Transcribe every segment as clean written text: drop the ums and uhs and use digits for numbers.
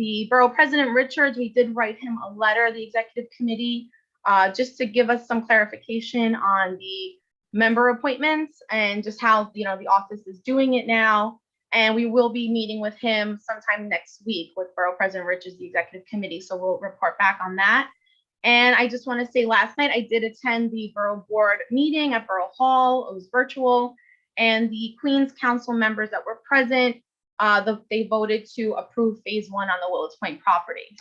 the Borough President Richards, we did write him a letter, the executive committee, just to give us some clarification on the member appointments and just how, the office is doing it now. And we will be meeting with him sometime next week with Borough President Richards, the executive committee. So we'll report back on that. And I just want to say last night I did attend the Borough Board meeting at Borough Hall. It was virtual. And the Queens Council members that were present, they voted to approve phase 1 on the Willows Point property.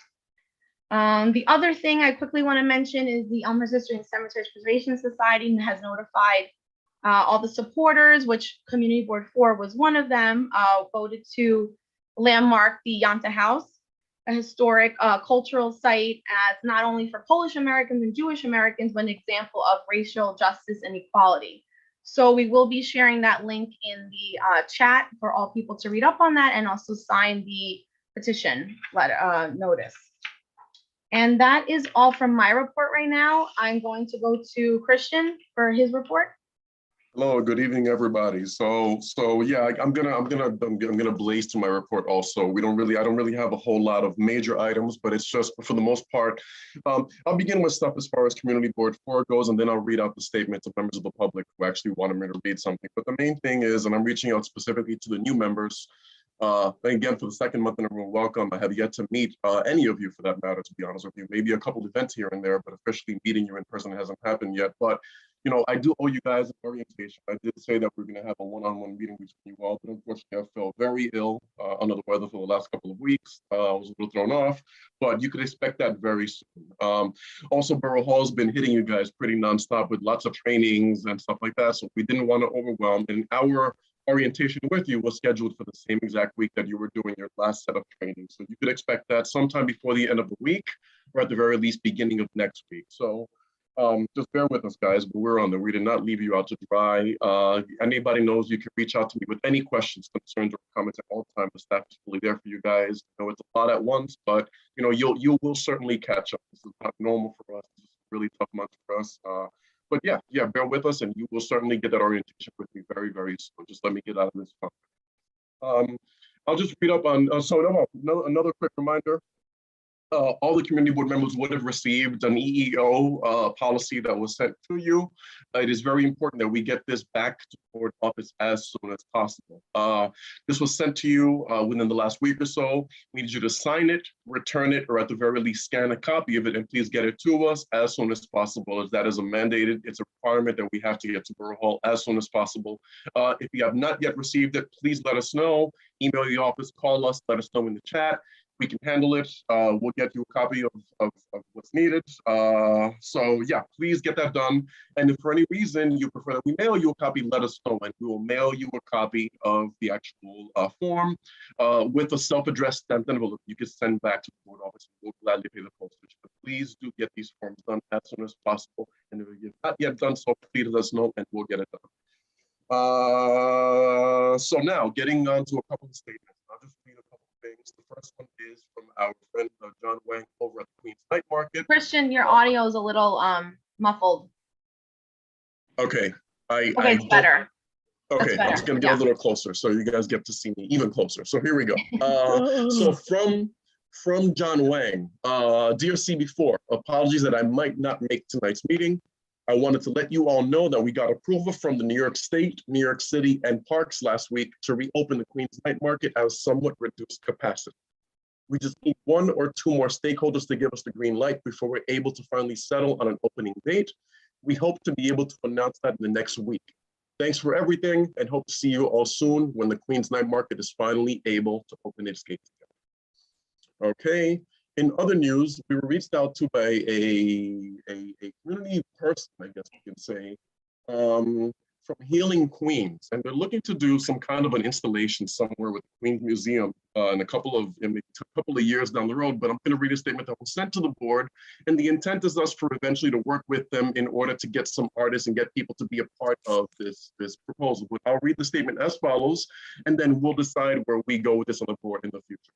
The other thing I quickly want to mention is the Elmhurst History and Cemeteries Preservation Society has notified all the supporters, which Community Board 4 was one of them, voted to landmark the Yanta House, a historic cultural site, as not only for Polish Americans and Jewish Americans, but an example of racial justice and equality. So we will be sharing that link in the chat for all people to read up on that and also sign the petition letter notice. And that is all from my report right now. I'm going to go to Christian for his report. Hello, good evening, everybody. So yeah, I'm gonna blaze to my report also. I don't really have a whole lot of major items, but it's just for the most part. I'll begin with stuff as far as Community Board 4 goes, and then I'll read out the statements of members of the public who actually wanted me to read something. But the main thing is, and I'm reaching out specifically to the new members. And again, for the second month in a row, welcome. I have yet to meet any of you, for that matter, to be honest with you. Maybe a couple events here and there, but officially meeting you in person hasn't happened yet. But I do owe you guys an orientation. I did say that we're going to have a one-on-one meeting between you all, but unfortunately, I felt very ill, under the weather for the last couple of weeks. I was a little thrown off, but you could expect that very soon. Also, Borough Hall has been hitting you guys pretty nonstop with lots of trainings and stuff like that, so we didn't want to overwhelm. And our orientation with you was scheduled for the same exact week that you were doing your last set of training. So you could expect that sometime before the end of the week, or at the very least, beginning of next week. So just bear with us, guys, but we're on there. We did not leave you out to dry. Anybody knows you can reach out to me with any questions, concerns, or comments at all times. The staff is fully there for you guys. I know it's a lot at once, but you will certainly catch up. This is not normal for us. This is a really tough month for us. But yeah, bear with us, and you will certainly get that orientation with me very, very soon. Just let me get out of this funk. I'll just read up on, another quick reminder. All the community board members would have received an EEO policy that was sent to you. It is very important that we get this back to the board office as soon as possible. This was sent to you within the last week or so. We need you to sign it, return it, or at the very least scan a copy of it, and please get it to us as soon as possible, as that is it's a requirement that we have to get to Borough Hall as soon as possible. If you have not yet received it, please let us know. Email the office, call us, let us know in the chat. We can handle it. We'll get you a copy of what's needed. So yeah, please get that done. And if for any reason you prefer that we mail you a copy, let us know, and we will mail you a copy of the actual form with a self-addressed stamped envelope you can send back to the board office. We'll gladly pay the postage. But please do get these forms done as soon as possible. And if you've not yet done so, please let us know and we'll get it done. So now getting on to a couple of statements. I'll just read a couple of things. The first one is from our friend John Wang over at the Queens Night Market. Christian, your audio is a little muffled. Okay. It's better. Okay, I'm just gonna get a little closer so you guys get to see me even closer. So here we go. So from John Wang, dear CB4, apologies that I might not make tonight's meeting. I wanted to let you all know that we got approval from the New York State, New York City, and Parks last week to reopen the Queens Night Market at a somewhat reduced capacity. We just need 1 or 2 more stakeholders to give us the green light before we're able to finally settle on an opening date. We hope to be able to announce that in the next week. Thanks for everything, and hope to see you all soon when the Queens Night Market is finally able to open its gates again. Okay. In other news, we were reached out to by a community person, I guess you can say, from Healing Queens, and they're looking to do some kind of an installation somewhere with the Queens Museum in a couple of years down the road. But I'm going to read a statement that was sent to the board, and the intent is us for eventually to work with them in order to get some artists and get people to be a part of this proposal. But I'll read the statement as follows, and then we'll decide where we go with this on the board in the future.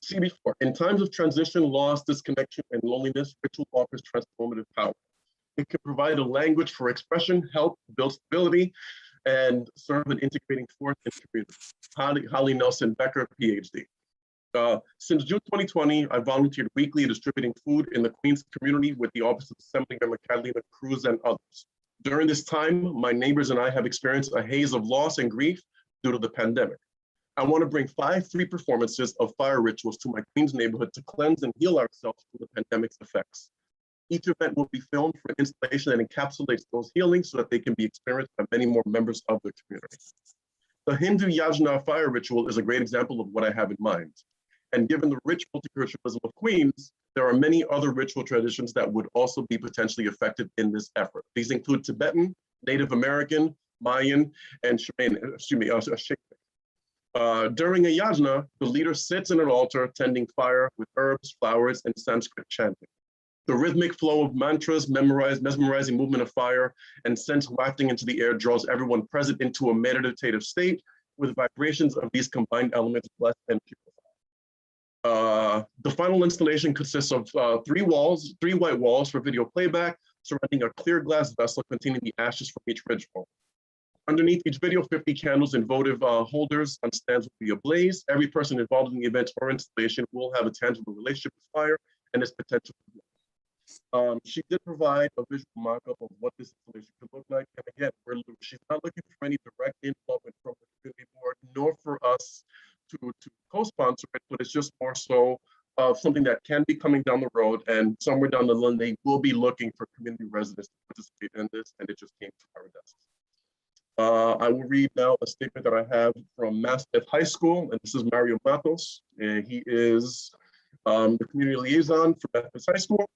CB4, in times of transition, loss, disconnection, and loneliness, ritual offers transformative power. It can provide a language for expression, help build stability, and serve an integrating force in the community. Holly Nelson Becker, PhD. Since June 2020, I volunteered weekly distributing food in the Queens community with the Office of Assemblyman Catalina Cruz and others. During this time, my neighbors and I have experienced a haze of loss and grief due to the pandemic. I want to bring 5 free performances of fire rituals to my Queens neighborhood to cleanse and heal ourselves from the pandemic's effects. Each event will be filmed for installation that encapsulates those healings so that they can be experienced by many more members of the community. The Hindu Yajna fire ritual is a great example of what I have in mind. And given the rich multiculturalism of Queens, there are many other ritual traditions that would also be potentially affected in this effort. These include Tibetan, Native American, Mayan, and Shamitic. During a yajna, the leader sits in an altar tending fire with herbs, flowers, and Sanskrit chanting. The rhythmic flow of mantras, mesmerizing movement of fire, and scents wafting into the air draws everyone present into a meditative state with vibrations of these combined elements blessed and purified. The final installation consists of 3 white walls for video playback, surrounding a clear glass vessel containing the ashes from each ritual. Underneath each video, 50 candles and votive holders on stands will be ablaze. Every person involved in the event or installation will have a tangible relationship with fire and its potential. She did provide a visual mock-up of what this installation could look like. And again, she's not looking for any direct involvement from the community board, nor for us to co-sponsor it, but it's just more so something that can be coming down the road, and somewhere down the line, they will be looking for community residents to participate in this, and it just came to our desk. I will read now a statement that I have from Massachusetts High School, and this is Mario Matos. He is the community liaison for Massachusetts High School.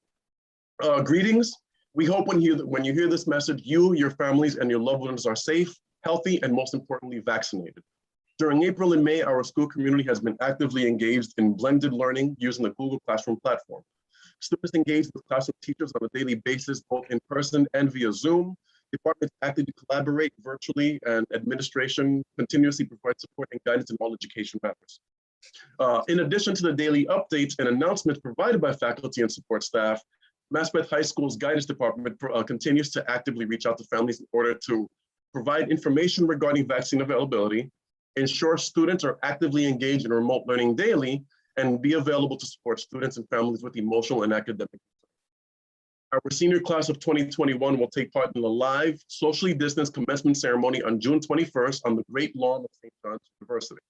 Greetings. We hope when you hear this message, you, your families, and your loved ones are safe, healthy, and most importantly, vaccinated. During April and May, our school community has been actively engaged in blended learning using the Google Classroom platform. Students engage with classroom teachers on a daily basis, both in person and via Zoom. Departments actively collaborate virtually, and administration continuously provides support and guidance in all education matters. In addition to the daily updates and announcements provided by faculty and support staff, Massachusetts High School's guidance department continues to actively reach out to families in order to provide information regarding vaccine availability, ensure students are actively engaged in remote learning daily, and be available to support students and families with emotional and academic. Our senior class of 2021 will take part in the live, socially distanced commencement ceremony on June 21st on the Great Lawn of St. John's University.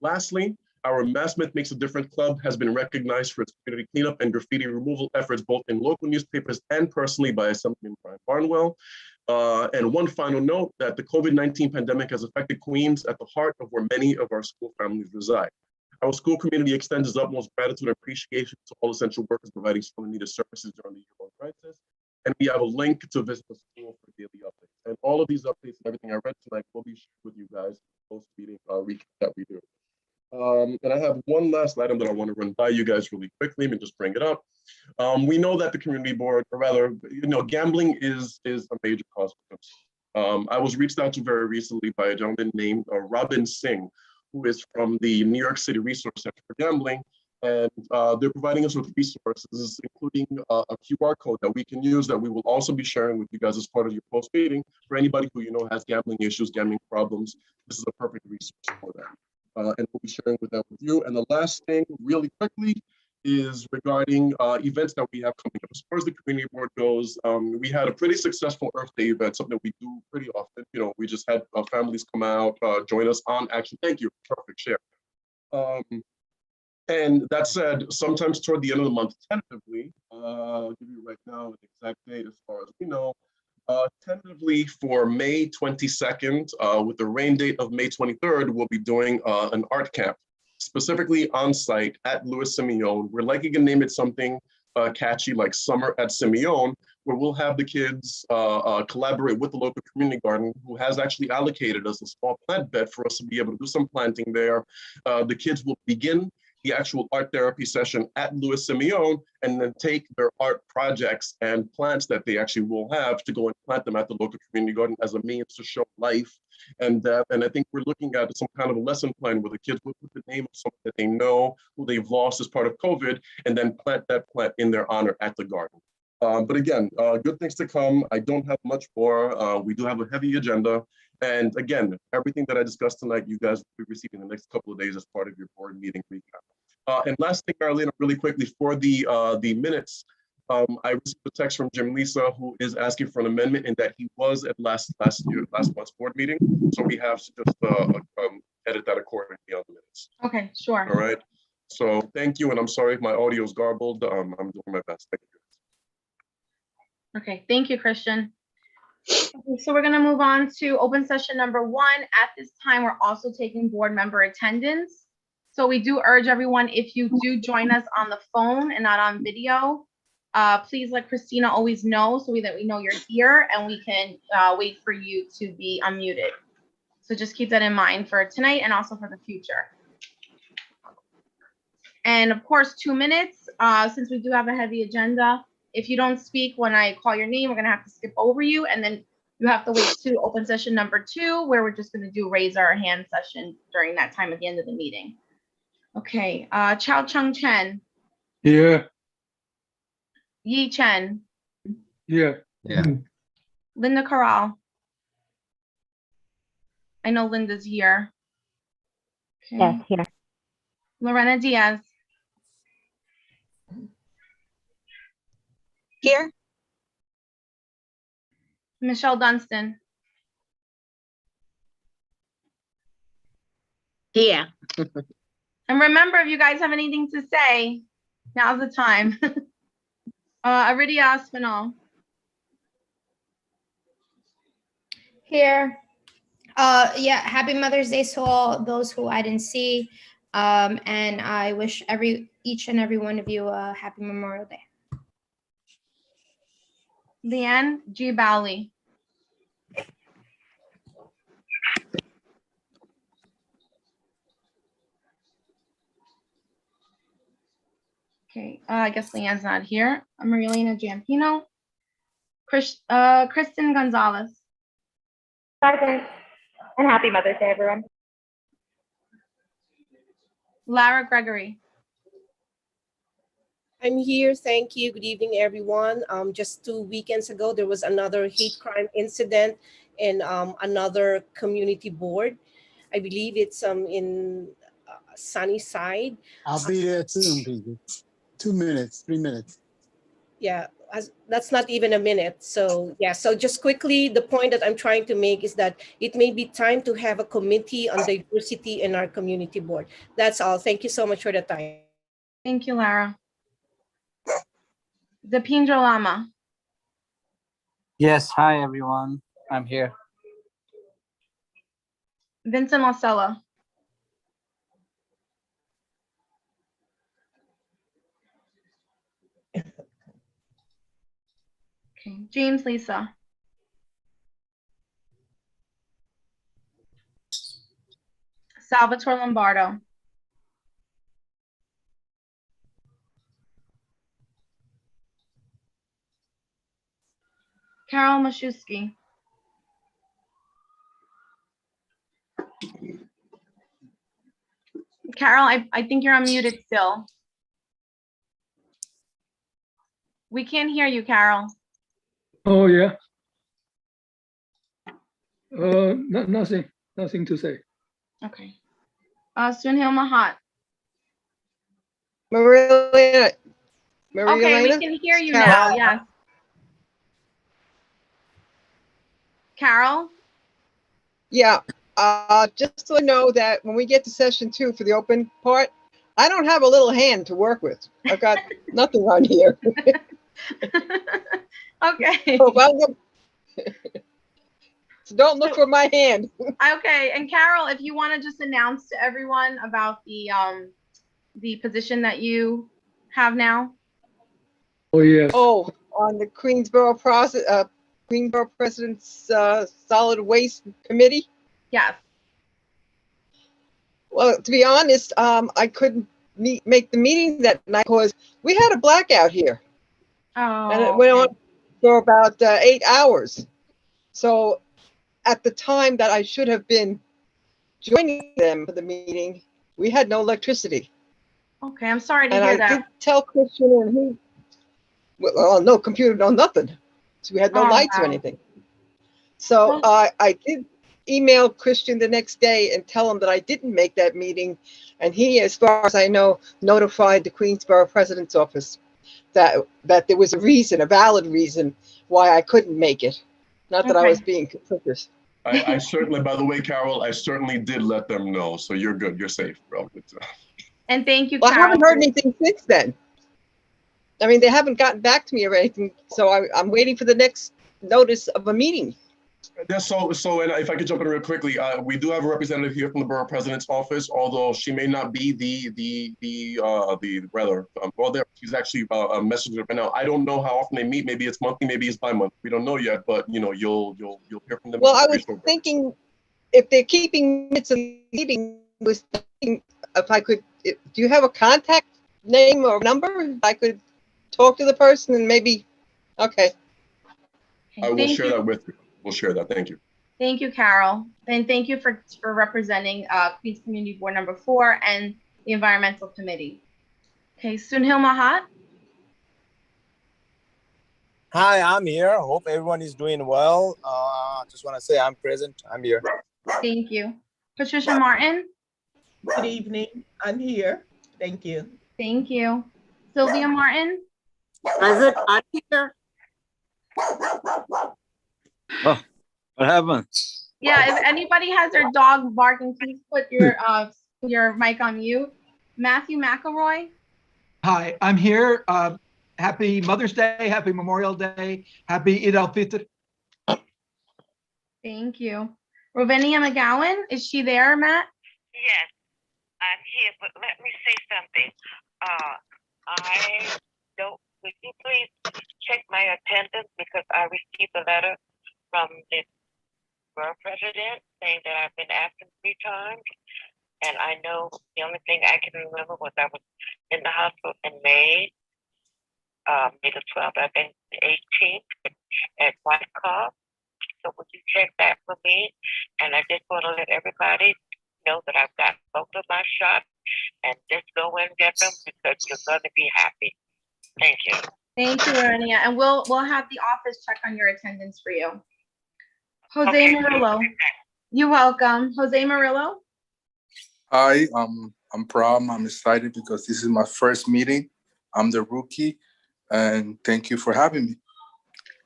Lastly, our Massachusetts Makes a Difference Club has been recognized for its community cleanup and graffiti removal efforts, both in local newspapers and personally by Assemblyman Brian Barnwell. And one final note, that the COVID-19 pandemic has affected Queens at the heart of where many of our school families reside. Our school community extends its utmost gratitude and appreciation to all essential workers providing sorely needed services during the year-long crisis. And we have a link to visit the school for daily updates. And all of these updates and everything I read tonight will be shared with you guys post-meeting recap that we do. And I have one last item that I want to run by you guys really quickly and just bring it up. We know that the community board, or rather, gambling is a major cause of concern. I was reached out to very recently by a gentleman named Robin Singh, who is from the New York City Resource Center for Gambling. And they're providing us with resources, including a QR code that we can use that we will also be sharing with you guys as part of your post meeting. For anybody who has gambling issues, gambling problems, this is a perfect resource for that. And we'll be sharing that with you. And the last thing, really quickly, is regarding events that we have coming up. As far as the community board goes, we had a pretty successful Earth Day event, something we do pretty often. We just had families come out, join us on action. Thank you, perfect share. And that said, sometimes toward the end of the month, tentatively, I'll give you right now an exact date as far as we know, tentatively for May 22nd, with the rain date of May 23rd, we'll be doing an art camp, specifically on site at Louis Simeon. We're likely gonna name it something catchy like Summer at Simeon, where we'll have the kids collaborate with the local community garden, who has actually allocated us a small plant bed for us to be able to do some planting there. The kids will begin the actual art therapy session at Louis Simeon, and then take their art projects and plants that they actually will have to go and plant them at the local community garden as a means to show life. And I think we're looking at some kind of a lesson plan where the kids will put the name of someone that they know who they've lost as part of COVID, and then plant that plant in their honor at the garden. But again, good things to come. I don't have much more. We do have a heavy agenda. And again, everything that I discussed tonight, you guys will be receiving the next couple of days as part of your board meeting recap. And last thing, Marlene, really quickly for the minutes, I received a text from Jim Lisa, who is asking for an amendment, and that he was at last month's board meeting. So we have to just edit that accordingly on the minutes. Okay, sure. All right. So thank you, and I'm sorry if my audio is garbled. I'm doing my best. Thank you. Okay, thank you, Christian. Okay, so we're gonna move on to open session number 1. At this time, we're also taking board member attendance. So we do urge everyone, if you do join us on the phone and not on video, please let Christina always know so that we know you're here and we can wait for you to be unmuted. So just keep that in mind for tonight and also for the future. And of course, 2 minutes, since we do have a heavy agenda. If you don't speak when I call your name, we're gonna have to skip over you, and then you have to wait to open session number 2, where we're just gonna do raise our hand session during that time at the end of the meeting. Okay, Chao Chung Chen, Here, Yi Chen, here. Yeah. Linda Corral. I know Linda's here. Okay. Yes, here. Lorena Diaz, Here? Michelle Dunstan, Here. and remember, if you guys have anything to say, now's the time. Aridia Aspinall, Here. Yeah, happy Mother's Day to all those who I didn't see. And I wish each and every one of you a happy Memorial Day. Leanne G. Bowley, okay, I guess Leanne's not here. Marilena Giampino, Kristen Gonzalez, Present. And happy Mother's Day, everyone. Lara Gregory, I'm here. Thank you. Good evening, everyone. Just 2 weekends ago, there was another hate crime incident in another community board. I believe it's in Sunnyside. I'll be there soon, people. 2 minutes, 3 minutes. Yeah, that's not even a minute. So yeah, so just quickly, the point that I'm trying to make is that it may be time to have a committee on diversity in our community board. That's all. Thank you so much for the time. thank you, Lara. Dipindra Lama, Yes, hi everyone. I'm here. Vincent Losella, okay, James Lisa, Salvatore Lombardo, Carol Mashusky, Carol, I think you're unmuted still. We can't hear you, Carol. Oh, yeah. Nothing to say. Okay. Sunil Mahat. Maria Okay, we Elena? can hear you now, yes. Carol? Yeah, just to know that when we get to session 2 for the open part, I don't have a little hand to work with. I've got nothing on here. Okay. So so don't look for my hand. Okay, and Carol, if you want to just announce to everyone about the position that you have now. Oh, yes. Oh, on the Queensborough President's Solid Waste Committee. Yes. Well, to be honest, I couldn't make the meeting that night because we had a blackout here. Oh. And it went okay. on for about 8 hours. So at the time that I should have been joining them for the meeting, we had no electricity. Okay, I'm sorry to And hear I that. did tell Christian and he, well, no computer, no nothing. So we had no Oh, lights or wow. anything. So Well- I did email Christian the next day and tell him that I didn't make that meeting. And he, as far as I know, notified the Queensborough President's Office that there was a reason, a valid reason why I couldn't make it. Not that I Okay. was being capricious. I certainly, by the way, Carol, I certainly did let them know. So you're good. You're safe, bro. And thank you, Well, I Carol. haven't heard anything since then. I mean, they haven't gotten back to me or anything. So I'm waiting for the next notice of a meeting. Yeah, so, and if I could jump in real quickly, we do have a representative here from the borough president's office, although she may not be she's actually a messenger right now. I don't know how often they meet. Maybe it's monthly, maybe it's bi-monthly. We don't know yet, but you'll hear from them. Well, I was thinking if they're keeping minutes of the meeting, was thinking if I could, do you have a contact name or number? I could talk to the person and maybe, okay. I will Thank share you. that with you. We'll share that. Thank you. Thank you, Carol. And thank you for representing Queens Community Board number 4 and the Environmental Committee. Okay, Sunhil Mahat. Hi, I'm here. Hope everyone is doing well. Just want to say I'm present. I'm here. Thank you. Patricia Martin. Good evening. I'm here. Thank you. Thank you. Sylvia Martin. Present. I'm here. Oh, what happened? Yeah, if anybody has their dog barking, please put your mic on mute. Matthew McElroy. Hi, I'm here. Happy Mother's Day, happy Memorial Day, happy Eid al-Fitr. Thank you. Rovenia McGowan, is she there, Matt? Yes, I'm here, but let me say something. Would you please check my attendance because I received a letter from the borough president saying that I've been absent 3 times. And I know the only thing I can remember was I was in the hospital in May the 12th, I think the 18th at White Cough. So would you check that for me? And I just want to let everybody know that I've got both of my shots and just go and get them because you're going to be happy. Thank you. Thank you, Rovenia. And we'll have the office check on your attendance for you. Jose Okay, Murillo. You're welcome. Jose Murillo. Hi, I'm Pram. I'm excited because this is my first meeting. I'm the rookie, and thank you for having me.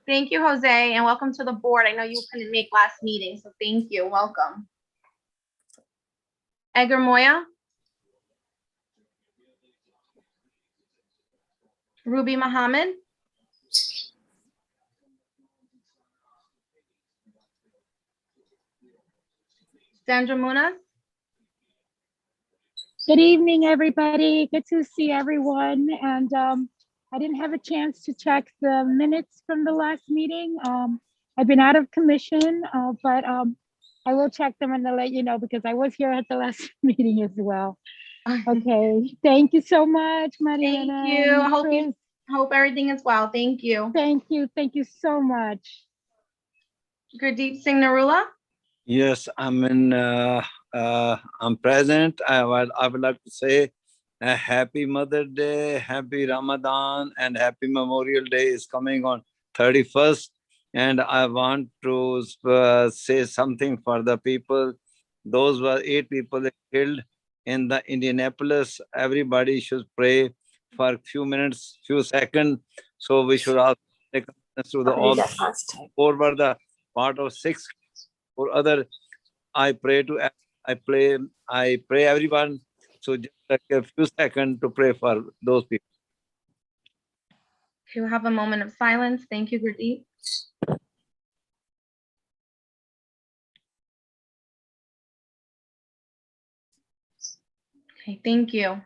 Thank you, Jose, and welcome to the board. I know you couldn't make last meeting, so thank you. Welcome. Edgar Moya. Ruby Muhammad. Sandra Munas. Good evening, everybody. Good to see everyone. And I didn't have a chance to check the minutes from the last meeting. I've been out of commission, but I will check them and I'll let you know because I was here at the last meeting as well. Okay. Thank you so much, Mariana. Thank you. I hope everything is well. Thank you. Thank you. Thank you so much. Gurdeep Singh Narula. Yes, I'm present. I would like to say a happy Mother's Day, happy Ramadan, and happy Memorial Day is coming on 31st. And I want to say something for the people. Those were 8 people killed in the Indianapolis. Everybody should pray for a few minutes, few seconds. So we should also take to the all 4 were the part of 6 for other. I pray everyone. So just like a few seconds to pray for those people. Okay, we'll have a moment of silence. Thank you, Gurdeep. Okay, thank you.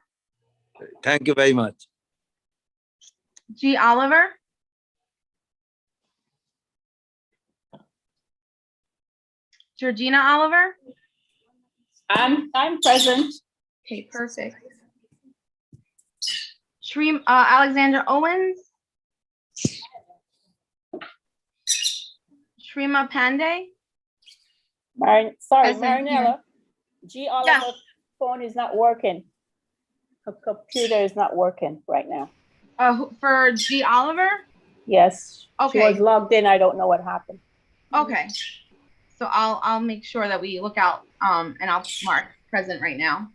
Thank you very much. G. Oliver. Georgina Oliver. I'm present. Okay, perfect. Alexandra Owens. Shrima Pandey. Sorry, Present Marinella. G. Oliver's Yes. phone is not working. Her computer is not working right now. For G. Oliver? Yes. Okay. She was logged in. I don't know what happened. Okay. So I'll make sure that we look out, and I'll mark present right now.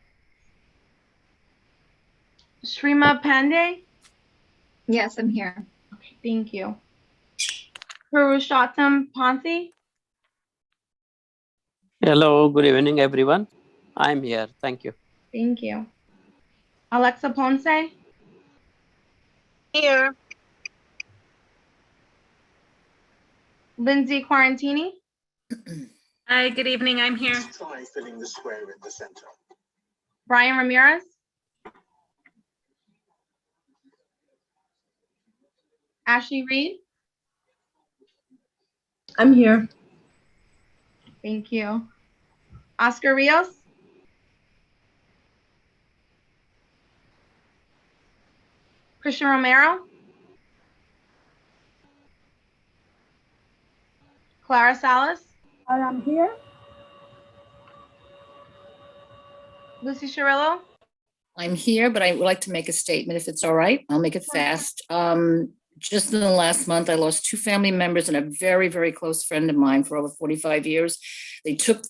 Shrima Pandey? Yes, I'm here. Okay, thank you. Purushottam Panthi? Hello, good evening, everyone. I'm here. Thank you. Thank you. Alexa Ponce? Here. Lindsay Quarantini? Hi, good evening. I'm here. Try filling the square in the center. Brian Ramirez? Ashley Reed? I'm here. Thank you. Oscar Rios? Christian Romero? Clara Salas? I'm here. Lucy Cirillo? I'm here, but I would like to make a statement if it's all right. I'll make it fast. Just in the last month, I lost 2 family members and a very, very close friend of mine for over 45 years. They took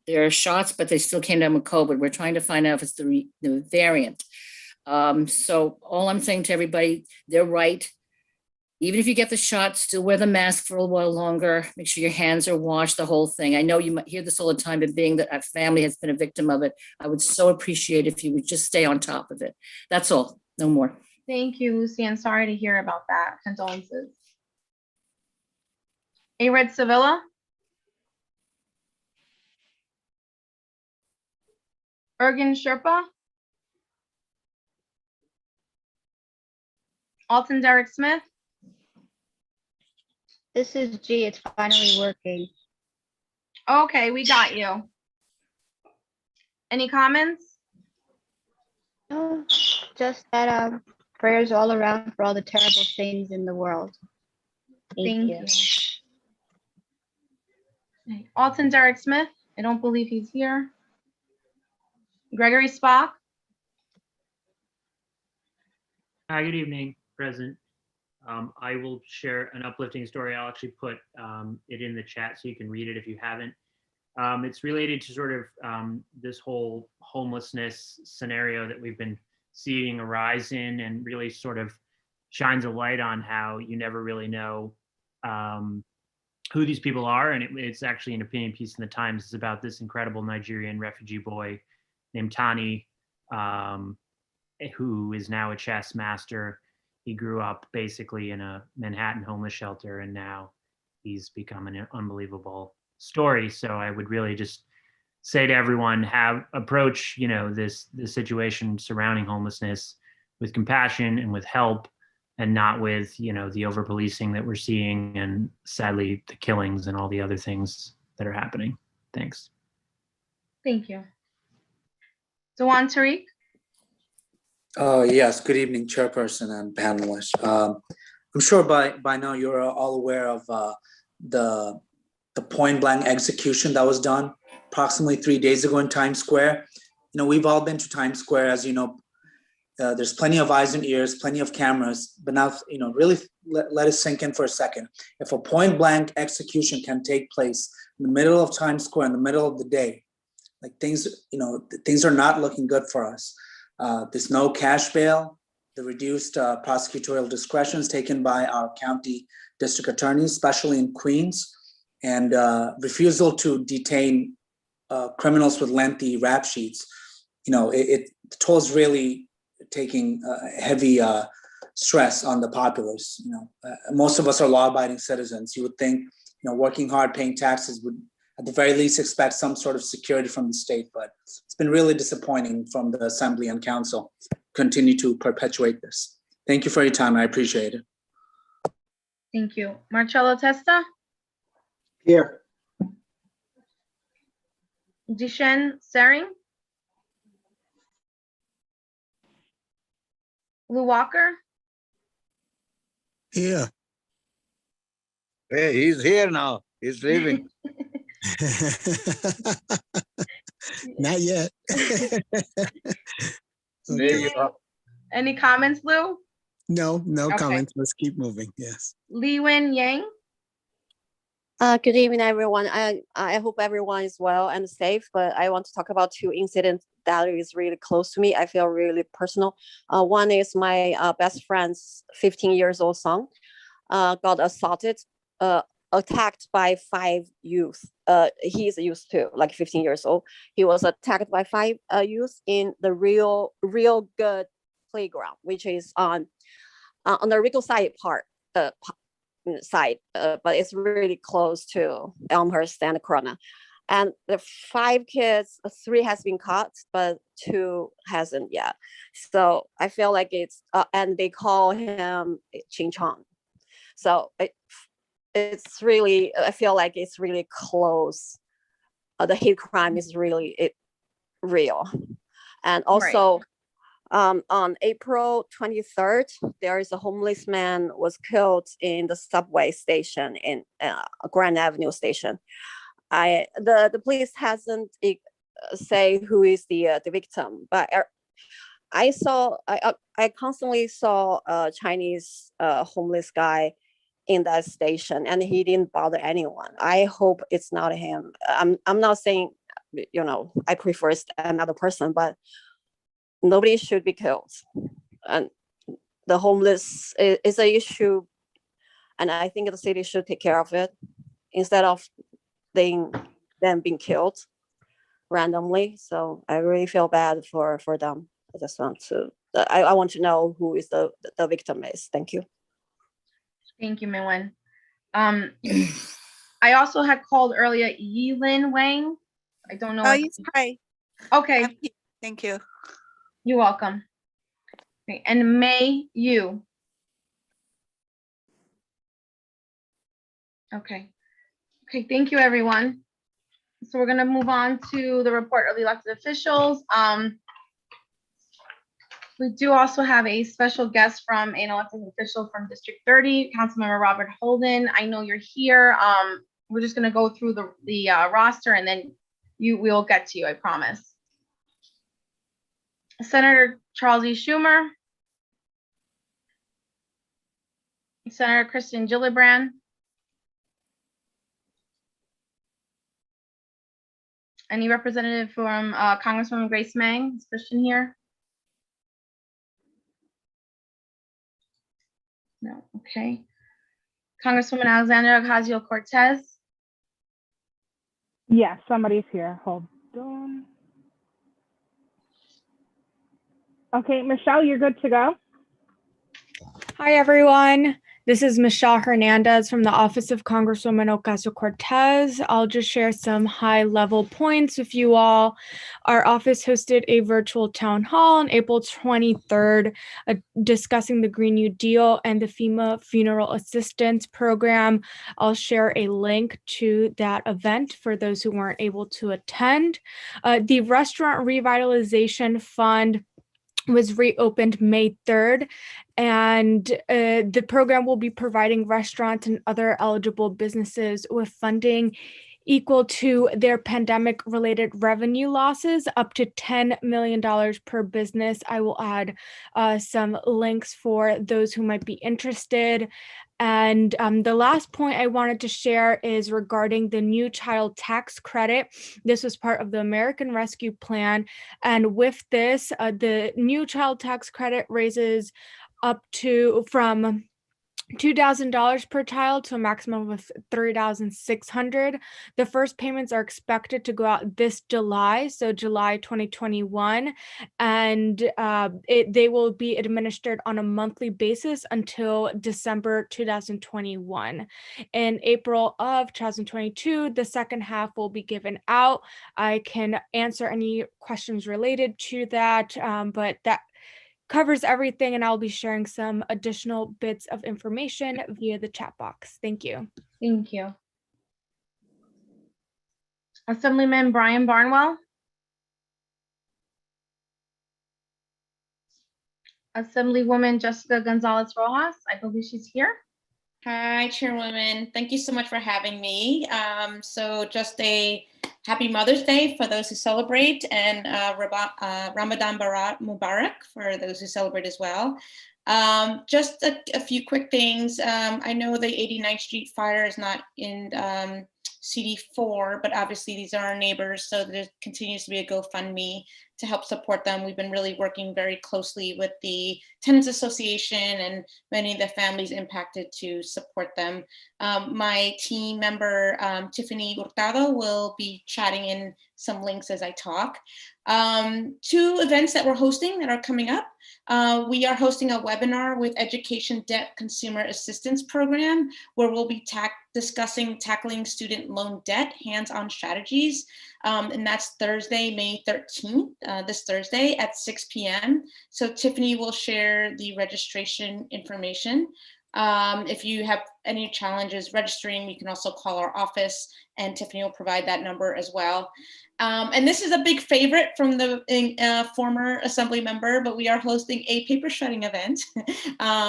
their shots, but they still came down with COVID. We're trying to find out if it's the variant. So all I'm saying to everybody, they're right. Even if you get the shot, still wear the mask for a while longer. Make sure your hands are washed, the whole thing. I know you might hear this all the time, but being that a family has been a victim of it, I would so appreciate if you would just stay on top of it. That's all, no more. Thank you, Lucy, and sorry to hear about that. Condolences. Ared Sevilla? Ergen Sherpa? Alton Derek Smith? This is G. It's finally working. Okay, we got you. Any comments? Oh, just that prayers all around for all the terrible things in the world. Thank you. Okay. Alton Derek Smith? I don't believe he's here. Gregory Spock? Hi, good evening, President. I will share an uplifting story. I'll actually put it in the chat so you can read it if you haven't. It's related to sort of this whole homelessness scenario that we've been seeing arise in, and really sort of shines a light on how you never really know who these people are. And it's actually an opinion piece in the Times. It's about this incredible Nigerian refugee boy named Tani, who is now a chess master. He grew up basically in a Manhattan homeless shelter, and now he's become an unbelievable story. So I would really just say to everyone, approach, this situation surrounding homelessness with compassion and with help, and not with, the over policing that we're seeing, and sadly the killings and all the other things that are happening. Thanks. Thank you. Dewan Tariq? Yes, good evening, Chairperson and panelists. I'm sure by now you're all aware of the point blank execution that was done approximately 3 days ago in Times Square. We've all been to Times Square, as you know. There's plenty of eyes and ears, plenty of cameras, but now, really let it sink in for a second. If a point blank execution can take place in the middle of Times Square, in the middle of the day, like things are not looking good for us. There's no cash bail. The reduced prosecutorial discretions taken by our county district attorneys, especially in Queens, and refusal to detain criminals with lengthy rap sheets. The toll is really taking heavy stress on the populace. Most of us are law-abiding citizens. You would think, working hard, paying taxes would at the very least expect some sort of security from the state, but it's been really disappointing from the Assembly and Council continue to perpetuate this. Thank you for your time. I appreciate it. Thank you. Marcello Testa? Here. Dishen Sering? Lou Walker? Here. Hey, he's here now. He's leaving. Not yet. Okay. Any comments, Lou? No Okay. comments. Let's keep moving. Yes. Li Wen Yang? Good evening, everyone. I hope everyone is well and safe, but I want to talk about two incidents that is really close to me. I feel really personal. One is my best friend's 15 years old son got assaulted, attacked by 5 youth. He's a youth too, like 15 years old. He was attacked by 5 youth in the real good playground, which is on the Rico side part. Side, but it's really close to Elmhurst and Corona. And the 5 kids, 3 has been caught, but 2 hasn't yet. So I feel like it's, and they call him Ching Chong. So it's really, I feel like it's really close. The hate crime is really real. And also, on April 23rd, there is a homeless man was killed in the subway station in Grand Avenue station. The police hasn't say who is the victim, but I constantly saw a Chinese homeless guy in that station, and he didn't bother anyone. I hope it's not him. I'm not saying, I prefer another person, but nobody should be killed. And the homeless is an issue, and I think the city should take care of it instead of them being killed randomly. So I really feel bad for them. I just want to, I want to know who is the victim is. Thank you. Thank you, Min-Wen. I also had called earlier Yilin Wang. I don't know. Oh, yes, hi. Okay. Thank you. You're welcome. Okay. And May Yu. Okay. Okay, thank you, everyone. So we're gonna move on to the report of the elected officials. We do also have a special guest from an elected official from District 30, Councilmember Robert Holden. I know you're here. We're just gonna go through the roster, and then we'll get to you, I promise. Senator Charles E. Schumer. Senator Kristen Gillibrand. Any representative from Congresswoman Grace Meng? Is Christian here? No, okay. Congresswoman Alexandra Ocasio-Cortez. Yeah, somebody's here. Hold on. Okay, Michelle, you're good to go. Hi, everyone. This is Michelle Hernandez from the Office of Congresswoman Ocasio-Cortez. I'll just share some high-level points with you all. Our office hosted a virtual town hall on April 23rd discussing the Green New Deal and the FEMA Funeral Assistance Program. I'll share a link to that event for those who weren't able to attend. The Restaurant Revitalization Fund was reopened May 3rd, and the program will be providing restaurants and other eligible businesses with funding equal to their pandemic-related revenue losses, up to $10 million per business. I will add some links for those who might be interested. And the last point I wanted to share is regarding the new child tax credit. This was part of the American Rescue Plan. And with this, the new child tax credit raises up to from $2,000 per child to a maximum of $3,600. The first payments are expected to go out this July, so July 2021, and they will be administered on a monthly basis until December 2021. In April of 2022, the second half will be given out. I can answer any questions related to that, but that covers everything, and I'll be sharing some additional bits of information via the chat box. Thank you. Thank you. Assemblyman Brian Barnwell. Assemblywoman Jessica Gonzalez Rojas, I believe she's here. Hi, Chairwoman. Thank you so much for having me. So just a happy Mother's Day for those who celebrate, and Ramadan Mubarak for those who celebrate as well. Just a few quick things. I know the 89th Street fire is not in CD4, but obviously these are our neighbors, so there continues to be a GoFundMe to help support them. We've been really working very closely with the Tenants Association and many of the families impacted to support them. My team member, Tiffany Hurtado, will be chatting in some links as I talk. 2 events that we're hosting that are coming up. We are hosting a webinar with Education Debt Consumer Assistance Program, where we'll be discussing tackling student loan debt, hands-on strategies. And that's Thursday, May 13th, this Thursday at 6 p.m. So Tiffany will share the registration information. If you have any challenges registering, you can also call our office and Tiffany will provide that number as well. And this is a big favorite from the former assembly member, but we are hosting a paper shredding event.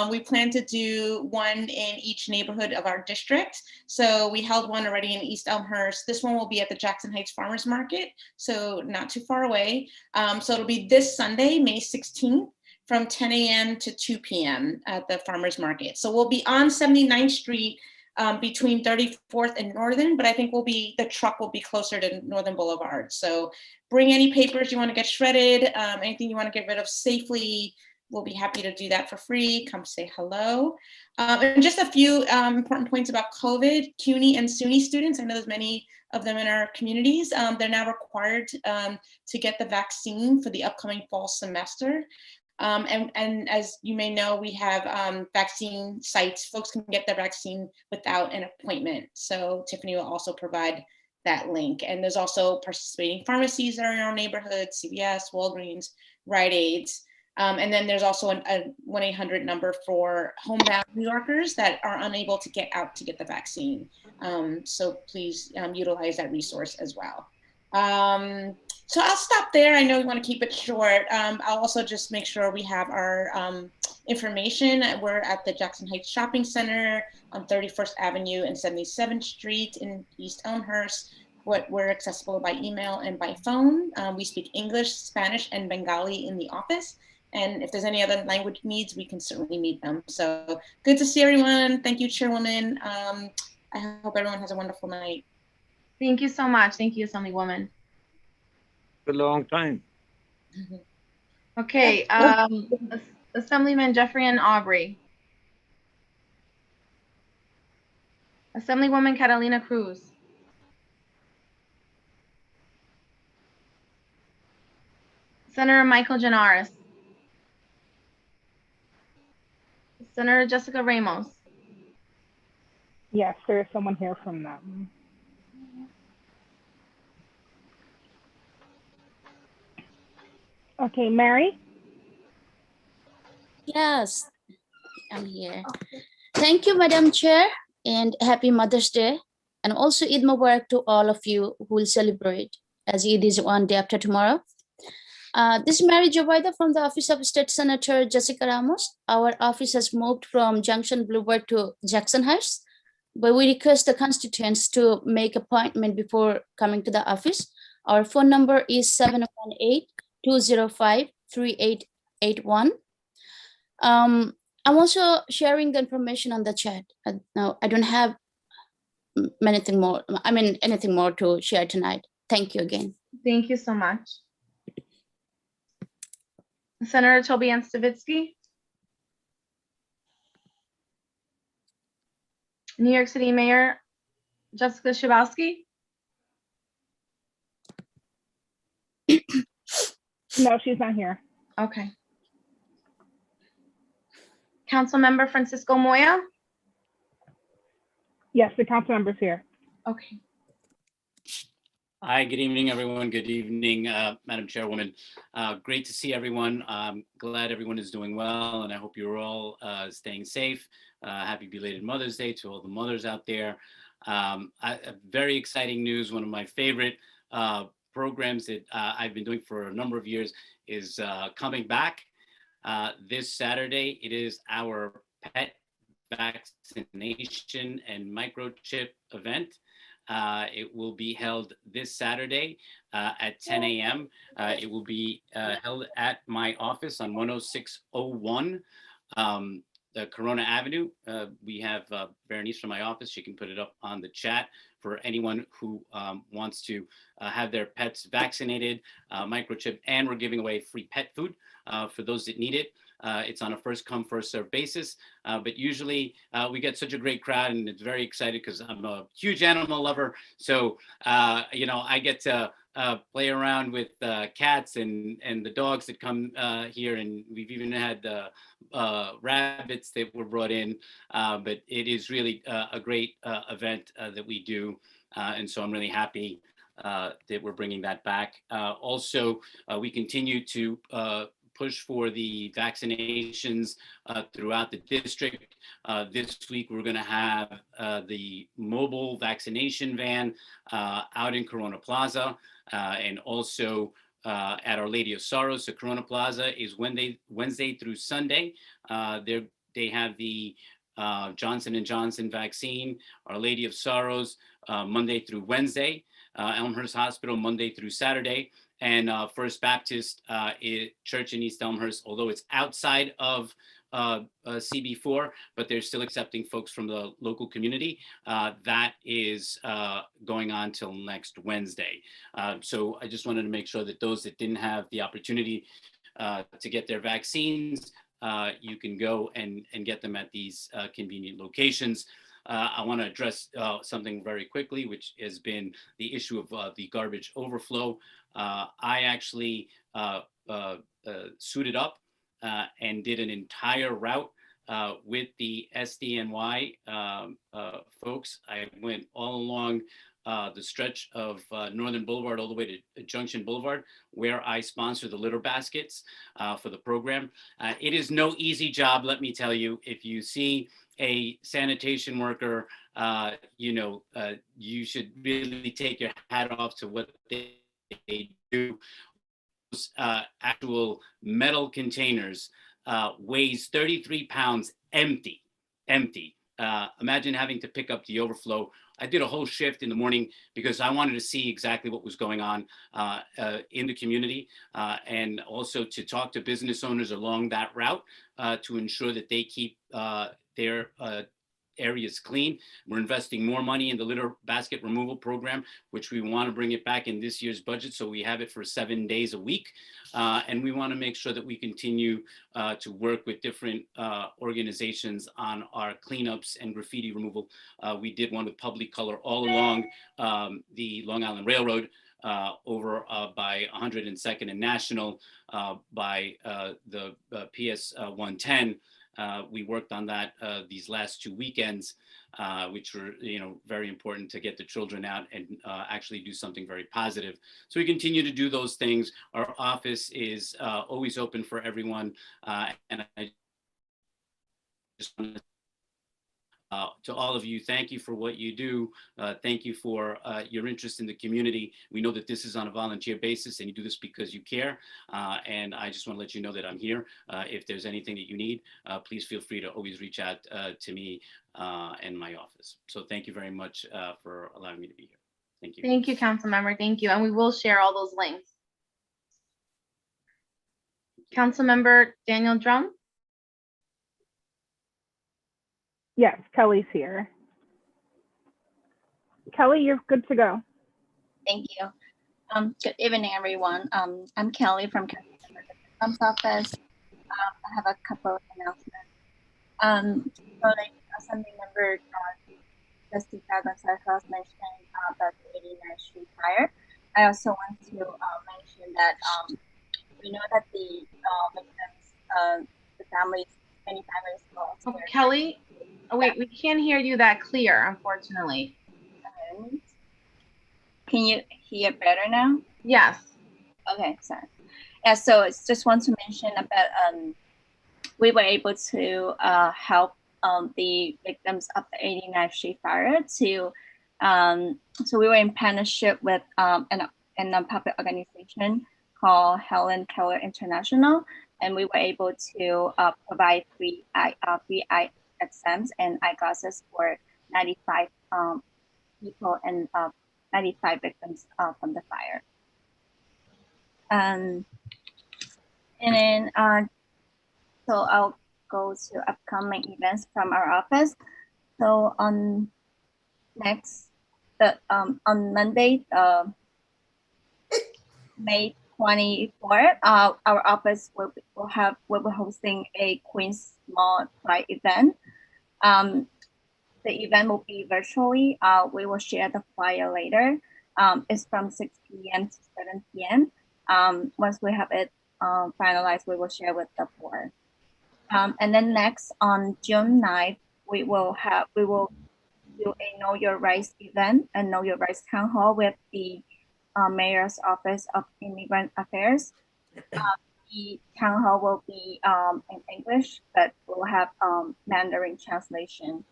We plan to do one in each neighborhood of our district. So we held one already in East Elmhurst. This one will be at the Jackson Heights Farmers Market, so not too far away. So it'll be this Sunday, May 16th. From 10 a.m. to 2 p.m. at the farmers market. So we'll be on 79th Street between 34th and Northern, but I think the truck will be closer to Northern Boulevard. So bring any papers you want to get shredded, anything you want to get rid of safely. We'll be happy to do that for free. Come say hello. And just a few important points about COVID. CUNY and SUNY students, I know there's many of them in our communities. They're now required to get the vaccine for the upcoming fall semester. And as you may know, we have vaccine sites. Folks can get their vaccine without an appointment. So Tiffany will also provide that link. And there's also participating pharmacies that are in our neighborhood, CVS, Walgreens, Rite Aids. And then there's also a 1-800 number for homebound New Yorkers that are unable to get out to get the vaccine. So please utilize that resource as well. So I'll stop there. I know we want to keep it short. I'll also just make sure we have our information. We're at the Jackson Heights Shopping Center on 31st Avenue and 77th Street in East Elmhurst. We're accessible by email and by phone. We speak English, Spanish, and Bengali in the office. And if there's any other language needs, we can certainly meet them. So good to see everyone. Thank you, Chairwoman. I hope everyone has a wonderful night. Thank you so much. Thank you, Assemblywoman. A long time. Okay, Assemblyman Jeffrey and Aubrey. Assemblywoman Catalina Cruz. Senator Michael Janaris. Senator Jessica Ramos. Yes, there is someone here from them. Okay, Mary? Yes, I'm here. Thank you, Madam Chair, and happy Mother's Day. And also Eid Mubarak to all of you who will celebrate, as Eid is one day after tomorrow. This is Mary Jobaida from the Office of State Senator Jessica Ramos. Our office has moved from Junction Boulevard to Jackson Heights, but we request the constituents to make appointment before coming to the office. Our phone number is 718-205-3881. I'm also sharing the information on the chat. No, I don't have anything more to share tonight. Thank you again. Thank you so much. Senator Tobian Stavitsky. New York City Mayor Jessica Shabowski. No, she's not here. Okay. Councilmember Francisco Moya. Yes, the council member's here. Okay. Hi, good evening, everyone. Good evening, Madam Chairwoman. Great to see everyone. I'm glad everyone is doing well, and I hope you're all staying safe. Happy belated Mother's Day to all the mothers out there. Very exciting news. One of my favorite programs that I've been doing for a number of years is coming back this Saturday. It is our pet vaccination and microchip event. It will be held this Saturday at 10 a.m. It will be held at my office on 10601 the Corona Avenue. We have Berenice from my office. She can put it up on the chat for anyone who wants to have their pets vaccinated, microchipped, and we're giving away free pet food for those that need it. It's on a first come, first served basis. But usually we get such a great crowd and it's very excited because I'm a huge animal lover. So, I get to play around with cats and the dogs that come here. And we've even had rabbits that were brought in. But it is really a great event that we do. And so I'm really happy that we're bringing that back. Also, we continue to push for the vaccinations throughout the district. This week, we're going to have the mobile vaccination van out in Corona Plaza, and also at Our Lady of Sorrows. So Corona Plaza is Wednesday through Sunday. They have the Johnson & Johnson vaccine, Our Lady of Sorrows, Monday through Wednesday, Elmhurst Hospital, Monday through Saturday, and First Baptist Church in East Elmhurst, although it's outside of CB4, but they're still accepting folks from the local community. That is going on till next Wednesday. So I just wanted to make sure that those that didn't have the opportunity to get their vaccines, you can go and get them at these convenient locations. I want to address something very quickly, which has been the issue of the garbage overflow. I actually suited up and did an entire route with the SDNY folks. I went all along the stretch of Northern Boulevard all the way to Junction Boulevard, where I sponsor the litter baskets for the program. It is no easy job, let me tell you. If you see a sanitation worker, you should really take your hat off to what they do. Actual metal containers weighs 33 pounds empty. Imagine having to pick up the overflow. I did a whole shift in the morning because I wanted to see exactly what was going on in the community, and also to talk to business owners along that route to ensure that they keep their areas clean. We're investing more money in the litter basket removal program, which we want to bring it back in this year's budget. So we have it for 7 days a week. And we want to make sure that we continue to work with different organizations on our cleanups and graffiti removal. We did one with Public Color all along the Long Island Railroad, over by 102nd and National, by the PS 110. We worked on that these last 2 weekends, which were, very important to get the children out and actually do something very positive. So we continue to do those things. Our office is always open for everyone, and I just want to all of you, thank you for what you do. Thank you for your interest in the community. We know that this is on a volunteer basis and you do this because you care. And I just want to let you know that I'm here. If there's anything that you need, please feel free to always reach out to me and my office. So thank you very much for allowing me to be here. Thank you. Thank you, council member. Thank you. And we will share all those links. Council member Daniel Drum. Yes, Kelly's here. Kelly, you're good to go. Thank you. Good evening, everyone. I'm Kelly from Council's office. I have a couple of announcements. So like Assembly member Trustee Gonzalez mentioned about the 89th Street fire. I also want to mention that we know that the victims, the families, many families lost. Oh, Kelly, oh, wait, we can't hear you that clear, unfortunately. Can you hear better now? Yes. Okay, sorry. Yeah, so I just want to mention about we were able to help the victims of the 89th Street fire to so we were in partnership with a nonprofit organization called Helen Keller International, and we were able to provide free eye exams and eyeglasses for 95 people and 95 victims from the fire. And then so I'll go to upcoming events from our office. So on Monday, May 24th, our office will be hosting a Queen's Mall Pride event. The event will be virtually. We will share the flyer later. It's from 6 p.m. to 7 p.m. Once we have it finalized, we will share with the board. And then next on June 9th, we will do a Know Your Rights event and Know Your Rights town hall with the Mayor's Office of Immigrant Affairs. The town hall will be in English, but we'll have Mandarin translation.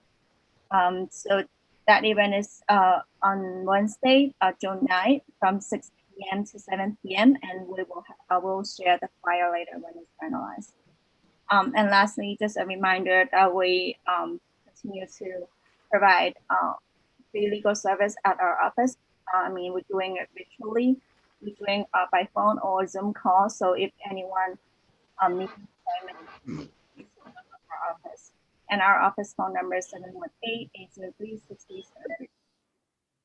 So that event is on Wednesday, June 9th, from 6 p.m. to 7 p.m. And I will share the flyer later when it's finalized. And lastly, just a reminder that we continue to provide free legal service at our office. We're doing it virtually. We're doing by phone or Zoom call. So if anyone needs appointment, please come to our office. And our office phone number is 718-803-6070.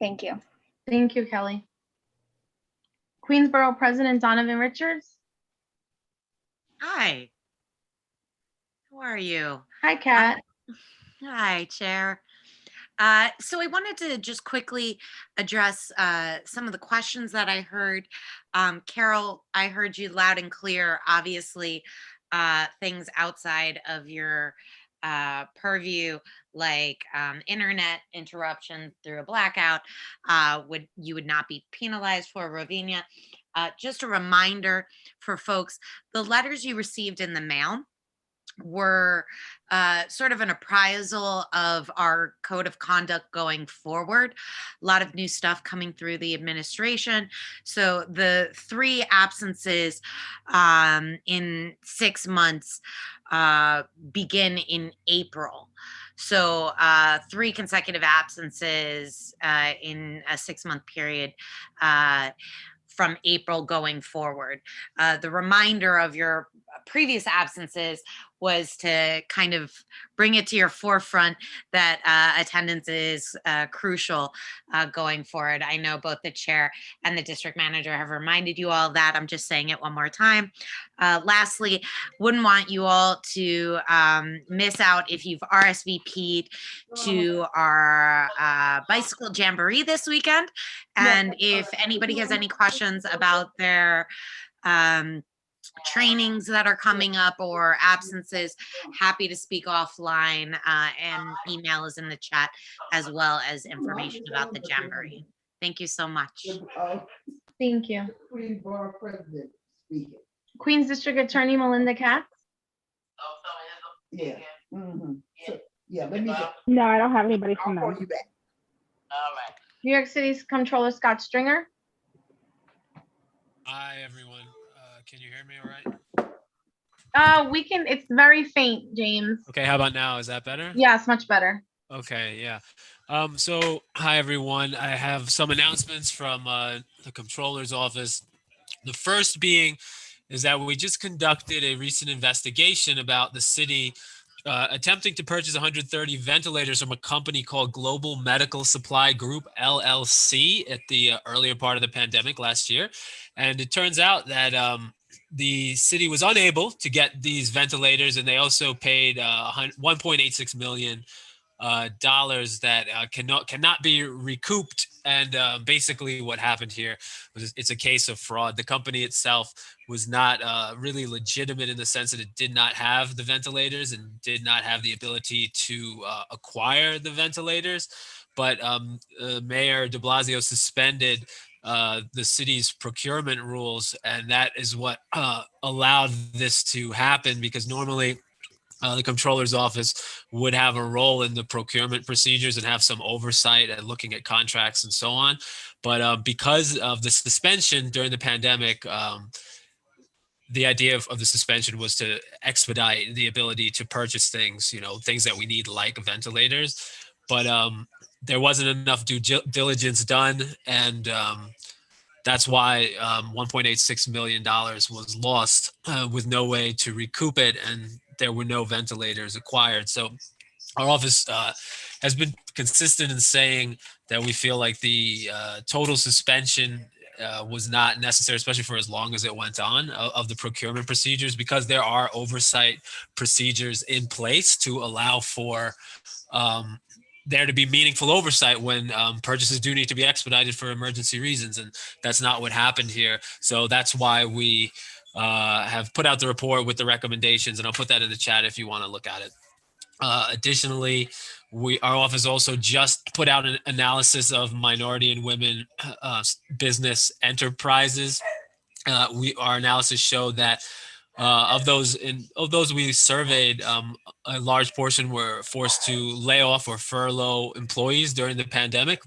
Thank you. Thank you, Kelly. Queensborough President Donovan Richards. Hi. How are you? Hi, Kat. Hi, Chair. So I wanted to just quickly address some of the questions that I heard. Carol, I heard you loud and clear. Obviously, things outside of your purview, like internet interruption through a blackout, you would not be penalized for. Rovina. Just a reminder for folks, the letters you received in the mail were sort of an appraisal of our code of conduct going forward. A lot of new stuff coming through the administration. So the 3 absences in 6 months begin in April. So 3 consecutive absences in a 6-month period from April going forward. The reminder of your previous absences was to kind of bring it to your forefront that attendance is crucial going forward. I know both the chair and the district manager have reminded you all of that. I'm just saying it one more time. Lastly, wouldn't want you all to miss out if you've RSVP'd to our bicycle jamboree this weekend. And if anybody has any questions about their trainings that are coming up or absences, happy to speak offline, and email is in the chat as well as information about the jamboree. Thank you so much. Thank you. Queens District Attorney Melinda Katz. Yeah. Yeah, let me. No, I don't have anybody from I'll there. call you back. New York City's Controller Scott Stringer. Hi, everyone. Can you hear me all right? It's very faint, James. Okay, how about now? Is that better? Yes, much better. Okay, yeah. So hi, everyone. I have some announcements from the Comptroller's office. The first being is that we just conducted a recent investigation about the city attempting to purchase 130 ventilators from a company called Global Medical Supply Group, LLC, at the earlier part of the pandemic last year. And it turns out that the city was unable to get these ventilators, and they also paid $1.86 million that cannot be recouped. And basically what happened here was it's a case of fraud. The company itself was not really legitimate in the sense that it did not have the ventilators and did not have the ability to acquire the ventilators. But Mayor de Blasio suspended the city's procurement rules, and that is what allowed this to happen, because normally the comptroller's office would have a role in the procurement procedures and have some oversight and looking at contracts and so on. But because of the suspension during the pandemic, the idea of the suspension was to expedite the ability to purchase things, things that we need, like ventilators. But there wasn't enough due diligence done, and that's why $1.86 million was lost with no way to recoup it. And there were no ventilators acquired. So our office has been consistent in saying that we feel like the total suspension was not necessary, especially for as long as it went on, of the procurement procedures, because there are oversight procedures in place to allow for there to be meaningful oversight when purchases do need to be expedited for emergency reasons. And that's not what happened here. So that's why we have put out the report with the recommendations, and I'll put that in the chat if you want to look at it. Additionally, our office also just put out an analysis of minority and women business enterprises. Our analysis showed that of those we surveyed, a large portion were forced to lay off or furlough employees during the pandemic.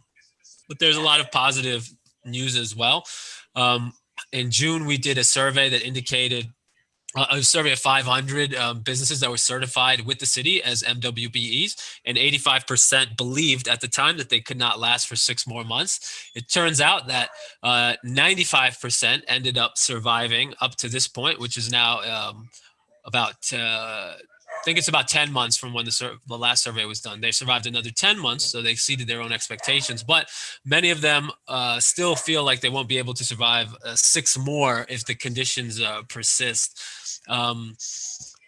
But there's a lot of positive news as well. In June, we did a survey that indicated a survey of 500 businesses that were certified with the city as MWBEs, and 85% believed at the time that they could not last for 6 more months. It turns out that 95% ended up surviving up to this point, which is now I think it's about 10 months from when the last survey was done. They survived another 10 months, so they exceeded their own expectations. But many of them still feel like they won't be able to survive 6 more if the conditions persist.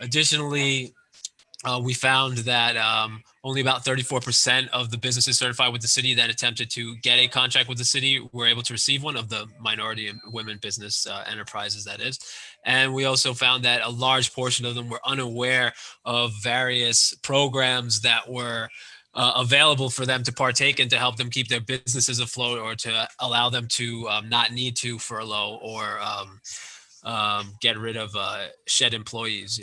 Additionally, we found that only about 34% of the businesses certified with the city that attempted to get a contract with the city were able to receive one, of the minority and women business enterprises, that is. And we also found that a large portion of them were unaware of various programs that were available for them to partake in to help them keep their businesses afloat, or to allow them to not need to furlough or get rid of shed employees,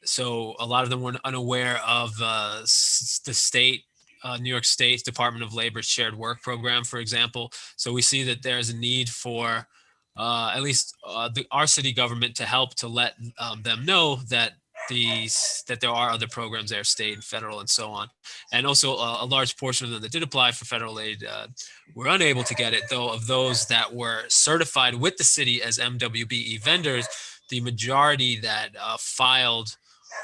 so a lot of them were unaware of the state, New York State's Department of Labor's shared work program, for example. So we see that there's a need for at least our city government to help to let them know that there are other programs there, state and federal and so on. And also a large portion of them that did apply for federal aid were unable to get it, though of those that were certified with the city as MWBE vendors, the majority that filed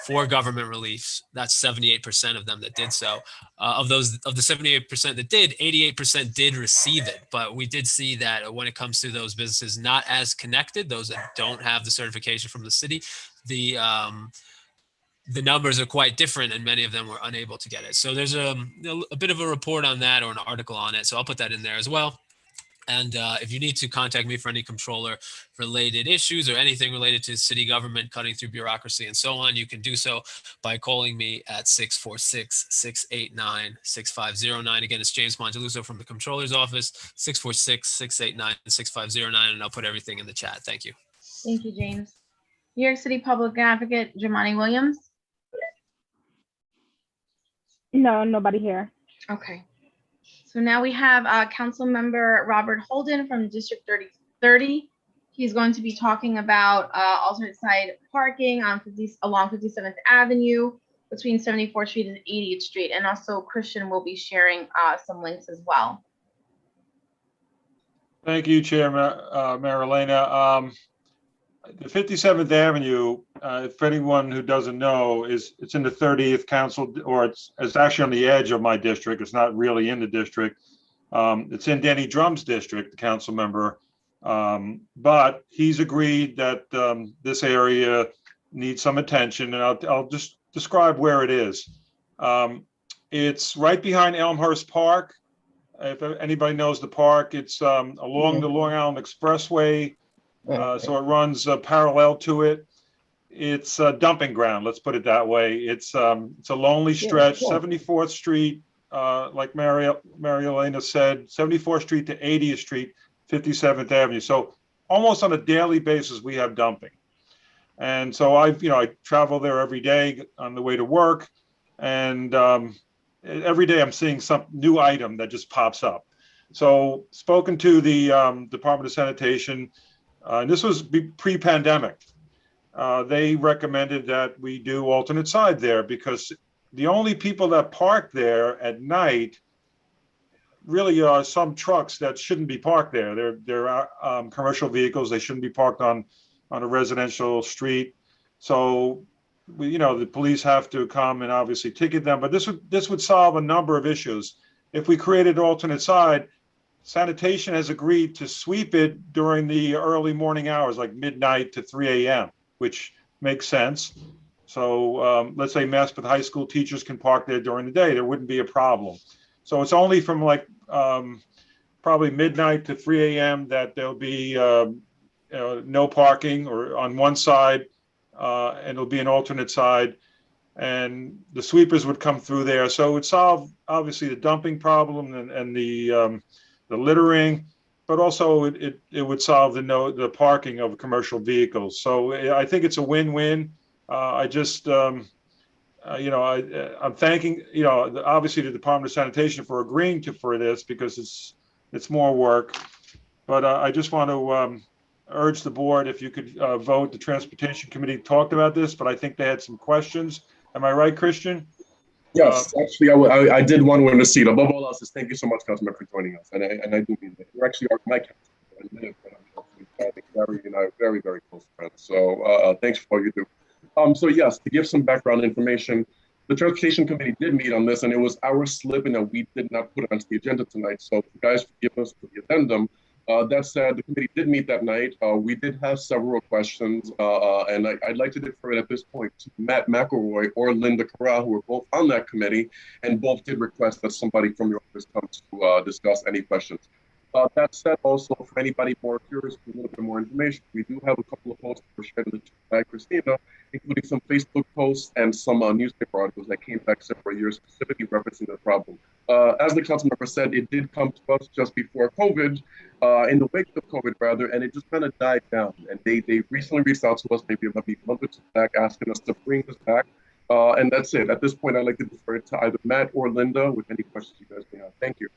for government relief, that's 78% of them that did so. Of the 78% that did, 88% did receive it. But we did see that when it comes to those businesses not as connected, those that don't have the certification from the city, the numbers are quite different, and many of them were unable to get it. So there's a bit of a report on that, or an article on it. So I'll put that in there as well. And if you need to contact me for any controller related issues or anything related to city government, cutting through bureaucracy and so on, you can do so by calling me at 646-689-6509. Again, it's James Monteluso from the controller's office, 646-689-6509, and I'll put everything in the chat. Thank you. Thank you, James. New York City Public Advocate Jamani Williams. No, nobody here. Okay. So now we have Council Member Robert Holden from District 30. He's going to be talking about alternate side parking on along 57th Avenue between 74th Street and 80th Street. And also Christian will be sharing some links as well. Thank you, Chair Marilena. The 57th Avenue, for anyone who doesn't know, it's in the 30th Council, or it's actually on the edge of my district. It's not really in the district. It's in Danny Drum's district, the council member, but he's agreed that this area needs some attention, and I'll just describe where it is. It's right behind Elmhurst Park. If anybody knows the park, it's along the Long Island Expressway. So it runs parallel to it. It's a dumping ground, let's put it that way. It's a lonely stretch, 74th Street, like Mary Elena said, 74th Street to 80th Street, 57th Avenue. So almost on a daily basis, we have dumping. And so I travel there every day on the way to work, and every day I'm seeing some new item that just pops up. So spoken to the Department of Sanitation. This was pre-pandemic. They recommended that we do alternate side there, because the only people that park there at night really are some trucks that shouldn't be parked there. They're commercial vehicles. They shouldn't be parked on a residential street. So the police have to come and obviously ticket them, but this would solve a number of issues. If we created alternate side, sanitation has agreed to sweep it during the early morning hours, like midnight to 3 a.m., which makes sense. So let's say Maspeth High School teachers can park there during the day. There wouldn't be a problem. So it's only from like probably midnight to 3 a.m. that there'll be no parking or on one side, and it'll be an alternate side, and the sweepers would come through there. So it would solve obviously the dumping problem and the littering, but also it would solve the parking of commercial vehicles. So I think it's a win-win. I just I'm thanking obviously the Department of Sanitation for agreeing for this, because it's more work. But I just want to urge the board, if you could vote. The Transportation Committee talked about this, but I think they had some questions. Am I right, Christian? Yes, actually, I did want to intercede. Above all else, thank you so much, Councilman, for joining us, and I do mean that. You actually are my councilman, and very, very close friends. So thanks for all you do. So yes, to give some background information, the Transportation Committee did meet on this, and it was our slip in that we did not put it onto the agenda tonight. So guys, forgive us for the addendum. That said, the committee did meet that night. We did have several questions, and I'd like to defer it at this point to Matt McElroy or Linda Corral, who were both on that committee, and both did request that somebody from your office come to discuss any questions. That said, also, for anybody more curious for a little bit more information, we do have a couple of posts that were shared in the chat by Christina, including some Facebook posts and some newspaper articles that came back several years specifically referencing the problem. As the council member said, it did come to us just before COVID, in the wake of COVID rather, and it just kind of died down. And they recently reached out to us, maybe a month or two back, asking us to bring this back. And that's it. At this point, I'd like to defer it to either Matt or Linda with any questions you guys may have. Thank you.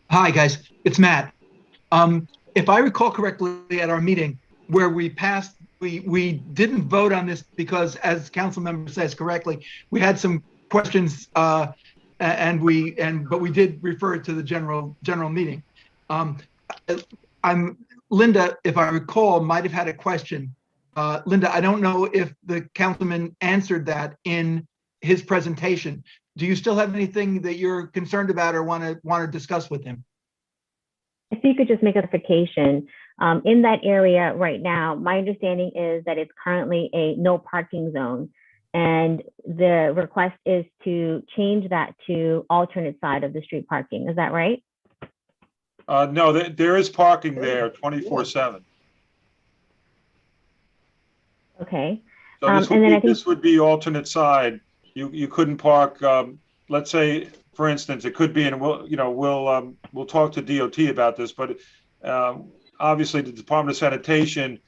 Hi, guys. It's Matt. If I recall correctly, at our meeting where we passed, we didn't vote on this because, as council member says correctly, we had some questions, but we did refer it to the general meeting. Linda, if I recall, might have had a question. Linda, I don't know if the councilman answered that in his presentation. Do you still have anything that you're concerned about or want to discuss with him? If you could just make a clarification, in that area right now, my understanding is that it's currently a no parking zone, and the request is to change that to alternate side of the street parking. Is that right? No, there is parking there 24/7. Okay. So this would be alternate side. You couldn't park. Let's say, for instance, it could be, and we'll talk to DOT about this, but obviously the Department of Sanitation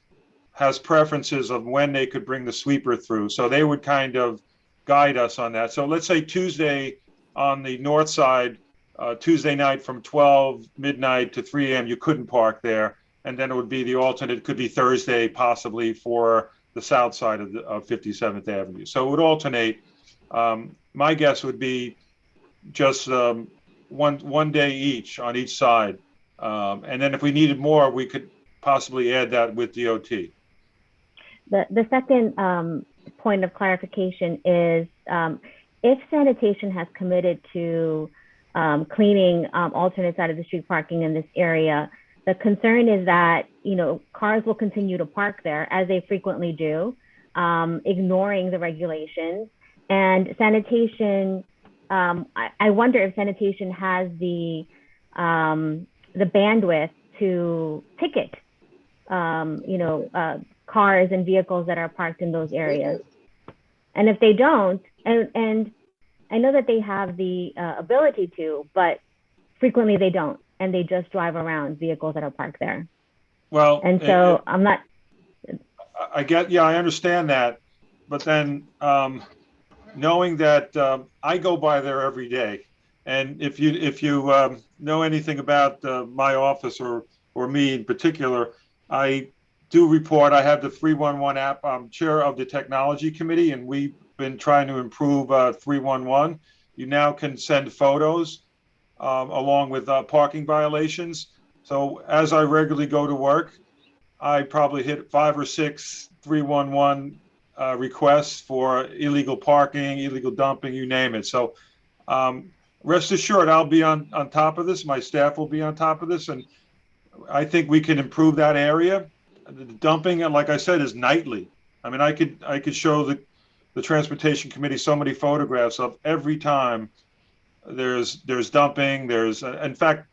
has preferences of when they could bring the sweeper through, so they would kind of guide us on that. So let's say Tuesday on the north side, Tuesday night from 12 midnight to 3 a.m. you couldn't park there, and then it would be the alternate. It could be Thursday possibly for the south side of 57th Avenue. So it would alternate. My guess would be just one day each on each side, and then if we needed more, we could possibly add that with DOT. The second point of clarification is, if sanitation has committed to cleaning alternate side of the street parking in this area, the concern is that cars will continue to park there, as they frequently do, ignoring the regulations. And sanitation, I wonder if sanitation has the bandwidth to ticket cars and vehicles that are parked in those areas. And if they don't, and I know that they have the ability to, but frequently they don't, and they just drive around vehicles that are parked there. Well, and so I'm not. I understand that, but then knowing that I go by there every day, and if you know anything about my office or me in particular, I do report. I have the 311 app. I'm chair of the technology committee, and we've been trying to improve 311. You now can send photos along with parking violations. So as I regularly go to work, I probably hit 5 or 6 311 requests for illegal parking, illegal dumping, you name it. So rest assured, I'll be on top of this. My staff will be on top of this, and I think we can improve that area. The dumping, like I said, is nightly. I mean, I could show the transportation committee so many photographs of every time there's dumping. In fact,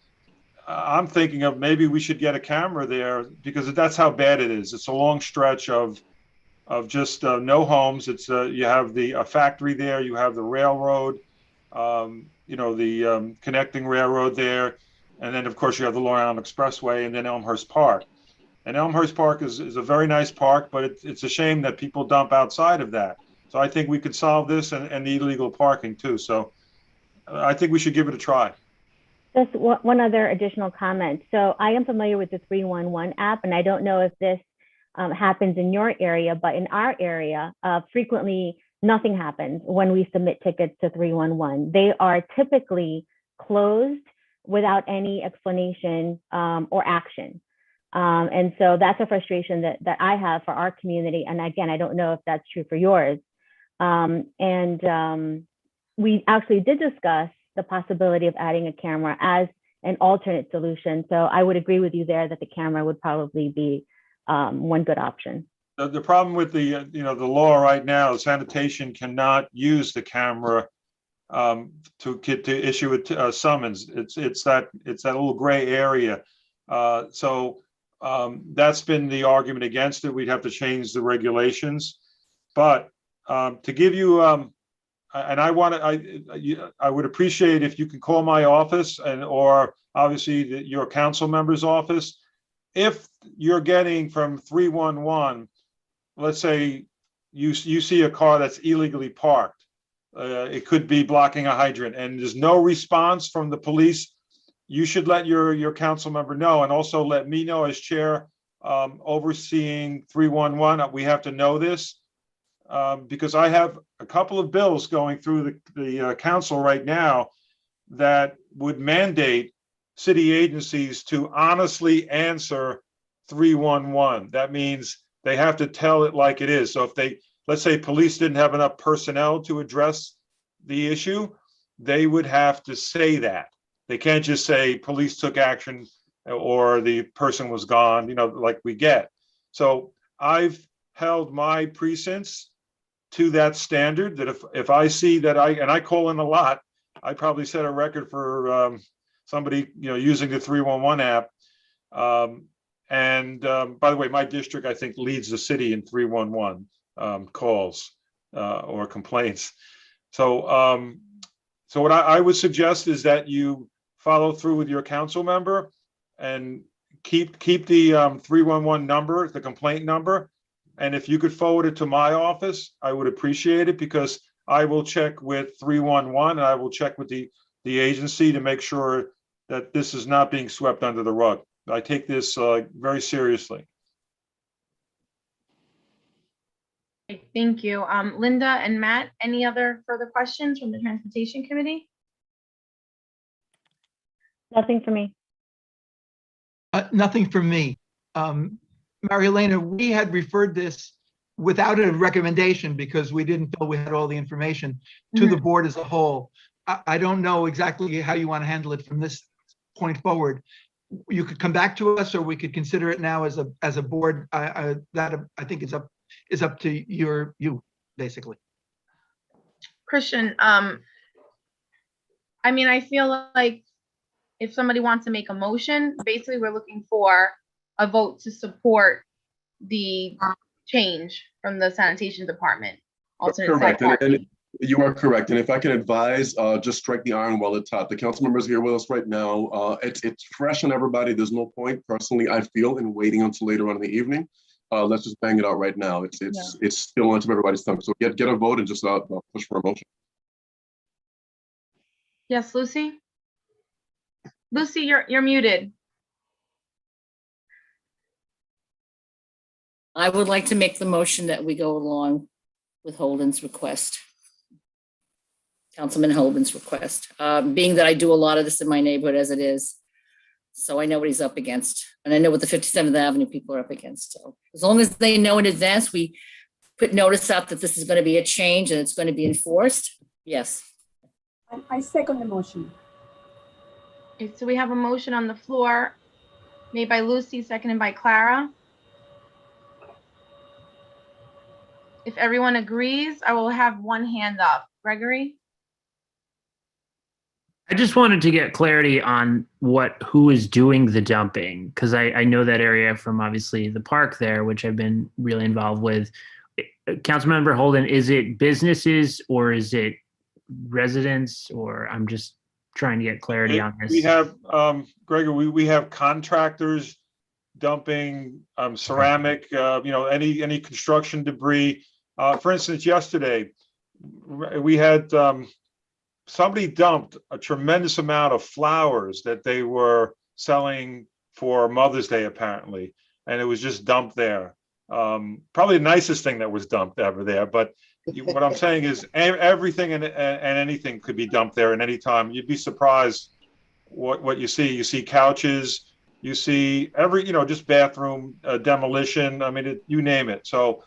I'm thinking of maybe we should get a camera there because that's how bad it is. It's a long stretch of just no homes. It's you have a factory there, you have the railroad, the connecting railroad there, and then of course you have the Long Island Expressway, and then Elmhurst Park. And Elmhurst Park is a very nice park, but it's a shame that people dump outside of that. So I think we could solve this and the illegal parking too. So I think we should give it a try. Just one other additional comment. So I am familiar with the 311 app, and I don't know if this happens in your area, but in our area, frequently nothing happens when we submit tickets to 311. They are typically closed without any explanation or action. And so that's a frustration that I have for our community. And again, I don't know if that's true for yours. We actually did discuss the possibility of adding a camera as an alternate solution. So I would agree with you there that the camera would probably be one good option. The problem with the law right now, sanitation cannot use the camera to issue a summons. It's that little gray area. So that's been the argument against it. We'd have to change the regulations. But to give you, and I would appreciate if you could call my office or obviously your council member's office. If you're getting from 311, let's say you see a car that's illegally parked, it could be blocking a hydrant, and there's no response from the police, you should let your council member know, and also let me know as chair overseeing 311. We have to know this because I have a couple of bills going through the council right now that would mandate city agencies to honestly answer 311. That means they have to tell it like it is. So if let's say police didn't have enough personnel to address the issue, they would have to say that. They can't just say police took action or the person was gone, like we get. So I've held my precincts to that standard, that if I see that I call in a lot, I probably set a record for somebody using the 311 app. By the way, my district, I think, leads the city in 311 calls or complaints. So what I would suggest is that you follow through with your council member and keep the 311 number, the complaint number. And if you could forward it to my office, I would appreciate it, because I will check with 311 and I will check with the agency to make sure that this is not being swept under the rug. I take this very seriously. Thank you. Linda and Matt, any other further questions from the Transportation Committee? Nothing for me. Nothing for me. Mary Elena, we had referred this without a recommendation because we didn't feel we had all the information to the board as a whole. I don't know exactly how you want to handle it from this point forward. You could come back to us, or we could consider it now as a board. That I think is up to you basically. Christian, I mean, I feel like if somebody wants to make a motion, basically we're looking for a vote to support the change from the sanitation department. Correct, and you are correct. And if I can advise, just strike the iron while it's hot. The council members here with us right now. It's fresh on everybody. There's no point, personally, I feel, in waiting until later on in the evening. Let's just bang it out right now. It's still on top of everybody's tongue. So get a vote and just push for a motion. Yes, Lucy. Lucy, you're muted. I would like to make the motion that we go along with Holden's request. Councilman Holden's request, being that I do a lot of this in my neighborhood as it is. So I know what he's up against, and I know what the 57th Avenue people are up against. So as long as they know in advance, we put notice out that this is going to be a change and it's going to be enforced. Yes. I second the motion. Okay, so we have a motion on the floor made by Lucy, seconded by Clara. If everyone agrees, I will have one hand up. Gregory? I just wanted to get clarity on who is doing the dumping, because I know that area from obviously the park there, which I've been really involved with. Councilmember Holden, is it businesses or is it residents, or I'm just trying to get clarity on this. We have, Gregory, we have contractors dumping ceramic, any construction debris. For instance, yesterday, we had somebody dumped a tremendous amount of flowers that they were selling for Mother's Day, apparently, and it was just dumped there. Probably the nicest thing that was dumped ever there, but what I'm saying is everything and anything could be dumped there at any time. You'd be surprised what you see. You see couches, you see just bathroom demolition. I mean, you name it. So,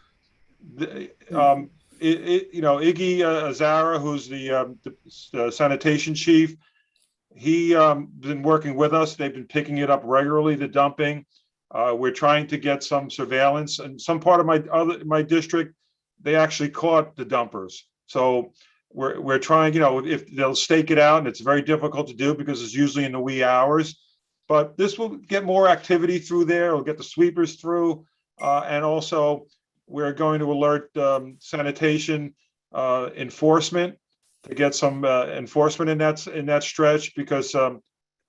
Iggy Azara, who's the sanitation chief, he been working with us. They've been picking it up regularly, the dumping. We're trying to get some surveillance, and some part of my district, they actually caught the dumpers. So we're trying, if they'll stake it out, and it's very difficult to do because it's usually in the wee hours. But this will get more activity through there. It'll get the sweepers through, and also we're going to alert sanitation enforcement to get some enforcement in that stretch, because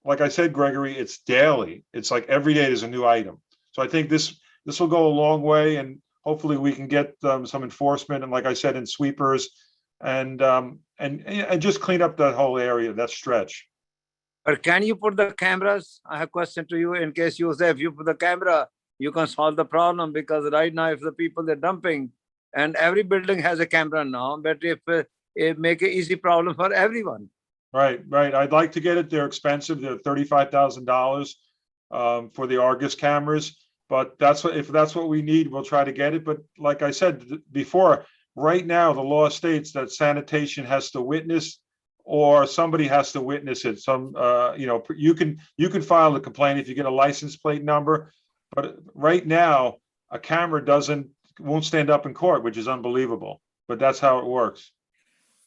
like I said, Gregory, it's daily. It's like every day there's a new item. So I think this will go a long way, and hopefully we can get some enforcement, and like I said, in sweepers, and just clean up that whole area, that stretch. But can you put the cameras? I have a question to you. In case you say, if you put the camera, you can solve the problem, because right now, if the people they're dumping, and every building has a camera now, but if it make an easy problem for everyone. Right. I'd like to get it. They're expensive. They're $35,000 for the Argus cameras. But if that's what we need, we'll try to get it. But like I said before, right now the law states that sanitation has to witness, or somebody has to witness it. You can file a complaint if you get a license plate number, but right now a camera won't stand up in court, which is unbelievable. But that's how it works.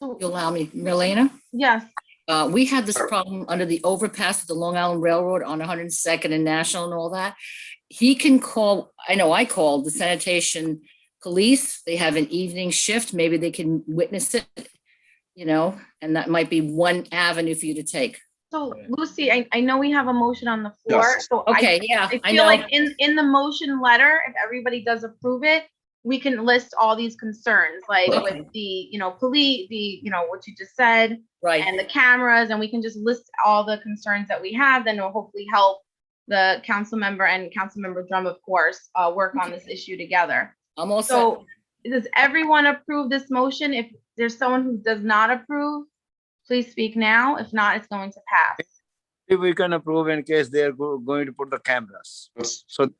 You allow me, Marlena? Yes. We had this problem under the overpass of the Long Island Railroad on 102nd and National and all that. He can call, I called the sanitation police. They have an evening shift. Maybe they can witness it, and that might be one avenue for you to take. So Lucy, I know we have a motion on the floor. Yes. So Okay, I feel like in the motion letter, if everybody does approve it, we can list all these concerns, like with the, police, what you just said, right, and the cameras, and we can just list all the concerns that we have. Then it'll hopefully help the council member and Councilmember Drum, of course, work on this issue together. I'm also. So does everyone approve this motion? If there's someone who does not approve, please speak now. If not, it's going to pass. If we can approve in case they're going to put the cameras. So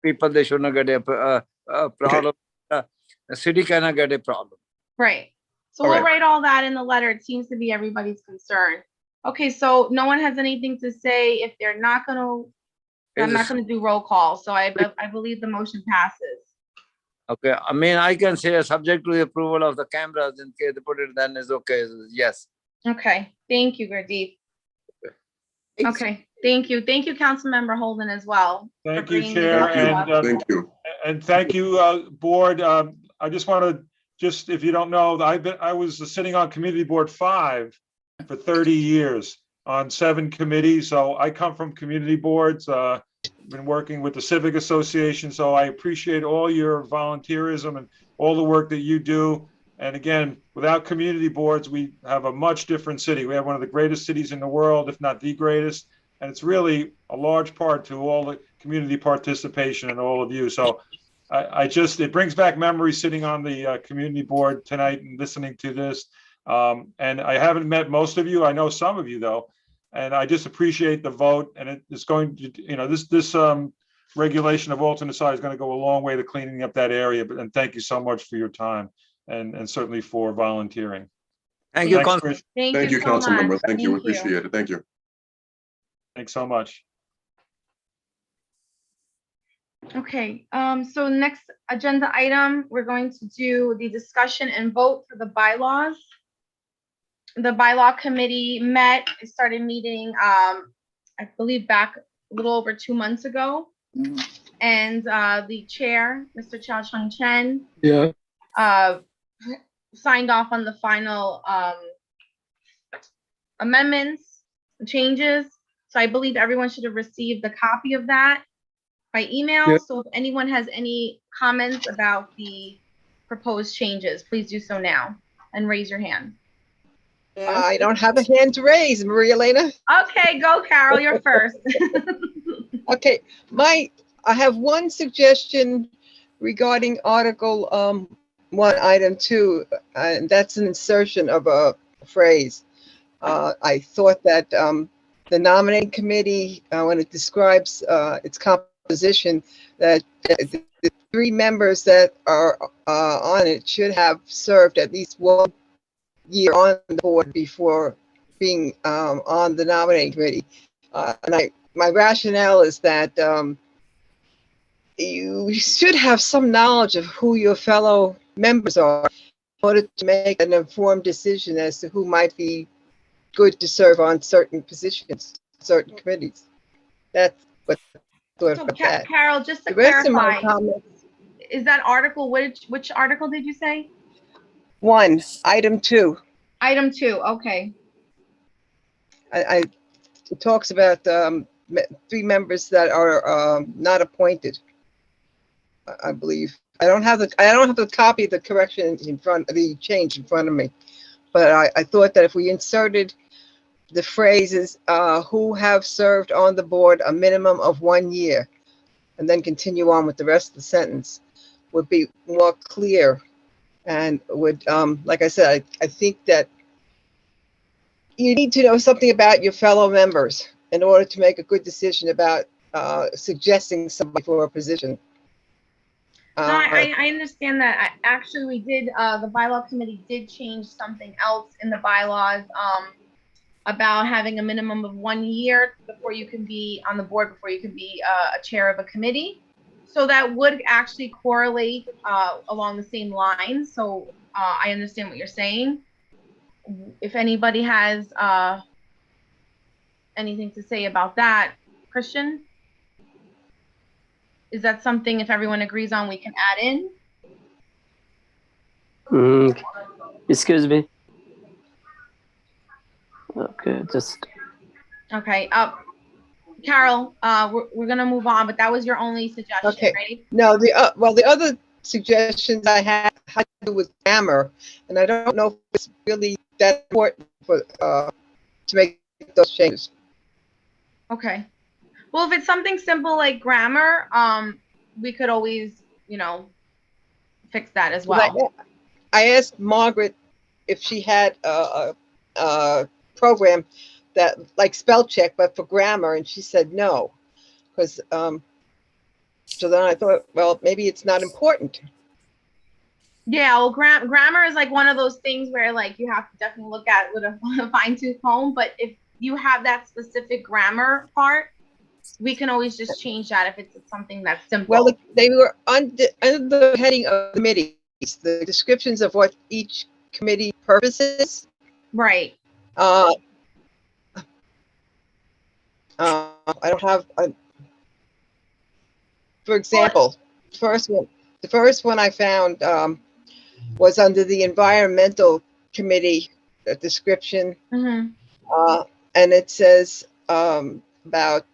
people, they should not get a problem. The city cannot get a problem. Right. So All we'll right. write all that in the letter. It seems to be everybody's concern. Okay, so no one has anything to say. If they're not going to, I'm not going to do roll call. So I believe the motion passes. Okay, I mean, I can say subject to the approval of the cameras. In case they put it, then it's okay. Yes. Okay, thank you, Gurdeep. Okay, thank you. Thank you, Councilmember Holden, as well. Thank you, Chair, and thank you, Board. I just want to, if you don't know, I was sitting on Community Board 5 for 30 years on 7 committees. So I come from community boards. Been working with the Civic Association, so I appreciate all your volunteerism and all the work that you do. And again, without community boards, we have a much different city. We have one of the greatest cities in the world, if not the greatest. And it's really a large part to all the community participation and all of you. So it brings back memories sitting on the community board tonight and listening to this. And I haven't met most of you. I know some of you though. And I just appreciate the vote, and it's going to, you know, this regulation of alternate side is going to go a long way to cleaning up that area. And thank you so much for your time and certainly for volunteering. Thank you, Thanks, Con- Chris. Thank you, so council member. much. Thank you. Appreciate it. Thank you. Thanks so much. Okay, so next agenda item, we're going to do the discussion and vote for the bylaws. The bylaw committee met, it started meeting, I believe back a little over 2 months ago. And the chair, Mr. Chow Chung Chen, signed off on the final amendments, changes. So I believe everyone should have received a copy of that by email. So if anyone has any comments about the proposed changes, please do so now and raise your hand. I don't have a hand to raise, Maria Elena. Okay, go Carol, you're first. Okay, I have one suggestion regarding Article 1, Item 2, and that's an insertion of a phrase. I thought that the nominating committee, when it describes its composition, that the 3 members that are on it should have served at least 1 year on the board before being on the nominating committee. And my rationale is that you should have some knowledge of who your fellow members are in order to make an informed decision as to who might be good to serve on certain positions, certain committees. That's what I thought So about that. Carol, just to The rest of my clarify, comments, is that article, which article did you say? 1, Item 2. Item 2, okay. It talks about 3 members that are not appointed, I believe. I don't have the copy of the correction in front, the change in front of me, but I thought that if we inserted the phrases who have served on the board a minimum of 1 year, and then continue on with the rest of the sentence, would be more clear and would, like I said, I think that you need to know something about your fellow members in order to make a good decision about suggesting somebody for a position. No, I understand that. Actually, we did, the bylaw committee did change something else in the bylaws about having a minimum of 1 year before you can be on the board, before you can be a chair of a committee. So that would actually correlate along the same lines. So I understand what you're saying. If anybody has anything to say about that, Christian? Is that something, if everyone agrees on, we can add in? Excuse me. Okay, just. Okay, Carol, we're gonna move on, but that was your only suggestion, Okay. right? No, the other suggestions I had to do with grammar, and I don't know if it's really that important for to make those changes. Okay. Well, if it's something simple like grammar, we could always, you know, fix that as well. I asked Margaret if she had a program that like spell check, but for grammar, and she said no, because so then I thought, well, maybe it's not important. Yeah, well, grammar is like one of those things where like you have to definitely look at with a fine-tooth comb. But if you have that specific grammar part, we can always just change that if it's something that's simple. Well, they were under the heading of committees, the descriptions of what each committee purpose is. Right. I don't have. For example, the first one I found was under the environmental committee description, and it says about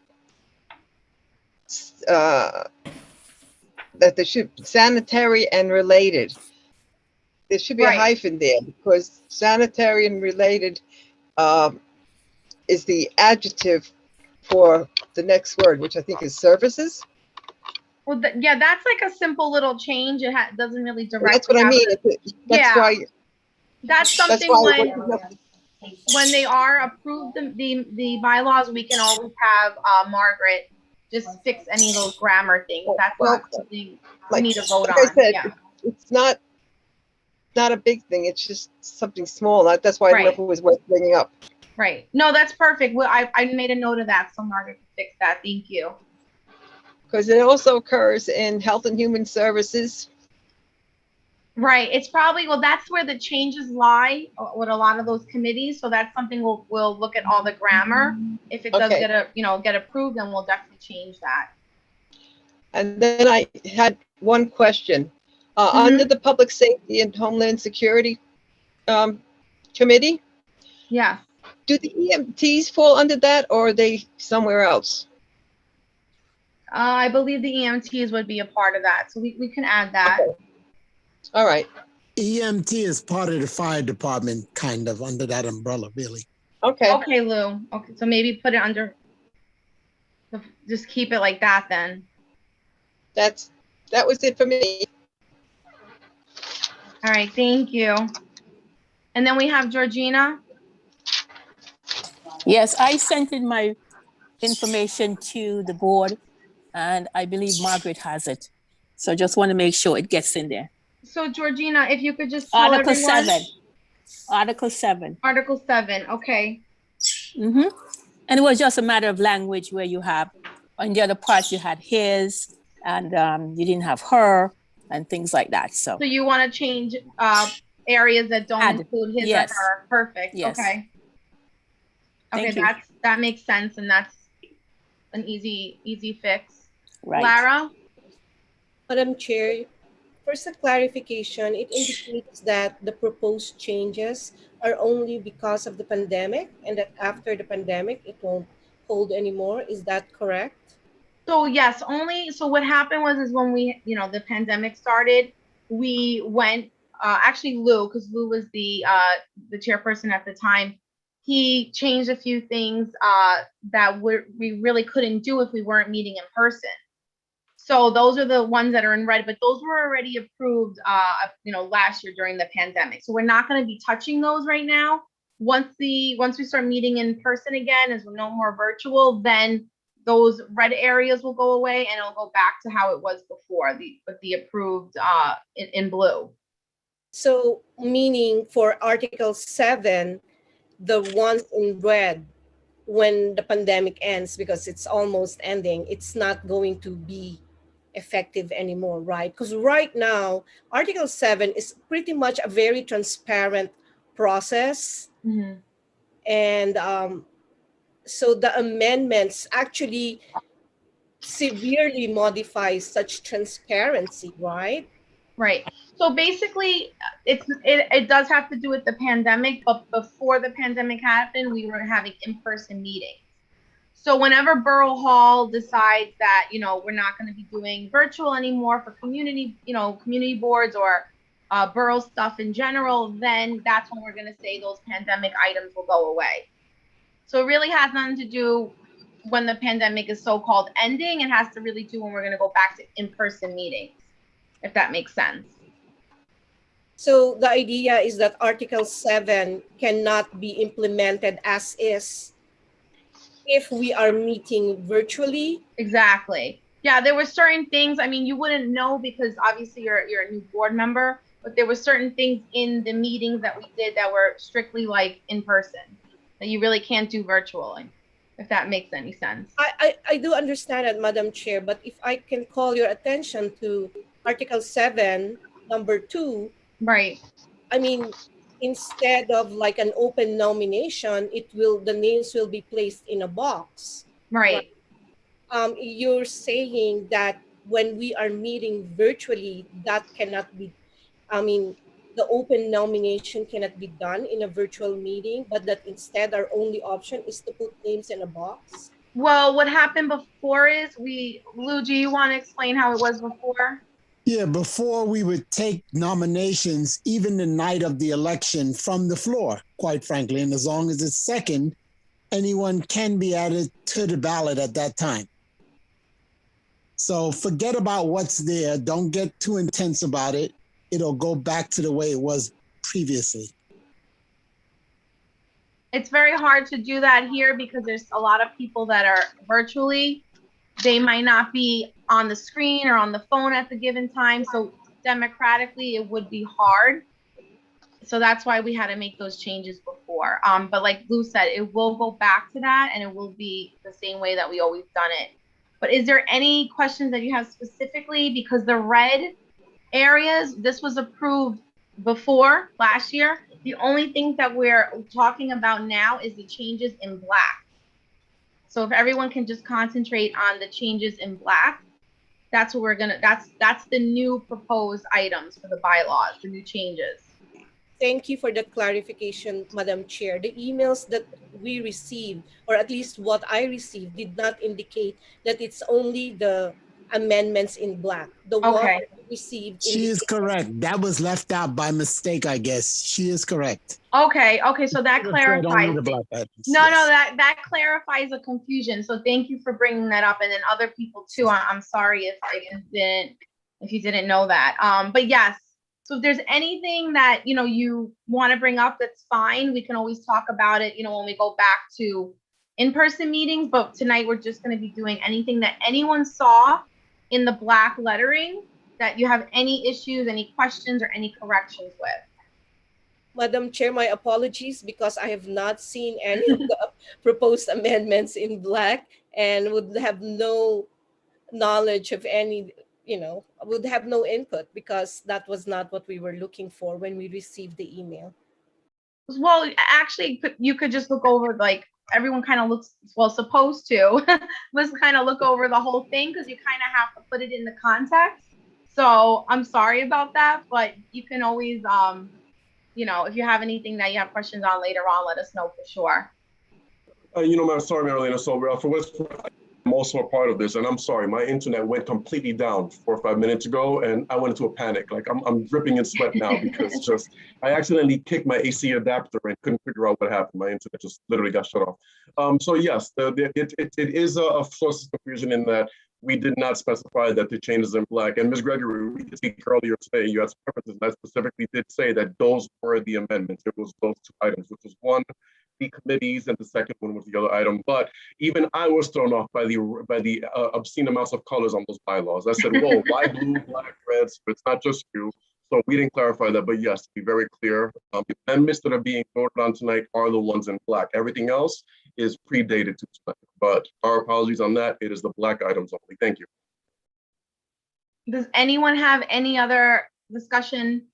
that there should sanitary and related. There should be a hyphen there because sanitary and related is the adjective for the next word, which I think is services. Well, yeah, that's like a simple little change. It doesn't really directly. That's what I mean. That's why. That's something when. when they are approved, the bylaws, we can always have Margaret just fix any of those grammar things. That's not something we need to vote like I on. said, Yeah. it's not a big thing. It's just something small. That's why I don't know if it was worth bringing up. Right. No, that's perfect. Well, I made a note of that, so Margaret can fix that. Thank you. Because it also occurs in Health and Human Services. Right. It's probably, well, that's where the changes lie with a lot of those committees. So that's something we'll look at all the grammar. If it does get approved, then we'll definitely change that. And then I had one question. Under the Public Safety and Homeland Security Committee, yeah, do the EMTs fall under that, or are they somewhere else? I believe the EMTs would be a part of that. So we can add that. Okay. All right. EMT is part of the fire department, kind of under that umbrella, really. Okay. Okay, Lou. Okay, so maybe put it under, just keep it like that then. That was it for me. All right, thank you. And then we have Georgina. Yes, I sent in my information to the board, and I believe Margaret has it. So just want to make sure it gets in there. So Georgina, if you could just tell Article everyone. 7. Article 7. Article 7, okay. Mm-hmm. And it was just a matter of language where you have, on the other parts you had his, and you didn't have her, and things like that. So you want to change areas that don't include his yes. or her. Perfect. Yes. Okay. Thank Okay, you. that makes sense, and that's an easy fix. Right. Lara? Madam Chair, first a clarification. It indicates that the proposed changes are only because of the pandemic, and that after the pandemic, it won't hold anymore. Is that correct? So yes, so what happened is when we, the pandemic started, we went, actually Lou, because Lou was the chairperson at the time, he changed a few things that we really couldn't do if we weren't meeting in person. So those are the ones that are in red, but those were already approved, last year during the pandemic. So we're not going to be touching those right now. Once we start meeting in person again, as we're no more virtual, then those red areas will go away and it'll go back to how it was before, with the approved in blue. So meaning for Article 7, the ones in red, when the pandemic ends, because it's almost ending, it's not going to be effective anymore, right? Because right now, Article 7 is pretty much a very transparent process. Mm-hmm. And so the amendments actually severely modify such transparency, right? Right. So basically, it does have to do with the pandemic, but before the pandemic happened, we were having in-person meetings. So whenever Borough Hall decides that, we're not going to be doing virtual anymore for community boards or borough stuff in general, then that's when we're going to say those pandemic items will go away. So it really has nothing to do when the pandemic is so-called ending. It has to really do when we're going to go back to in-person meetings, if that makes sense. So the idea is that Article 7 cannot be implemented as is if we are meeting virtually. Exactly. Yeah, there were certain things, you wouldn't know because obviously you're a new board member, but there were certain things in the meetings that we did that were strictly like in person that you really can't do virtually, if that makes any sense. I do understand that, Madam Chair, but if I can call your attention to Article 7, number 2. Right. Instead of like an open nomination, the names will be placed in a box. Right. You're saying that when we are meeting virtually, that cannot be, the open nomination cannot be done in a virtual meeting, but that instead our only option is to put names in a box? Well, what happened before is Lou, do you want to explain how it was before? Yeah, before we would take nominations, even the night of the election, from the floor, quite frankly. And as long as it's second, anyone can be added to the ballot at that time. So forget about what's there. Don't get too intense about it. It'll go back to the way it was previously. It's very hard to do that here because there's a lot of people that are virtually. They might not be on the screen or on the phone at the given time. So democratically, it would be hard. So that's why we had to make those changes before. But like Lou said, it will go back to that and it will be the same way that we always done it. But is there any questions that you have specifically? Because the red areas, this was approved before last year. The only thing that we're talking about now is the changes in black. So if everyone can just concentrate on the changes in black, that's what we're gonna, that's the new proposed items for the bylaws, the new changes. Thank you for that clarification, Madam Chair. The emails that we received, or at least what I received, did not indicate that it's only the amendments in black. The one that we received. She is correct. That was left out by mistake, I guess. She is correct. Okay, so that clarifies. The black items. No, that clarifies the confusion. So thank you for bringing that up, and then other people too. I'm sorry if you didn't know that. But yes. So if there's anything that you want to bring up, that's fine. We can always talk about it, when we go back to in-person meetings. But tonight we're just going to be doing anything that anyone saw in the black lettering that you have any issues, any questions, or any corrections with. Madam Chair, my apologies because I have not seen any of the proposed amendments in black and would have no knowledge of any, would have no input because that was not what we were looking for when we received the email. Well, actually, you could just look over, like, everyone kind of looks, supposed to, let's kind of look over the whole thing because you kind of have to put it in the context. So I'm sorry about that, but you can always, if you have anything that you have questions on later on, let us know for sure. I'm sorry, Marilena. So for what's I'm also a part of this, and I'm sorry, my internet went completely down 4 or 5 minutes ago, and I went into a panic. Like I'm dripping in sweat now because I accidentally kicked my AC adapter and couldn't figure out what happened. My internet just literally got shut off. So yes, it is a source of confusion in that we did not specify that the changes in black. And Ms. Gregory, we did speak earlier today, you had some references, and I specifically did say that those were the amendments. It was those two items, which was one, the committees, and the second one was the other item. But even I was thrown off by the obscene amounts of colors on those bylaws. I said, whoa, why blue, black, red? So it's not just you. So we didn't clarify that, but yes, to be very clear, the amendments that are being voted on tonight are the ones in black. Everything else is predated to tonight, but our apologies on that. It is the black items only. Thank you. Does anyone have any other discussion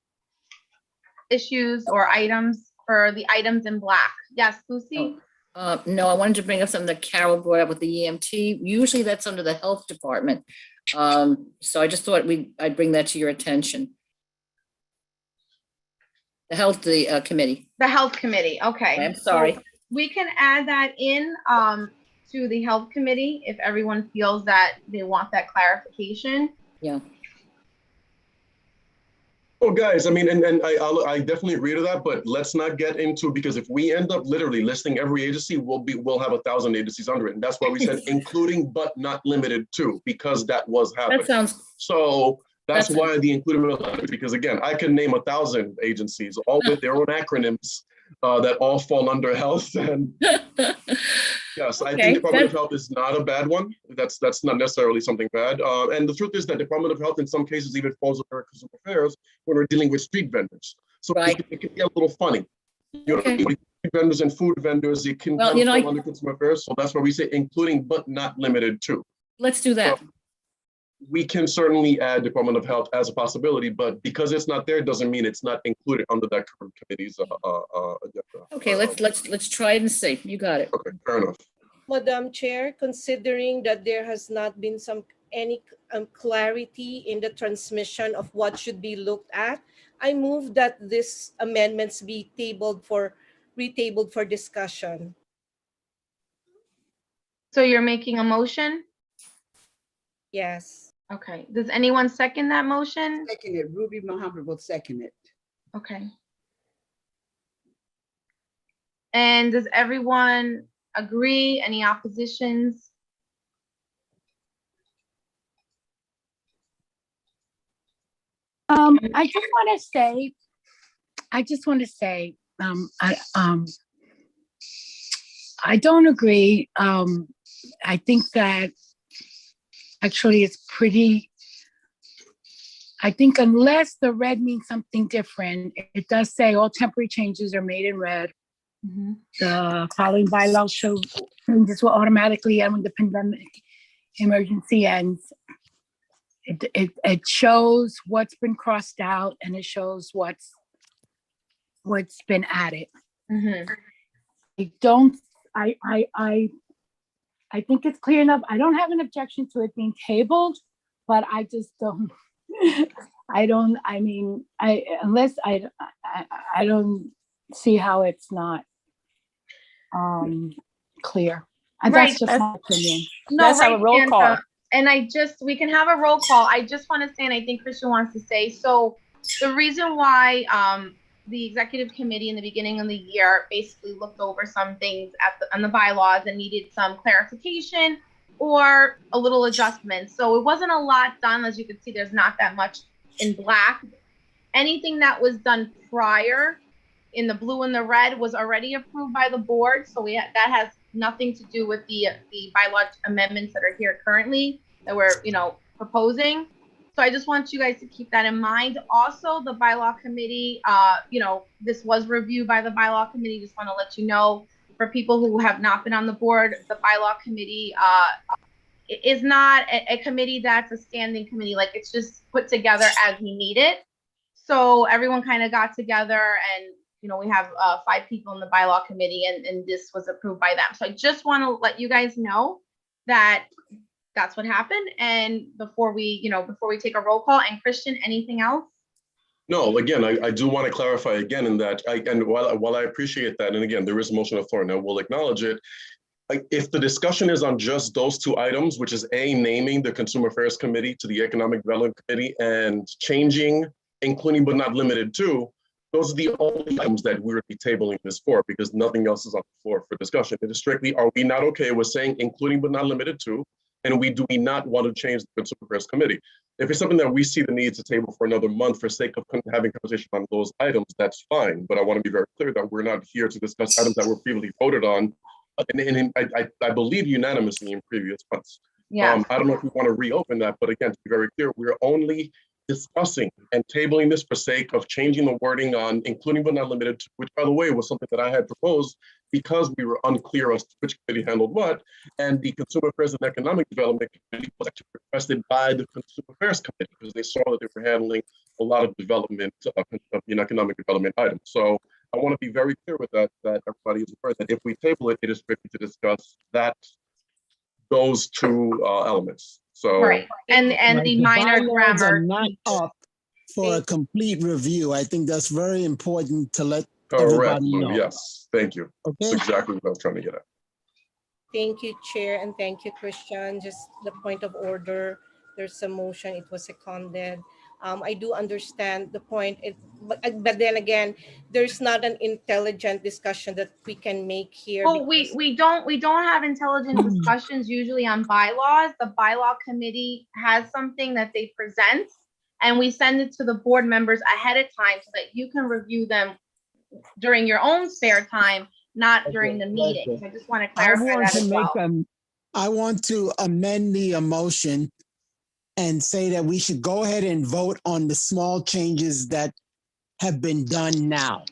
issues or items for the items in black? Yes, Lucy? No, I wanted to bring up something that Carol brought up with the EMT. Usually that's under the health department. So I just thought I'd bring that to your attention. The health committee. The health committee, okay. I'm sorry. So we can add that in to the health committee if everyone feels that they want that clarification. Yeah. Oh, guys, I mean, and I definitely agree to that, but let's not get into, because if we end up literally listing every agency, we'll have 1,000 agencies under it. And that's why we said including but not limited to, because that was happening. That sounds. So that's why the including, because again, I can name 1,000 agencies, all with their own acronyms that all fall under health. And yes, I think Department of Health is not a bad one. That's not necessarily something bad. And the truth is that Department of Health in some cases even falls under consumer affairs when we're dealing with street vendors. So it can get a little funny. Street vendors and food vendors, it can fall under consumer affairs. So that's why we say including but not limited to. Let's do that. So we can certainly add Department of Health as a possibility, but because it's not there doesn't mean it's not included under that current committee's agenda. Okay, let's try it and see. You got it. Okay, fair enough. Madam Chair, considering that there has not been any clarity in the transmission of what should be looked at, I move that these amendments be retabled for discussion. So you're making a motion? Yes. Okay. Does anyone second that motion? Second it. Ruby Muhammad will second it. Okay. And does everyone agree? Any oppositions? I just want to say, I don't agree. I think that actually it's pretty, I think unless the red means something different, it does say all temporary changes are made in red. The following bylaws show changes will automatically end when the pandemic emergency ends. It shows what's been crossed out and it shows what's been added. I don't, I think it's clear enough. I don't have an objection to it being tabled, but I just don't, I don't see how it's not clear. And that's just my opinion. Let's have a roll call. And we can have a roll call. I just want to say, and I think Christian wants to say, so the reason why the executive committee in the beginning of the year basically looked over some things on the bylaws and needed some clarification or a little adjustment. So it wasn't a lot done. As you can see, there's not that much in black. Anything that was done prior in the blue and the red was already approved by the board. So that has nothing to do with the bylaw amendments that are here currently that we're proposing. So I just want you guys to keep that in mind. Also, the bylaw committee, this was reviewed by the bylaw committee. Just want to let you know, for people who have not been on the board, the bylaw committee is not a committee that's a standing committee. Like, it's just put together as we need it. So everyone kind of got together and, we have 5 people in the bylaw committee and this was approved by them. So I just want to let you guys know that that's what happened. And before we take a roll call, and Christian, anything else? No, again, I do want to clarify again in that, while I appreciate that, and again, there is a motion of the floor and I will acknowledge it. If the discussion is on just those 2 items, which is naming the Consumer Affairs Committee to the Economic Development Committee and changing, including but not limited to, those are the only items that we would be tabling this for, because nothing else is on the floor for discussion. It is strictly, are we not okay with saying including but not limited to, and do we not want to change the Consumer Affairs Committee? If it's something that we see the need to table for another month for sake of having conversation on those items, that's fine. But I want to be very clear that we're not here to discuss items that were previously voted on, and I believe unanimously in previous months. Yeah. I don't know if we want to reopen that, but again, to be very clear, we're only discussing and tabling this for sake of changing the wording on including but not limited to, which by the way was something that I had proposed because we were unclear as to which committee handled what, and the Consumer Affairs and Economic Development Committee was actually requested by the Consumer Affairs Committee because they saw that they were handling a lot of development, economic development items. So I want to be very clear with that everybody is aware that if we table it, it is strictly to discuss those 2 elements. So right, and the minor bylaws are grammar not up for a complete review. I think that's very important to let correct. everybody know. Yes, thank you. Okay. That's exactly what I was trying to get at. Thank you, Chair, and thank you, Christian. Just the point of order. There's a motion. It was seconded. I do understand the point, but then again, there's not an intelligent discussion that we can make here. Well, we don't have intelligent discussions usually on bylaws. The bylaw committee has something that they present, and we send it to the board members ahead of time so that you can review them during your own spare time, not during the meeting. I just want to clarify that as well. I want to amend the motion and say that we should go ahead and vote on the small changes that have been done now.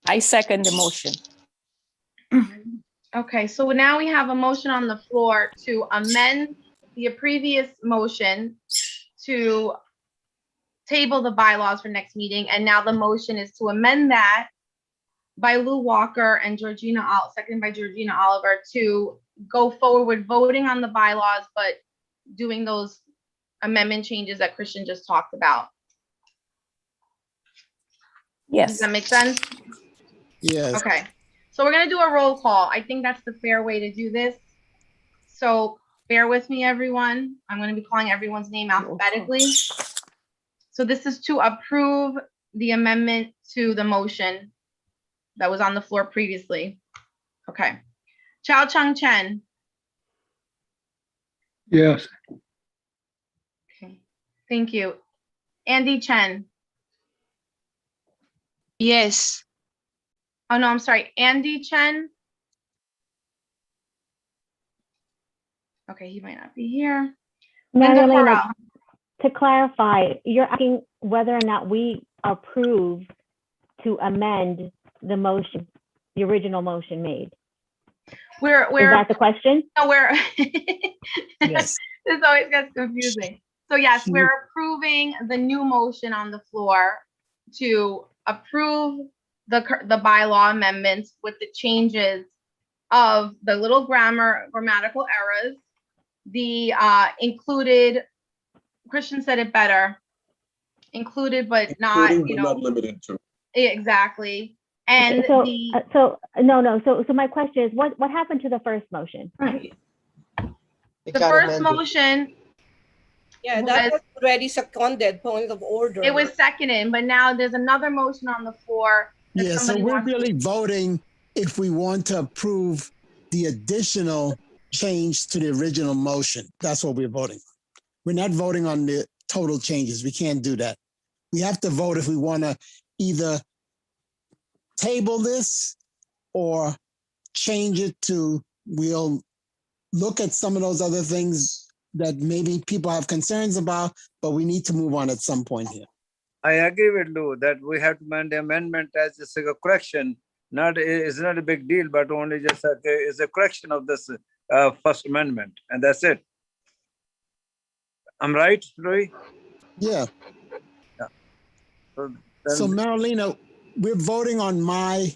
I second the motion. Okay, so now we have a motion on the floor to amend the previous motion to table the bylaws for next meeting. And now the motion is to amend that by Lou Walker and seconded by Georgina Oliver, to go forward with voting on the bylaws, but doing those amendment changes that Christian just talked about. Yes. Does that make sense? Yes. Okay. So we're going to do a roll call. I think that's the fair way to do this. So bear with me, everyone. I'm going to be calling everyone's name alphabetically. So this is to approve the amendment to the motion that was on the floor previously. Okay. Chao Chung Chen. Yes. Okay. Thank you. Andy Chen. Yes. Oh, no, I'm sorry. Andy Chen Okay, he might not be here. Linda Marilena, Corral. to clarify, you're asking whether or not we approve to amend the motion, the original motion made. Is that the question? No, Yes. this always gets confusing. So yes, we're approving the new motion on the floor to approve the bylaw amendments with the changes of the little grammatical errors, the included, Christian said it better, included but not, Including but not limited to. Exactly. And So my question is, what happened to the first motion? Right. The first motion, Yeah, that was already seconded, point of order. it was seconded, but now there's another motion on the floor. that Yeah, so somebody we're wants to- really voting if we want to approve the additional change to the original motion. That's what we're voting. We're not voting on the total changes. We can't do that. We have to vote if we want to either table this or change it to, we'll look at some of those other things that maybe people have concerns about, but we need to move on at some point here. I agree with Lou that we have to amend the amendment as just a correction. It's not a big deal, but only just is a correction of this first amendment, and that's it. I'm right, Louis? Yeah. So, So Marilena, we're voting on my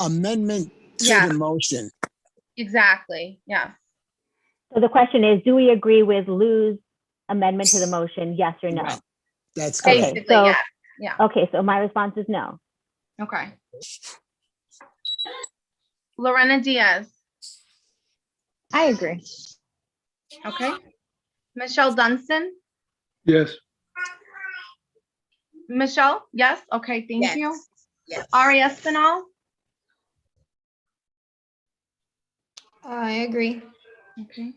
amendment to Yeah. the motion. Exactly, yeah. So the question is, do we agree with Lou's amendment to the motion, yes or no? Right. That's correct. Basically, so, yeah, yeah. Okay, so my response is no. Okay. Lorena Diaz. I agree. Okay. Michelle Dunstan. Yes. Michelle, yes? Okay, thank Yes. you. Yes. Ari Espinal. I agree. Okay.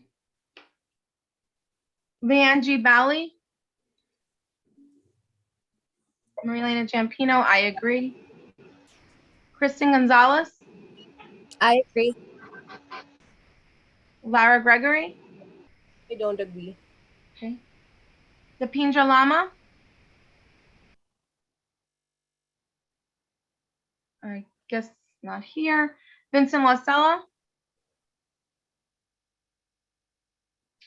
Vanjie Bali. Marilena Jampino, I agree. Kristen Gonzalez. I agree. Lara Gregory. I don't agree. Okay. Dipindra Lama. I guess not here. Vincent Wasella.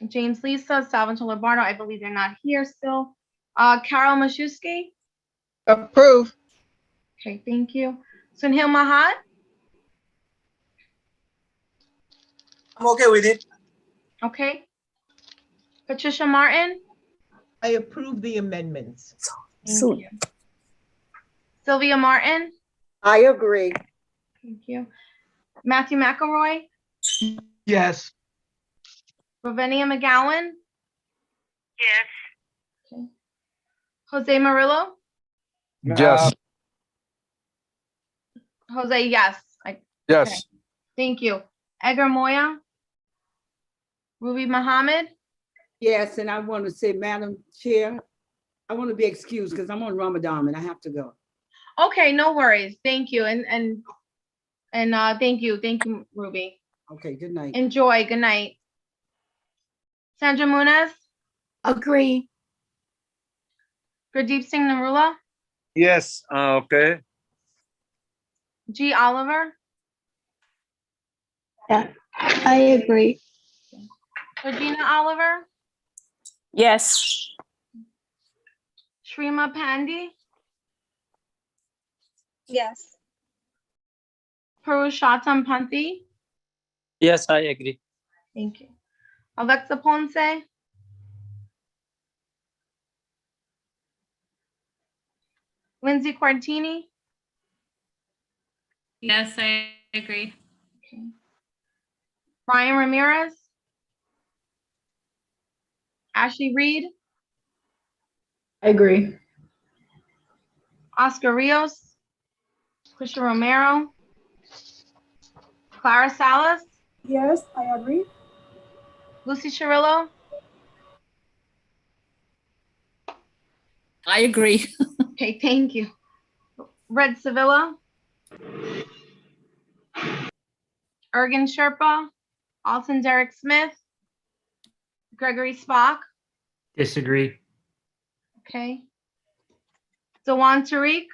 James Lisa, Salvatore Lombardo, I believe they're not here still. Carol Mashusky. Approve. Okay, thank you. Sunil Mahat. I'm okay with it. Okay. Patricia Martin. I approve the amendments. Thank you. Sylvia Martin. I agree. Thank you. Matthew McElroy. Yes. Ravenia McGowan. Yes. Okay. Jose Murillo. Yes. Jose, yes. Yes. Okay. Thank you. Edgar Moya. Ruby Muhammad. Yes, and I want to say, Madam Chair, I want to be excused because I'm on Ramadan and I have to go. Okay, no worries. Thank you. And thank you, Ruby. Okay, good night. Enjoy. Good night. Sandra Munez. Agree. Pradeep Singh Narula. Yes, okay. G. Oliver. Yeah, I agree. Regina Oliver. Yes. Shrima Pandey. Yes. Purushottam Panthi. Yes, I agree. Thank you. Alexa Ponce. Lindsay Quartini. Yes, I agree. Okay. Ryan Ramirez. Ashley Reed. I agree. Oscar Rios. Krisha Romero. Clara Salas. Yes, I agree. Lucy Chirillo. I agree. Okay, thank you. Red Sevilla. Ergen Sherpa. Alton Derek Smith. Gregory Spock, Disagree. okay. Dewan Tariq,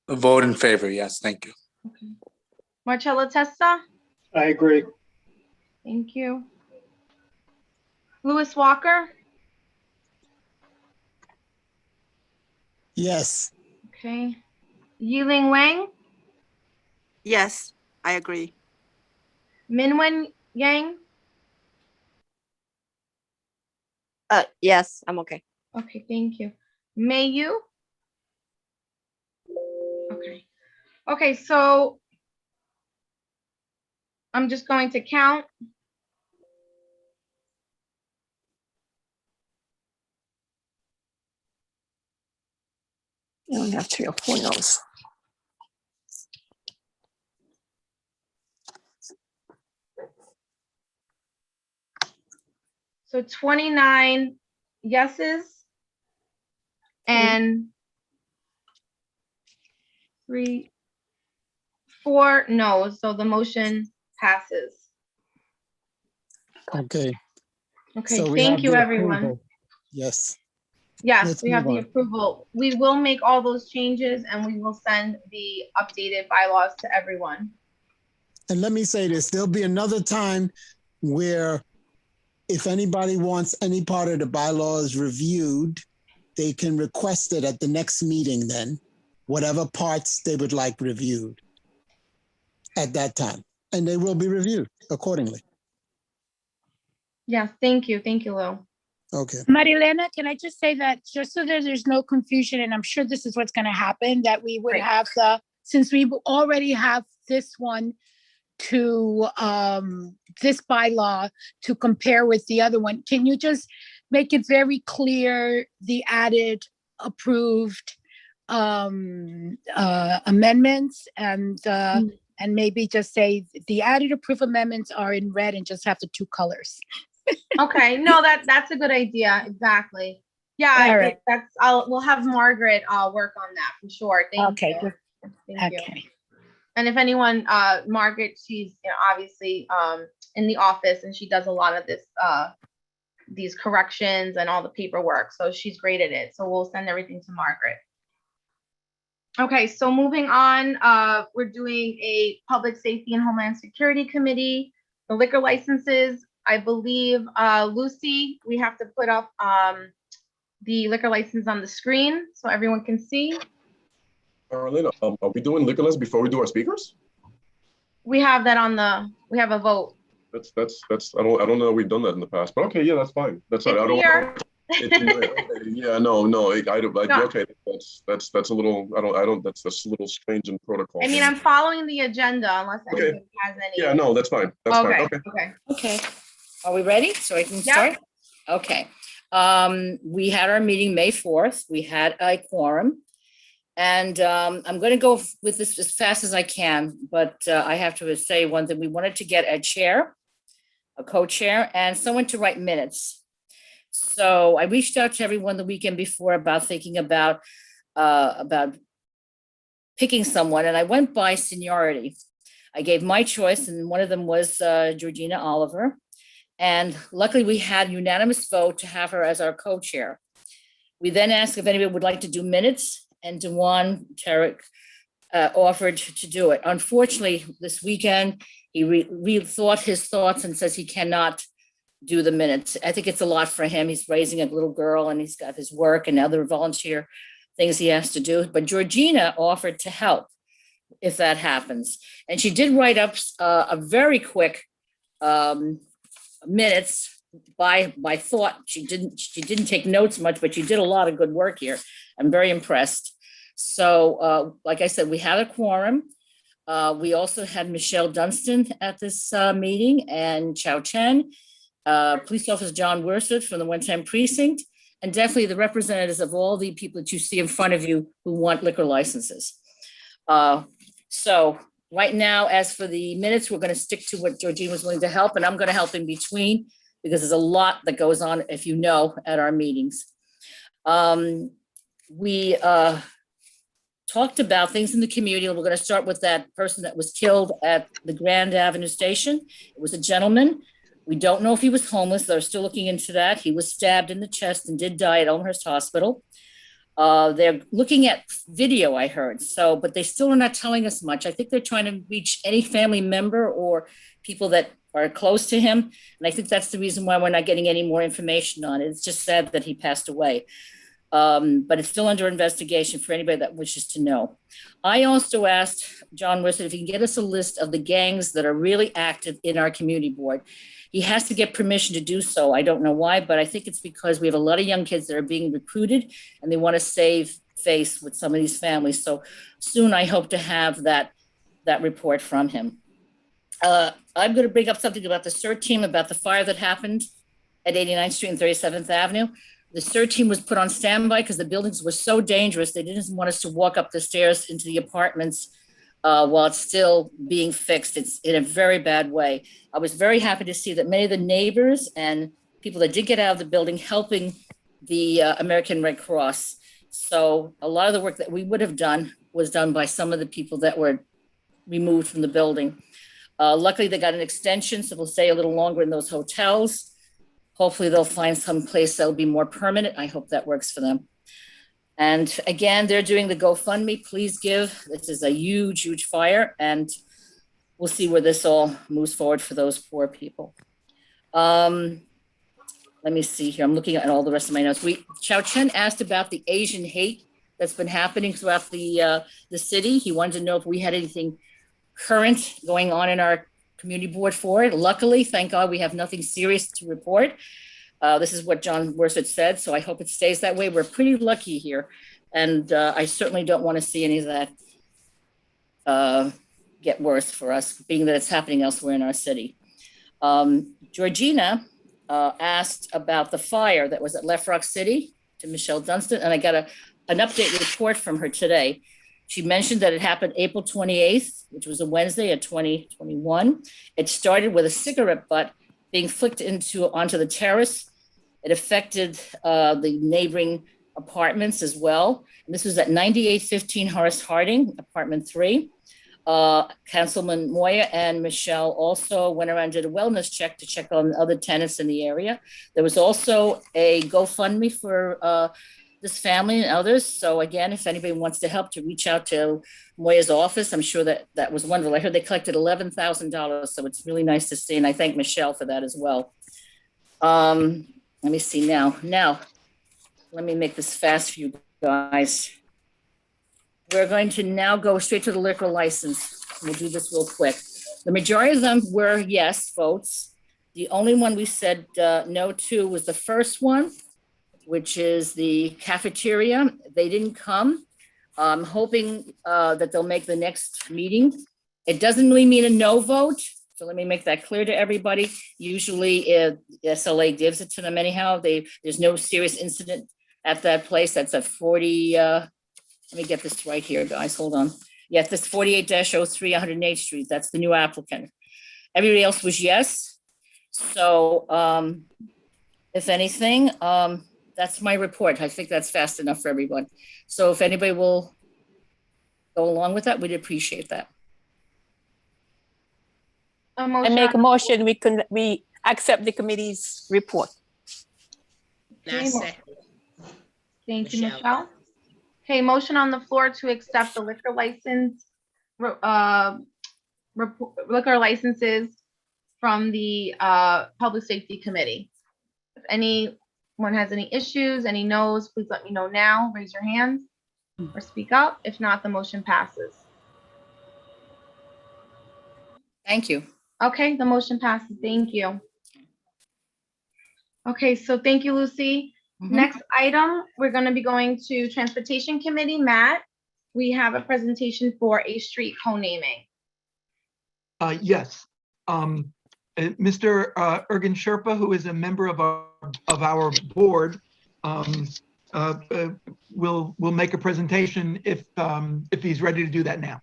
Vote in favor, yes, thank you. okay. Marcella Testa, I agree. thank you. Louis Walker, Yes. okay. Yiling Wang, Yes, I agree. Minwen Yang, Yes, I'm okay. okay, thank you. May Yu, okay. Okay, so I'm just going to count. You only have 3 or 4 no's. So 29 yeses and 4 no's. So the motion passes. Okay. Okay, So we thank have you, the everyone. approval. Yes. Yes, Let's we have move the on. approval. We will make all those changes and we will send the updated bylaws to everyone. And let me say this, there'll be another time where if anybody wants any part of the bylaws reviewed, they can request it at the next meeting then, whatever parts they would like reviewed at that time. And they will be reviewed accordingly. Yes, thank you. Thank you, Lou. Okay. Marilena, can I just say that just so that there's no confusion, and I'm sure this is what's going to happen, that we would Great. have since we already have this one to this bylaw to compare with the other one, can you just make it very clear the added approved amendments and maybe just say the added approved amendments are in red and just have the 2 colors. Okay, no, that's a good idea. Exactly. Yeah, All right. we'll have Margaret work on that for sure. Thank Okay, you. good. Thank you. Okay. And if anyone, Margaret, she's obviously in the office and she does a lot of this these corrections and all the paperwork. So she's great at it. So we'll send everything to Margaret. Okay, so moving on, we're doing a Public Safety and Homeland Security Committee, the liquor licenses. I believe, Lucy, we have to put up the liquor license on the screen so everyone can see. Marlena, are we doing liquor license before we do our speakers? We have that we have a vote. That's I don't know if we've done that in the past, but okay, yeah, that's fine. That's fine. It's here. Yeah, no, okay, that's a little, that's a little strange in protocol. I mean, I'm following the agenda unless anybody has any. Yeah, no, that's fine. That's fine. Okay. Okay. Are we ready? So I can start? Okay. We had our meeting May 4th. We had a quorum. And I'm going to go with this as fast as I can, but I have to say one thing. We wanted to get a chair, a co-chair, and someone to write minutes. So I reached out to everyone the weekend before about thinking about picking someone, and I went by seniority. I gave my choice, and one of them was Georgina Oliver. And luckily, we had unanimous vote to have her as our co-chair. We then asked if anybody would like to do minutes, and Dewan Tariq offered to do it. Unfortunately, this weekend, he rethought his thoughts and says he cannot do the minutes. I think it's a lot for him. He's raising a little girl and he's got his work and other volunteer things he has to do. But Georgina offered to help if that happens. And she did write up a very quick minutes by thought. She didn't take notes much, but she did a lot of good work here. I'm very impressed. So like I said, we had a quorum. We also had Michelle Dunstan at this meeting and Chow Chen, Police Officer John Worsford from the 110 Precinct, and definitely the representatives of all the people that you see in front of you who want liquor licenses. So right now, as for the minutes, we're going to stick to what Georgina was willing to help, and I'm going to help in between because there's a lot that goes on, if you know, at our meetings. We talked about things in the community. We're going to start with that person that was killed at the Grand Avenue station. It was a gentleman. We don't know if he was homeless. They're still looking into that. He was stabbed in the chest and did die at Elmhurst Hospital. They're looking at video, I heard. So, but they still are not telling us much. I think they're trying to reach any family member or people that are close to him. And I think that's the reason why we're not getting any more information on it. It's just sad that he passed away. But it's still under investigation for anybody that wishes to know. I also asked John Worcester if he can get us a list of the gangs that are really active in our community board. He has to get permission to do so. I don't know why, but I think it's because we have a lot of young kids that are being recruited and they want to save face with some of these families. So soon I hope to have that report from him. I'm going to bring up something about the CERT team, about the fire that happened at 89th Street and 37th Avenue. The CERT team was put on standby because the buildings were so dangerous. They didn't want us to walk up the stairs into the apartments while it's still being fixed. It's in a very bad way. I was very happy to see that many of the neighbors and people that did get out of the building helping the American Red Cross. So a lot of the work that we would have done was done by some of the people that were removed from the building. Luckily, they got an extension, so they'll stay a little longer in those hotels. Hopefully, they'll find some place that'll be more permanent. I hope that works for them. And again, they're doing the GoFundMe. Please give. This is a huge, huge fire, and we'll see where this all moves forward for those poor people. Let me see here. I'm looking at all the rest of my notes. Chao Chen asked about the Asian hate that's been happening throughout the city. He wanted to know if we had anything current going on in our community board for it. Luckily, thank God, we have nothing serious to report. This is what John Worsett said, so I hope it stays that way. We're pretty lucky here, and I certainly don't want to see any of that get worse for us, being that it's happening elsewhere in our city. Georgina asked about the fire that was at Left Rock City to Michelle Dunstan, and I got an update report from her today. She mentioned that it happened April 28th, which was a Wednesday of 2021. It started with a cigarette butt being flicked onto the terrace. It affected the neighboring apartments as well. And this was at 9815 Horace Harding, apartment 3. Councilman Moya and Michelle also went around and did a wellness check to check on other tenants in the area. There was also a GoFundMe for this family and others. So again, if anybody wants to help, to reach out to Moya's office. I'm sure that was wonderful. I heard they collected $11,000, so it's really nice to see. And I thank Michelle for that as well. Let me see now. Now, let me make this fast for you guys. We're going to now go straight to the liquor license. We'll do this real quick. The majority of them were yes votes. The only one we said no to was the first one, which is the cafeteria. They didn't come. I'm hoping that they'll make the next meeting. It doesn't really mean a no vote. So let me make that clear to everybody. Usually SLA gives it to them anyhow. There's no serious incident at that place. That's a 40, let me get this right here, guys, hold on. Yeah, this 48-03 108th Street, that's the new applicant. Everybody else was yes. So if anything, that's my report. I think that's fast enough for everyone. So if anybody will go along with that, we'd appreciate that. I make a motion, we accept the committee's report. Thank you, Michelle. Okay, motion on the floor to accept the liquor license, liquor licenses from the Public Safety Committee. If anyone has any issues, any no's, please let me know now. Raise your hands or speak up. If not, the motion passes. Thank you. Okay, the motion passes. Thank you. Okay, so thank you, Lucy. Next item, we're going to be going to Transportation Committee. Matt, we have a presentation for A Street co-naming. Yes. Mr. Ergen Sherpa, who is a member of our board, will make a presentation if he's ready to do that now.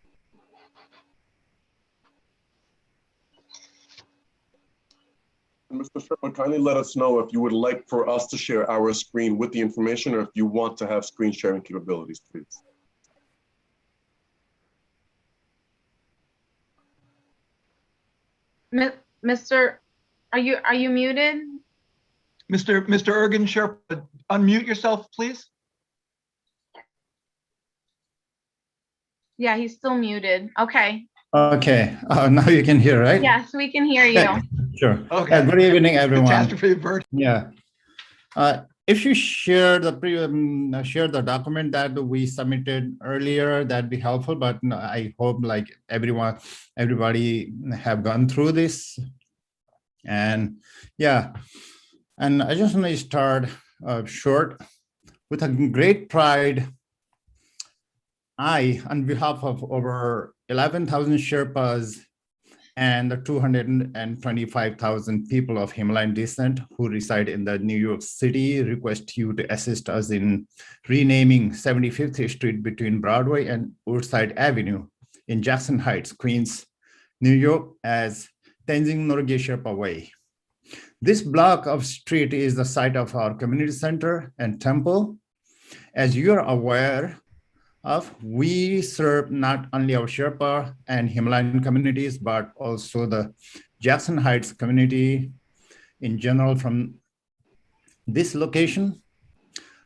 Mr. Sherpa, kindly let us know if you would like for us to share our screen with the information, or if you want to have screen sharing capabilities, please. Mr. Are you muted? Mr. Ergen Sherpa, unmute yourself, please. Yeah, he's still muted. Okay. Okay, now you can hear, right? Yes, we can hear you. Sure. Okay. Good evening, everyone. Catastrophe averted. Yeah. If you share the share the document that we submitted earlier, that'd be helpful. But no, I hope like everybody have gone through this. And yeah, and I just want to start short with a great pride. I, on behalf of over 11,000 Sherpas and the 225,000 people of Himalayan descent who reside in the New York City, request you to assist us in renaming 75th Street between Broadway and Woodside Avenue in Jackson Heights, Queens, New York as Tenzing Norgay Sherpa Way. This block of street is the site of our community center and temple. As you are aware of, we serve not only our Sherpa and Himalayan communities, but also the Jackson Heights community in general. From this location,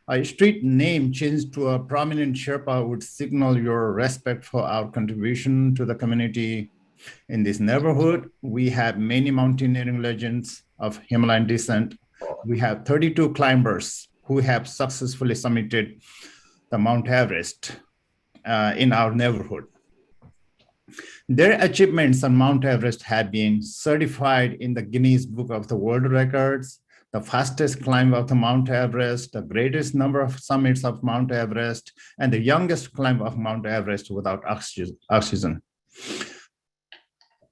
a street name changed to a prominent Sherpa would signal your respect for our contribution to the community. In this neighborhood, we have many mountaineering legends of Himalayan descent. We have 32 climbers who have successfully summited the Mount Everest in our neighborhood. Their achievements on Mount Everest have been certified in the Guinness Book of the World Records, the fastest climb of the Mount Everest, the greatest number of summits of Mount Everest, and the youngest climb of Mount Everest without oxygen.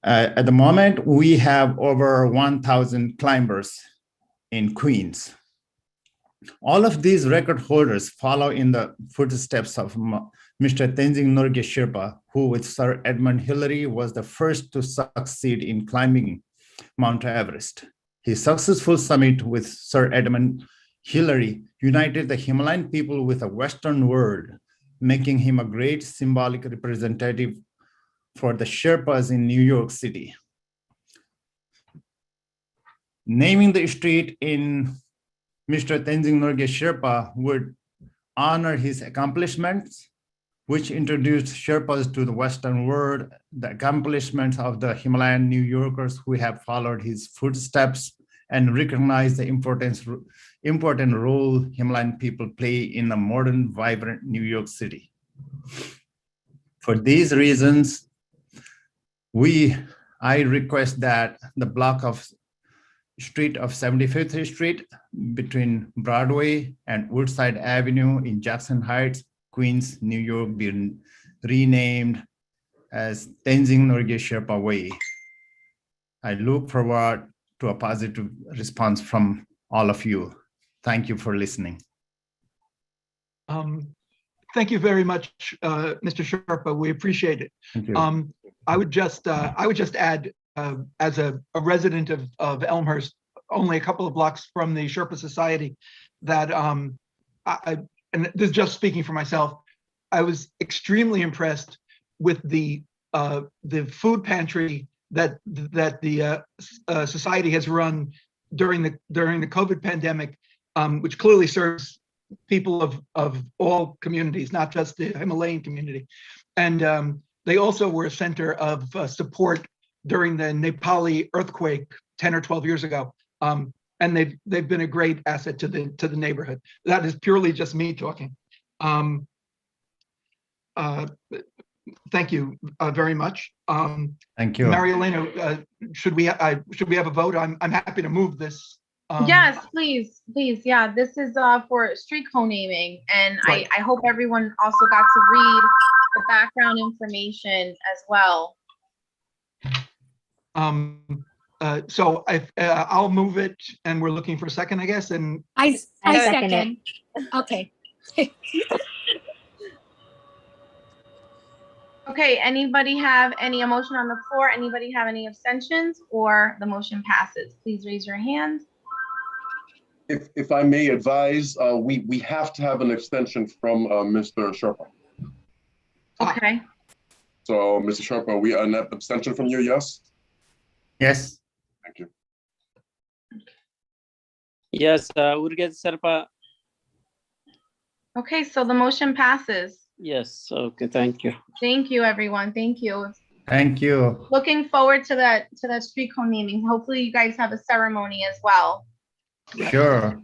At the moment, we have over 1,000 climbers in Queens. All of these record holders follow in the footsteps of Mr. Tenzing Norgay Sherpa, who with Sir Edmund Hillary was the first to succeed in climbing Mount Everest. His successful summit with Sir Edmund Hillary united the Himalayan people with the Western world, making him a great symbolic representative for the Sherpas in New York City. Naming the street in Mr. Tenzing Norgay Sherpa would honor his accomplishments, which introduced Sherpas to the Western world, the accomplishments of the Himalayan New Yorkers who have followed his footsteps, and recognize the important role Himalayan people play in the modern, vibrant New York City. For these reasons, I request that the block of street of 75th Street between Broadway and Woodside Avenue in Jackson Heights, Queens, New York be renamed as Tenzing Norgay Sherpa Way. I look forward to a positive response from all of you. Thank you for listening. Thank you very much, Mr. Sherpa. We appreciate it. Thank you. I would just add, as a resident of Elmhurst, only a couple of blocks from the Sherpa Society, that and this is just speaking for myself, I was extremely impressed with the food pantry that the society has run during the COVID pandemic, which clearly serves people of all communities, not just the Himalayan community. And they also were a center of support during the Nepali earthquake 10 or 12 years ago. And they've been a great asset to the neighborhood. That is purely just me talking. Thank you very much. Thank you. Mary Elena, should we have a vote? I'm happy to move this. Yes, please. Yeah, this is for street co-naming, and Right. I hope everyone also got to read the background information as well. So I'll move it, and we're looking for a second, I guess. And I second second. Okay. Okay, anybody have any motion on the floor? Anybody have any abstentions, or the motion passes? Please raise your hand. If I may advise, we have to have an extension from Mr. Sherpa. Okay. So, Mr. Sherpa, an abstention from you, yes? Yes. Thank you. Yes, Urget Serpa. Okay, so the motion passes. Yes, okay, thank you. Thank you, everyone. Thank you. Thank you. Looking forward to that street cone naming. Hopefully you guys have a ceremony as well. Sure.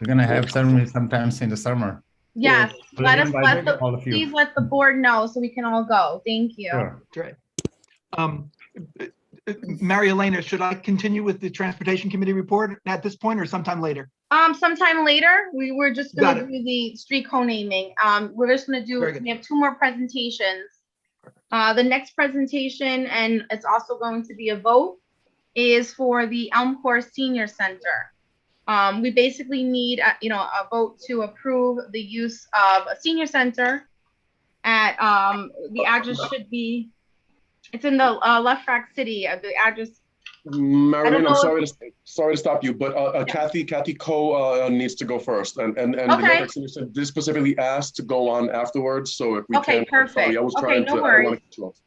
We're gonna have ceremony sometimes in the summer. Yes, We'll let invite the all of you. please let the board know so we can all go. Thank you. Sure. Great. Mary Elena, should I continue with the Transportation Committee report at this point or sometime later? Sometime later, we were just Got gonna it. do the street cone naming. We're just gonna do, Very good. we have 2 more presentations. The next presentation, and it's also going to be a vote, is for the Elm Course Senior Center. We basically need, a vote to approve the use of a senior center at, the address should be, it's in the left rack city. The address, Marilyn, I'm know sorry to stop you, but Kathy Ko needs to go first, and the Okay. Nordic Senior said this specifically asked to go on afterwards. So if we Okay, can, I'm sorry, perfect. I was Okay, trying no to. I worries. wanna cut you off.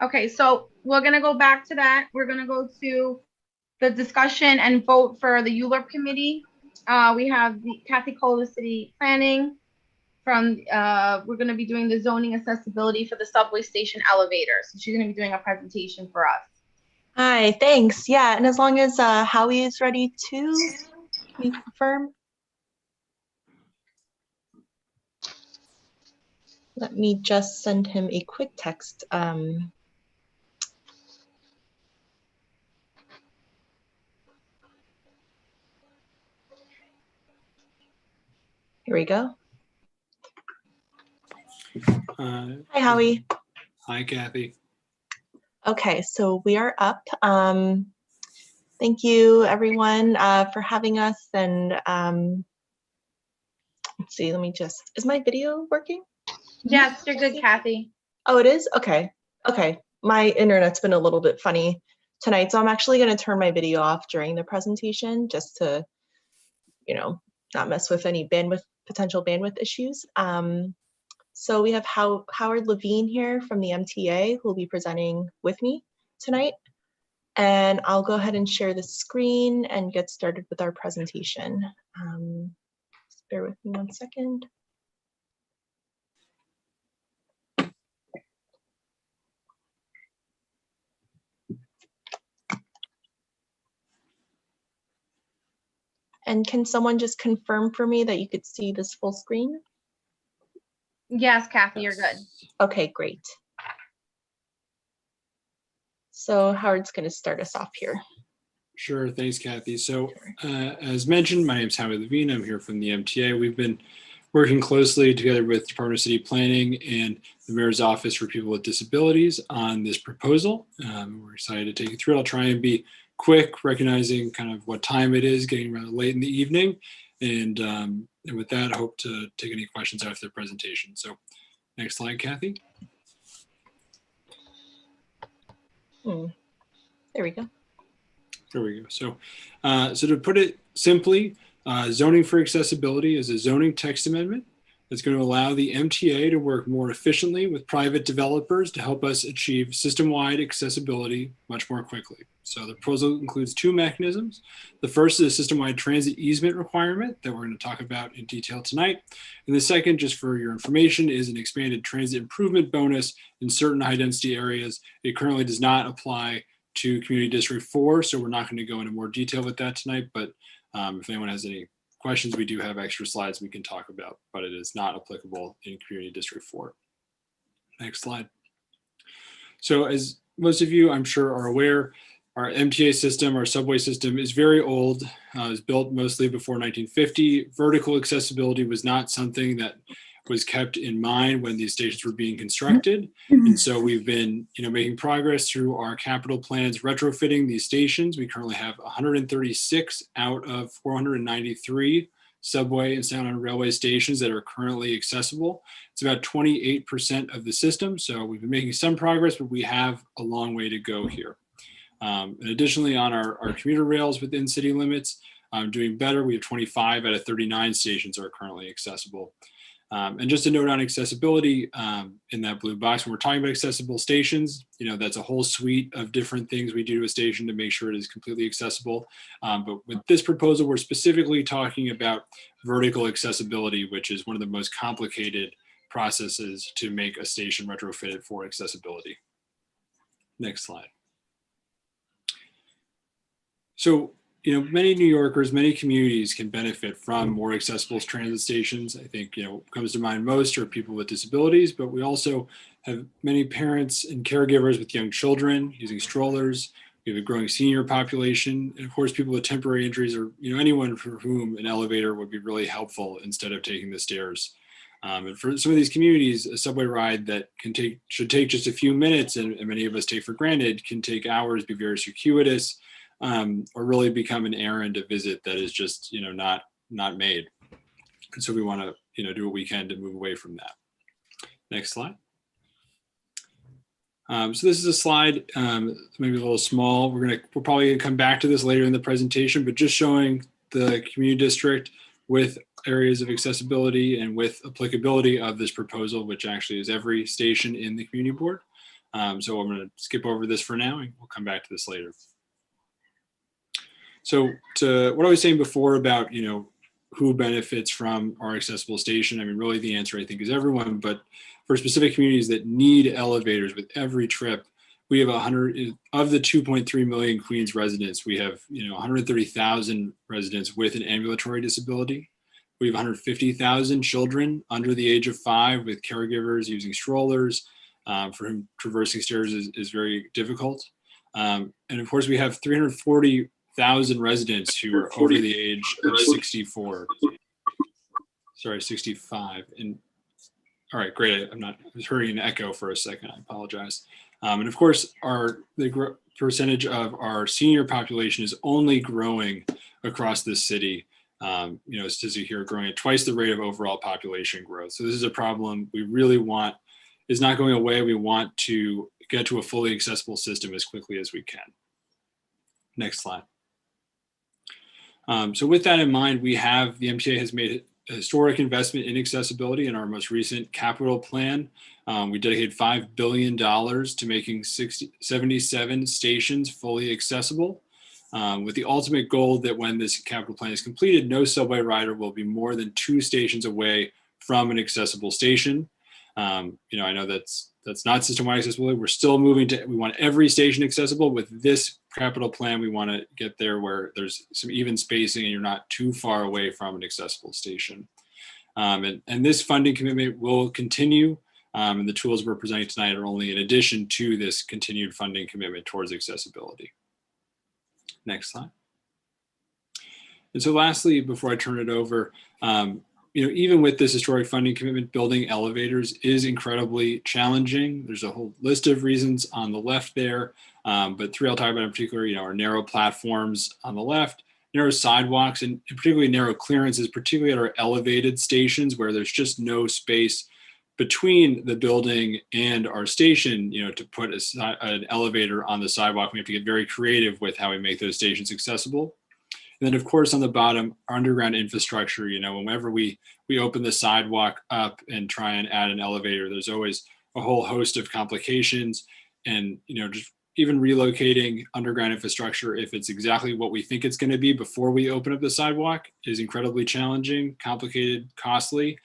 Okay, so we're gonna go back to that. We're gonna go to the discussion and vote for the ULURP committee. We have the Kathy Cole, the city planning from, we're gonna be doing the zoning accessibility for the subway station elevator. So she's gonna be doing a presentation for us. Hi, thanks. Yeah, and as long as Howie is ready too, can you confirm? Let me just send him a quick text. Here we go. Hi, Howie. Hi, Kathy. Okay, so we are up. Thank you, everyone, for having us. And let's see, let me just, is my video working? Yes, you're good, Kathy. Oh, it is? Okay. Okay. My internet's been a little bit funny tonight, so I'm actually going to turn my video off during the presentation just to, not mess with any potential bandwidth issues. So we have Howard Levine here from the MTA who will be presenting with me tonight. And I'll go ahead and share the screen and get started with our presentation. Just bear with me 1 second. And can someone just confirm for me that you could see this full screen? Yes, Kathy, you're good. Okay, great. So Howard's going to start us off here. Sure, thanks, Kathy. So as mentioned, my name is Howie Levine. I'm here from the MTA. We've been working closely together with Department of City Planning and the Mayor's Office for People with Disabilities on this proposal. We're excited to take you through it. I'll try and be quick, recognizing kind of what time it is, getting rather late in the evening. And with that, I hope to take any questions after the presentation. So next slide, Kathy. There we go. There we go. So, so to put it simply, zoning for accessibility is a zoning text amendment that's going to allow the MTA to work more efficiently with private developers to help us achieve system-wide accessibility much more quickly. So the proposal includes 2 mechanisms. The first is a system-wide transit easement requirement that we're going to talk about in detail tonight. And the second, just for your information, is an expanded transit improvement bonus in certain high-density areas. It currently does not apply to Community District 4, so we're not going to go into more detail with that tonight, but if anyone has any questions, we do have extra slides we can talk about, but it is not applicable in Community District 4. Next slide. So as most of you, I'm sure, are aware, our MTA system, our subway system is very old. It was built mostly before 1950. Vertical accessibility was not something that was kept in mind when these stations were being constructed. And so we've been making progress through our capital plans retrofitting these stations. We currently have 136 out of 493 subway and Sound on Railway stations that are currently accessible. It's about 28% of the system. So we've been making some progress, but we have a long way to go here. And additionally, on our commuter rails within city limits, doing better. We have 25 out of 39 stations are currently accessible. And just a note on accessibility in that blue box, when we're talking about accessible stations, that's a whole suite of different things we do to a station to make sure it is completely accessible. But with this proposal, we're specifically talking about vertical accessibility, which is one of the most complicated processes to make a station retrofitted for accessibility. Next slide. So, many New Yorkers, many communities can benefit from more accessible transit stations. I think, comes to mind most are people with disabilities, but we also have many parents and caregivers with young children using strollers. We have a growing senior population, and of course, people with temporary injuries or, anyone for whom an elevator would be really helpful instead of taking the stairs. And for some of these communities, a subway ride that should take just a few minutes, and many of us take for granted, can take hours, be very circuitous, or really become an errand to visit that is just not made. And so we want to do what we can to move away from that. Next slide. So this is a slide maybe a little small. We're probably gonna come back to this later in the presentation, but just showing the community district with areas of accessibility and with applicability of this proposal, which actually is every station in the community board. So I'm going to skip over this for now, and we'll come back to this later. So to what I was saying before about, who benefits from our accessible station, I mean, really the answer I think is everyone, but for specific communities that need elevators with every trip, we have 100 of the 2.3 million Queens residents. We have 130,000 residents with an ambulatory disability. We have 150,000 children under the age of 5 with caregivers using strollers, for whom traversing stairs is very difficult. And of course, we have 340,000 residents who are over the age of 65. And all right, great. I was hearing an echo for a second. I apologize. And of course, the percentage of our senior population is only growing across this city. As you hear, growing at twice the rate of overall population growth. So this is a problem we really want is not going away. We want to get to a fully accessible system as quickly as we can. Next slide. So with that in mind, the MTA has made a historic investment in accessibility in our most recent capital plan. We dedicated $5 billion to making 77 stations fully accessible, with the ultimate goal that when this capital plan is completed, no subway rider will be more than 2 stations away from an accessible station. I know that's not system-wide accessibility. We're still moving we want every station accessible. With this capital plan, we want to get there where there's some even spacing and you're not too far away from an accessible station. And this funding commitment will continue. And the tools we're presenting tonight are only in addition to this continued funding commitment towards accessibility. Next slide. And so lastly, before I turn it over, even with this historic funding commitment, building elevators is incredibly challenging. There's a whole list of reasons on the left there, but 3 I'll talk about in particular, are narrow platforms on the left, narrow sidewalks, and particularly narrow clearances, particularly at our elevated stations where there's just no space between the building and our station, to put an elevator on the sidewalk. We have to get very creative with how we make those stations accessible. And then, of course, on the bottom, our underground infrastructure, whenever we open the sidewalk up and try and add an elevator, there's always a whole host of complications. And, just even relocating underground infrastructure, if it's exactly what we think it's going to be before we open up the sidewalk, is incredibly challenging, complicated, costly.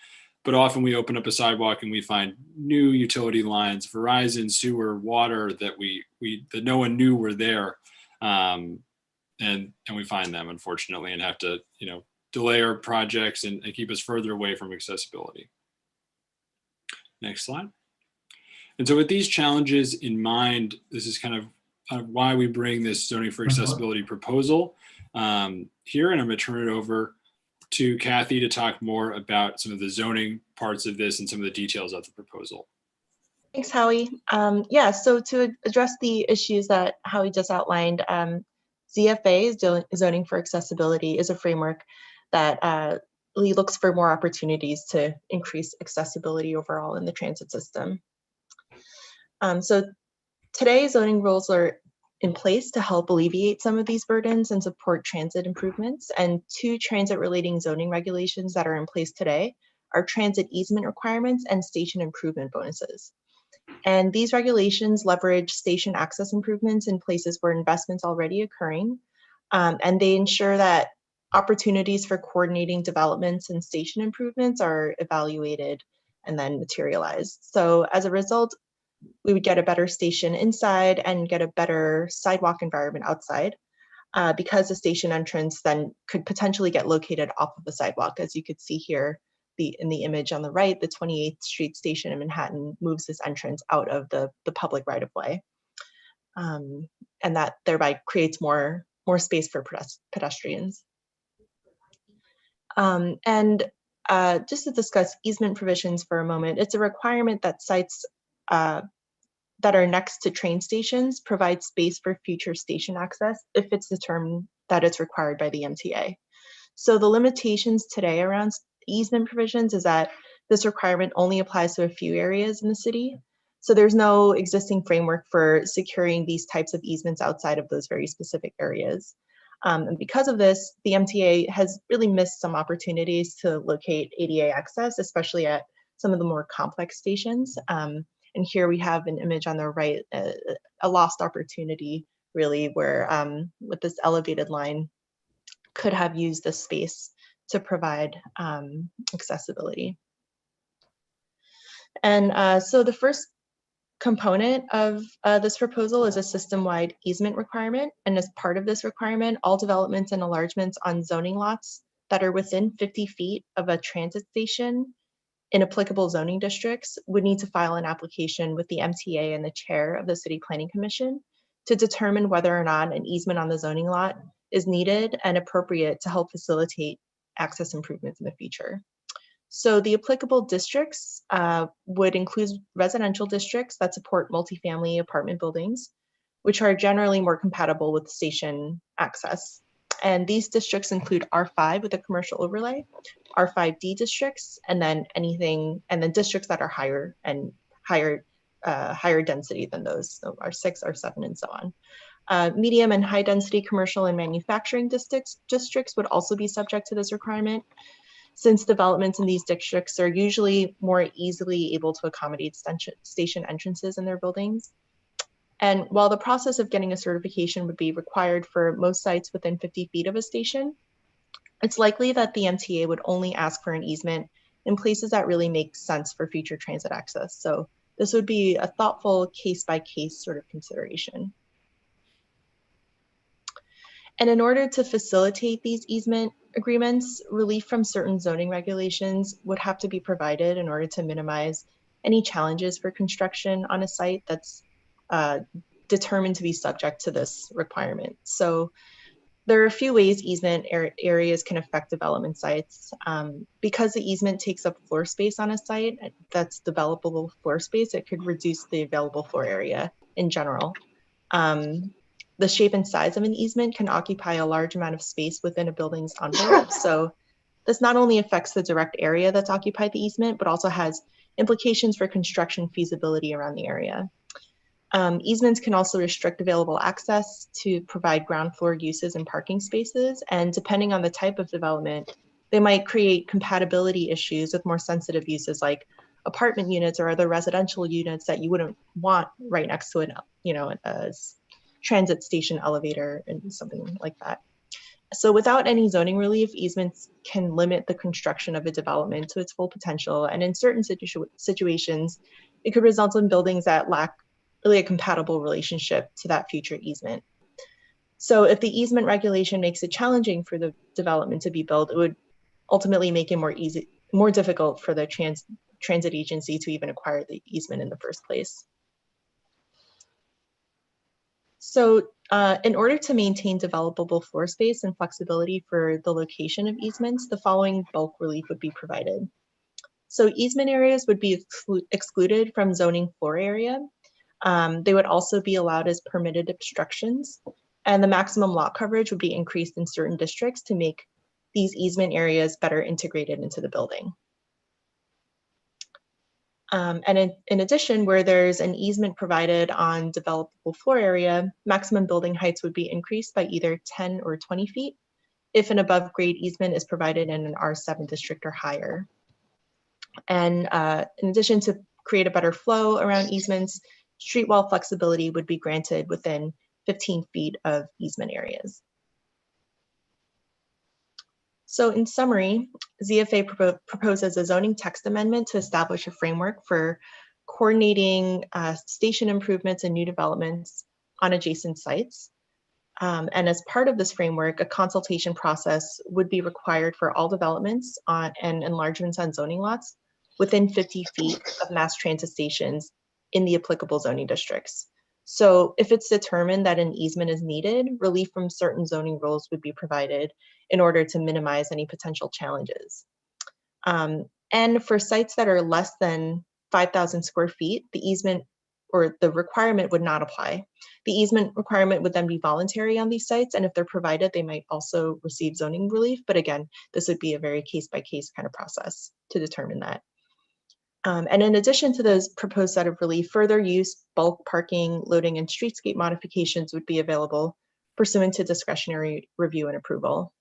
But often we open up a sidewalk and we find new utility lines, Verizon, sewer, water that that no one knew were there. And we find them, unfortunately, and have to, delay our projects and keep us further away from accessibility. Next slide. And so with these challenges in mind, this is kind of why we bring this zoning for accessibility proposal here. And I'm going to turn it over to Kathy to talk more about some of the zoning parts of this and some of the details of the proposal. Thanks, Howie. So to address the issues that Howie just outlined, ZFA, Zoning for Accessibility, is a framework that really looks for more opportunities to increase accessibility overall in the transit system. So today, zoning rules are in place to help alleviate some of these burdens and support transit improvements. And 2 transit-relating zoning regulations that are in place today are transit easement requirements and station improvement bonuses. And these regulations leverage station access improvements in places where investment's already occurring, and they ensure that opportunities for coordinating developments and station improvements are evaluated and then materialized. So as a result, we would get a better station inside and get a better sidewalk environment outside, because the station entrance then could potentially get located off of the sidewalk. As you could see here in the image on the right, the 28th Street station in Manhattan moves this entrance out of the public right of way. And that thereby creates more space for pedestrians. Just to discuss easement provisions for a moment, it's a requirement that sites that are next to train stations provide space for future station access if it's determined that it's required by the MTA. So the limitations today around easement provisions is that this requirement only applies to a few areas in the city. So there's no existing framework for securing these types of easements outside of those very specific areas. And because of this, the MTA has really missed some opportunities to locate ADA access, especially at some of the more complex stations. And here we have an image on the right, a lost opportunity really, where with this elevated line could have used this space to provide accessibility. And so the first component of this proposal is a system-wide easement requirement. And as part of this requirement, all developments and enlargements on zoning lots that are within 50 feet of a transit station in applicable zoning districts would need to file an application with the MTA and the chair of the City Planning Commission to determine whether or not an easement on the zoning lot is needed and appropriate to help facilitate access improvements in the future. So the applicable districts would include residential districts that support multifamily apartment buildings, which are generally more compatible with station access. And these districts include R5 with a commercial overlay, R5D districts, and then districts that are higher density than those, so R6, R7, and so on. Medium and high density commercial and manufacturing districts would also be subject to this requirement, since developments in these districts are usually more easily able to accommodate station entrances in their buildings. And while the process of getting a certification would be required for most sites within 50 feet of a station, it's likely that the MTA would only ask for an easement in places that really make sense for future transit access. So this would be a thoughtful case-by-case sort of consideration. And in order to facilitate these easement agreements, relief from certain zoning regulations would have to be provided in order to minimize any challenges for construction on a site that's determined to be subject to this requirement. So there are a few ways easement areas can affect development sites. Because the easement takes up floor space on a site that's developable floor space, it could reduce the available floor area in general. The shape and size of an easement can occupy a large amount of space within a building's envelope. So this not only affects the direct area that's occupied the easement, but also has implications for construction feasibility around the area. Easements can also restrict available access to provide ground floor uses and parking spaces. And depending on the type of development, they might create compatibility issues with more sensitive uses like apartment units or other residential units that you wouldn't want right next to a transit station elevator and something like that. So without any zoning relief, easements can limit the construction of a development to its full potential. And in certain situations, it could result in buildings that lack really a compatible relationship to that future easement. So if the easement regulation makes it challenging for the development to be built, it would ultimately make it more difficult for the transit agency to even acquire the easement in the first place. So in order to maintain developable floor space and flexibility for the location of easements, the following bulk relief would be provided. So easement areas would be excluded from zoning floor area. They would also be allowed as permitted obstructions, and the maximum lot coverage would be increased in certain districts to make these easement areas better integrated into the building. And in addition, where there's an easement provided on developable floor area, maximum building heights would be increased by either 10 or 20 feet if an above grade easement is provided in an R7 district or higher. And in addition to create a better flow around easements, street wall flexibility would be granted within 15 feet of easement areas. So in summary, ZFA proposes a zoning text amendment to establish a framework for coordinating station improvements and new developments on adjacent sites. And as part of this framework, a consultation process would be required for all developments and enlargements on zoning lots within 50 feet of mass transit stations in the applicable zoning districts. So if it's determined that an easement is needed, relief from certain zoning rules would be provided in order to minimize any potential challenges. And for sites that are less than 5,000 square feet, the easement or the requirement would not apply. The easement requirement would then be voluntary on these sites, and if they're provided, they might also receive zoning relief. But again, this would be a very case-by-case kind of process to determine that. And in addition to those proposed set of relief, further use, bulk parking, loading, and streetscape modifications would be available pursuant to discretionary review and approval.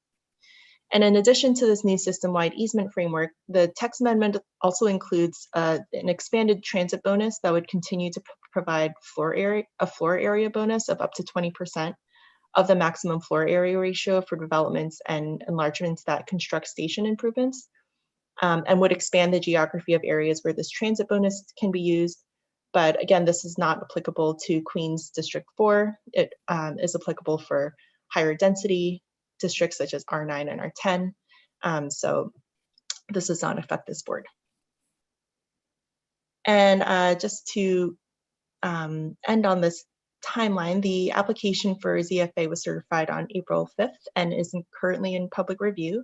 And in addition to this new system-wide easement framework, the text amendment also includes an expanded transit bonus that would continue to provide a floor area bonus of up to 20% of the maximum floor area ratio for developments and enlargements that construct station improvements, and would expand the geography of areas where this transit bonus can be used. But again, this is not applicable to Queens District 4. It is applicable for higher density districts such as R9 and R10. So this does not affect this board. And just to end on this timeline, the application for ZFA was certified on April 5th and is currently in public review.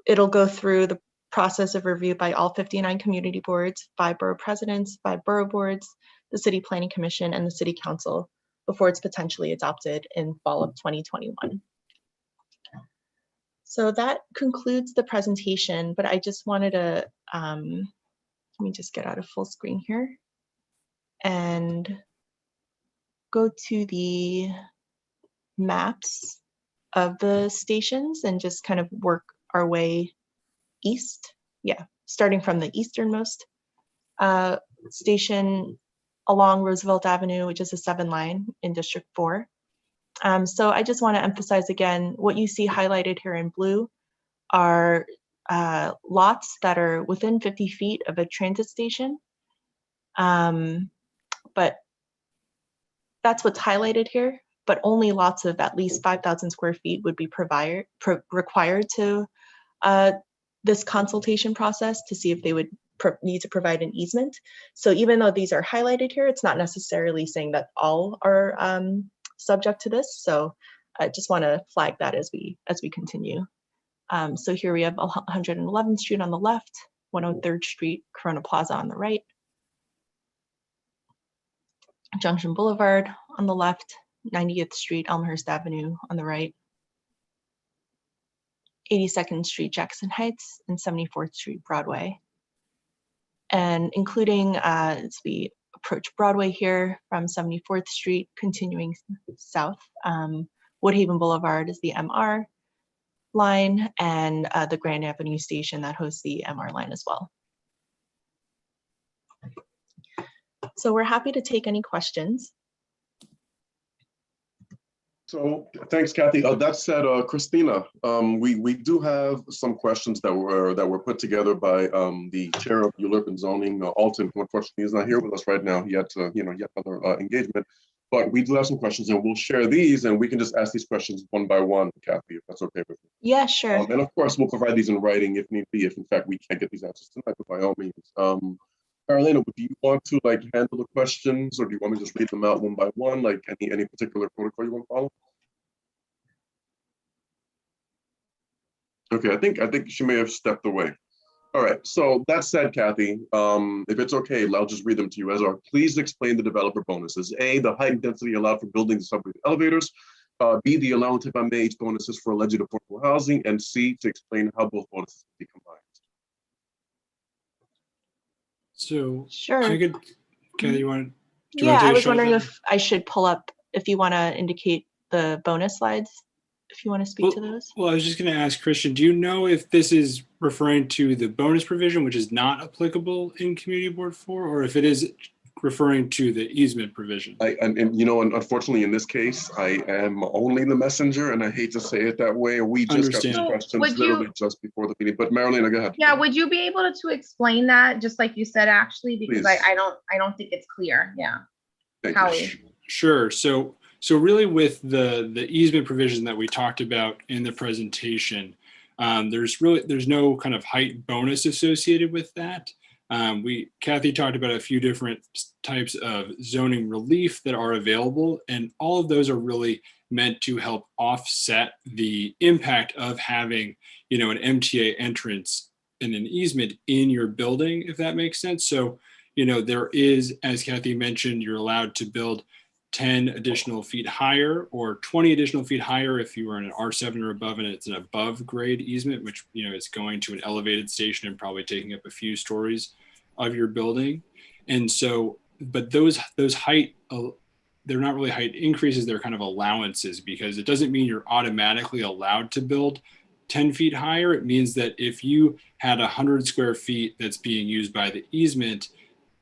It'll go through the process of review by all 59 community boards, 5 borough presidents, 5 borough boards, the City Planning Commission, and the City Council before it's potentially adopted in fall of 2021. So that concludes the presentation, but I just wanted to, let me just get out of full screen here and go to the maps of the stations and just kind of work our way east. Yeah, starting from the easternmost station along Roosevelt Avenue, which is a 7 line in District 4. So I just want to emphasize again, what you see highlighted here in blue are lots that are within 50 feet of a transit station. But that's what's highlighted here, but only lots of at least 5,000 square feet would be required to this consultation process to see if they would need to provide an easement. So even though these are highlighted here, it's not necessarily saying that all are subject to this. So I just want to flag that as we continue. So here we have 111th Street on the left, 103rd Street, Corona Plaza on the right, Junction Boulevard on the left, 90th Street, Elmhurst Avenue on the right, 82nd Street, Jackson Heights, and 74th Street, Broadway. And including, as we approach Broadway here from 74th Street, continuing south, Woodhaven Boulevard is the MR line, and the Grand Avenue station that hosts the MR line as well. So we're happy to take any questions. So thanks, Kathy. That said, Christina, we do have some questions that were put together by the chair of ULURP and zoning, Alton, who unfortunately is not here with us right now. He had yet another engagement, but we do have some questions, and we'll share these, and we can just ask these questions one by one, Kathy, if that's okay with you. Yeah, sure. And of course, we'll provide these in writing if need be, if in fact we can't get these answers tonight, but by all means. Carolina, do you want to handle the questions, or do you want me to just read them out one by one, like any particular protocol you want to follow? Okay, I think she may have stepped away. All right, so that said, Kathy, if it's okay, I'll just read them to you as are. Please explain the developer bonuses. A, the height and density allowed for buildings, subways, and elevators. B, the allowance, if I may, age bonuses for alleged affordable housing. And C, to explain how both bonuses can be combined. So sure. I could, Kathy, you want to? Yeah, I was wondering if I should pull up, if you want to indicate the bonus slides. if you want to speak to those. Well, I was just going to ask Christian, do you know if this is referring to the bonus provision, which is not applicable in Community Board 4, or if it is referring to the easement provision? And you know, unfortunately, in this case, I am only the messenger, and I hate to say it that way. We just got these Understand. questions Would you- literally just before the meeting. But Marilyn, go ahead. Yeah, would you be able to explain that, just like you said, actually, because Please. I don't think it's clear. Yeah. Thank you. Howie. Sure. So really with the easement provision that we talked about in the presentation, there's no kind of height bonus associated with that. Kathy talked about a few different types of zoning relief that are available, and all of those are really meant to help offset the impact of having, an MTA entrance and an easement in your building, if that makes sense. So, there is, as Kathy mentioned, you're allowed to build 10 additional feet higher or 20 additional feet higher if you are in an R7 or above and it's an above grade easement, which is going to an elevated station and probably taking up a few stories of your building. And so, but those height, they're not really height increases, they're kind of allowances, because it doesn't mean you're automatically allowed to build 10 feet higher. It means that if you had 100 square feet that's being used by the easement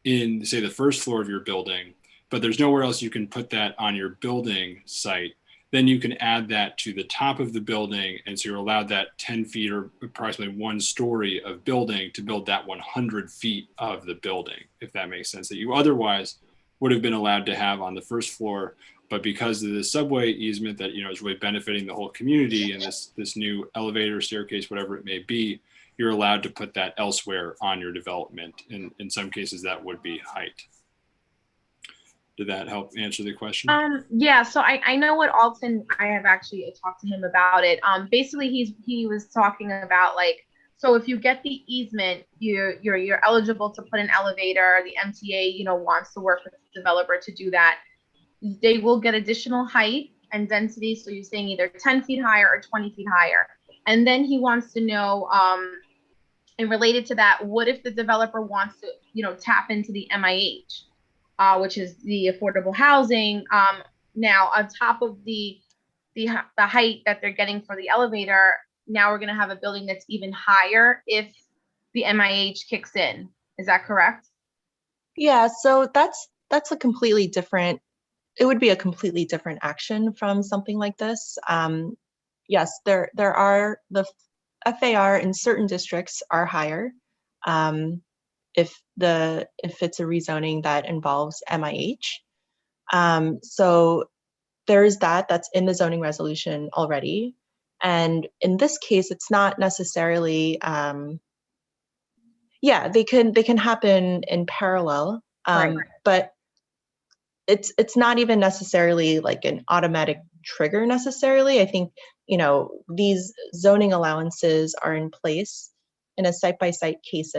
in, say, the first floor of your building, but there's nowhere else you can put that on your building site, then you can add that to the top of the building. And so you're allowed that 10 feet or approximately 1 story of building to build that 100 feet of the building, if that makes sense, that you otherwise would have been allowed to have on the first floor. But because of the subway easement that, is really benefiting the whole community, and this new elevator, staircase, whatever it may be, you're allowed to put that elsewhere on your development. And in some cases that would be height. Did that help answer the question? Yeah, so I know what Alton, I have actually talked to him about it. Basically he was talking about, like, so if you get the easement, you're eligible to put an elevator. The MTA, wants to work with the developer to do that. They will get additional height and density. So you're saying either 10 feet higher or 20 feet higher. And then he wants to know, and related to that, what if the developer wants to, tap into the MIH? Which is the affordable housing. Now, on top of the height that they're getting for the elevator, now we're going to have a building that's even higher if the MIH kicks in. Is that correct? Yeah, so that's a completely different, it would be a completely different action from something like this. Yes, there are, the FAR in certain districts are higher. If it's a rezoning that involves MIH. So there is that's in the zoning resolution already. And in this case, it's not necessarily, they can happen in parallel, Right. but it's not even necessarily like an automatic trigger necessarily. I think, these zoning allowances are in place in a site-by-site case,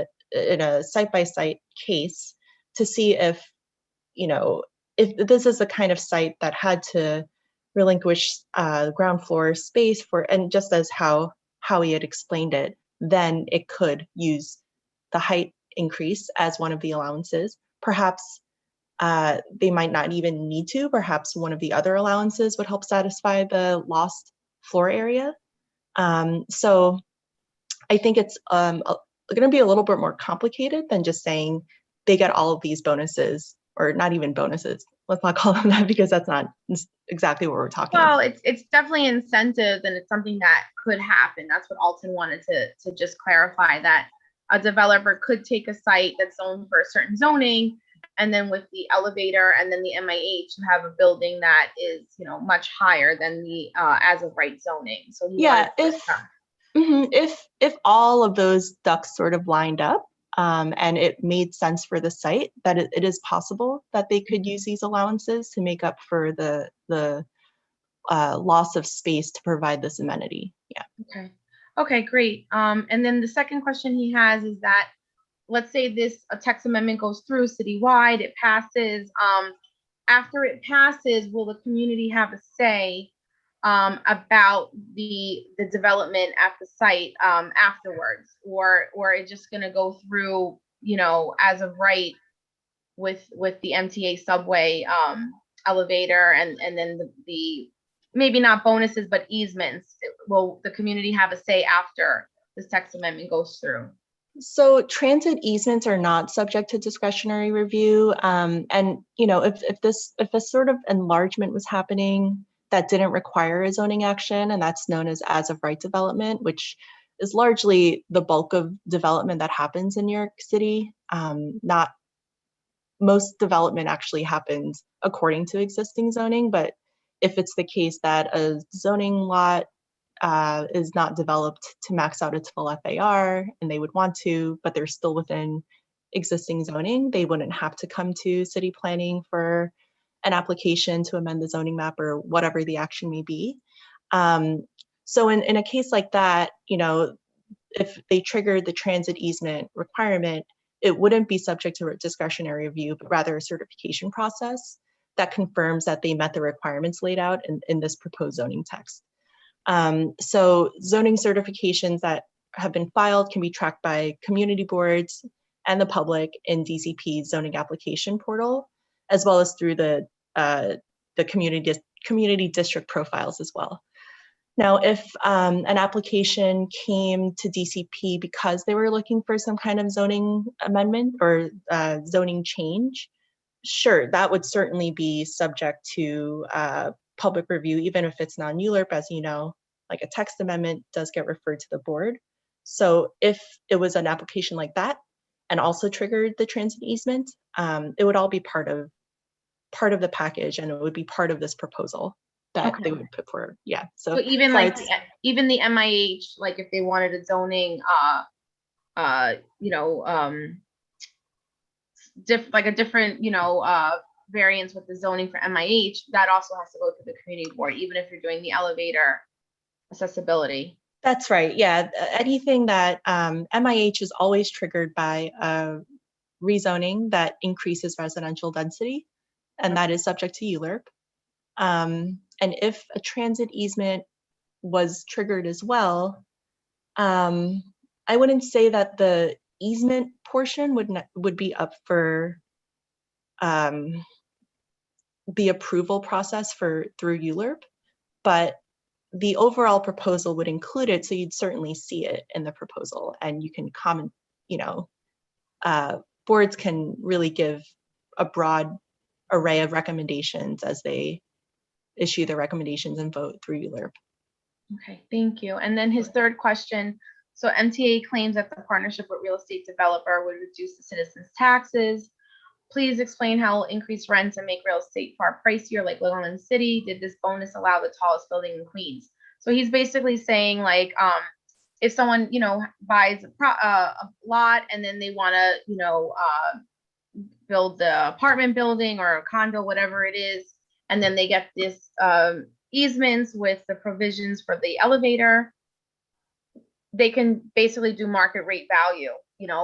to see if, if this is the kind of site that had to relinquish ground floor space for, and just as how he had explained it, then it could use the height increase as one of the allowances. Perhaps they might not even need to. Perhaps one of the other allowances would help satisfy the lost floor area. So I think it's going to be a little bit more complicated than just saying they get all of these bonuses, or not even bonuses. Let's not call them that, because that's not exactly what we're talking about. Well, it's definitely incentives, and it's something that could happen. That's what Alton wanted to just clarify, that a developer could take a site that's zoned for a certain zoning, and then with the elevator and then the MIH, you have a building that is, much higher than the as of right zoning. So if all of those ducks sort of lined up, and it made sense for the site, that it is possible that they could use these allowances to make up for the loss of space to provide this amenity. Yeah. Okay, great. And then the second question he has is that, let's say a text amendment goes through citywide, it passes. After it passes, will the community have a say about the development at the site afterwards, or it's just going to go through, as of right with the MTA subway elevator and then the maybe not bonuses, but easements? Will the community have a say after this text amendment goes through? So transit easements are not subject to discretionary review. And if a sort of enlargement was happening that didn't require a zoning action, and that's known as of right development, which is largely the bulk of development that happens in New York City. Not most development actually happens according to existing zoning, but if it's the case that a zoning lot is not developed to max out its full FAR and they would want to, but they're still within existing zoning, they wouldn't have to come to city planning for an application to amend the zoning map or whatever the action may be. So in a case like that, if they triggered the transit easement requirement, it wouldn't be subject to a discretionary review, but rather a certification process that confirms that they met the requirements laid out in this proposed zoning text. So zoning certifications that have been filed can be tracked by community boards and the public in DCP's zoning application portal, as well as through the community district profiles as well. Now, if an application came to DCP because they were looking for some kind of zoning amendment or zoning change, sure, that would certainly be subject to public review, even if it's non-ULURP, as you know, like a text amendment does get referred to the board. So if it was an application like that and also triggered the transit easement, it would all be part of the package, and it would be part of this proposal that they would put forward. Yeah. So even even the MIH, like if they wanted a zoning, like a different, variance with the zoning for MIH, that also has to go to the community board, even if you're doing the elevator accessibility. That's right. Yeah. Anything that MIH is always triggered by rezoning that increases residential density, and that is subject to ULURP. And if a transit easement was triggered as well, I wouldn't say that the easement portion would be up for the approval process through ULURP, but the overall proposal would include it, so you'd certainly see it in the proposal, and you can comment. Boards can really give a broad array of recommendations as they issue their recommendations and vote through ULURP. Okay, thank you. And then his third question. So MTA claims that the partnership with real estate developer would reduce the citizens' taxes. Please explain how it'll increase rents and make real estate far pricier, like Little Island City. Did this bonus allow the tallest building in Queens? So he's basically saying, like, if someone, buys a lot and then they want to, build the apartment building or a condo, whatever it is, and then they get this easements with the provisions for the elevator, they can basically do market rate value,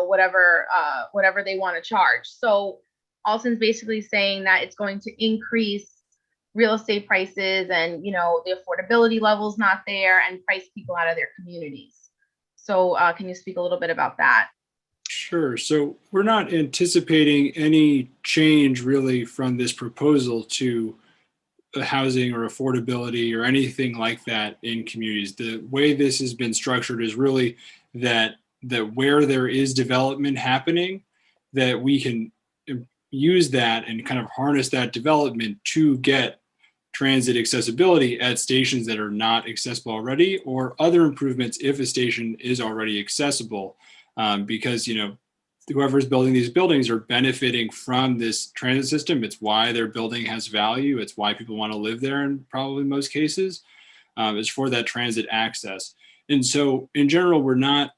whatever they want to charge. So Alston's basically saying that it's going to increase real estate prices, and the affordability level's not there, and price people out of their communities. So can you speak a little bit about that? Sure. So we're not anticipating any change really from this proposal to housing or affordability or anything like that in communities. The way this has been structured is really that where there is development happening, that we can use that and kind of harness that development to get transit accessibility at stations that are not accessible already, or other improvements if a station is already accessible, because whoever's building these buildings are benefiting from this transit system. It's why their building has value. It's why people want to live there in probably most cases, is for that transit access. And so in general, we're not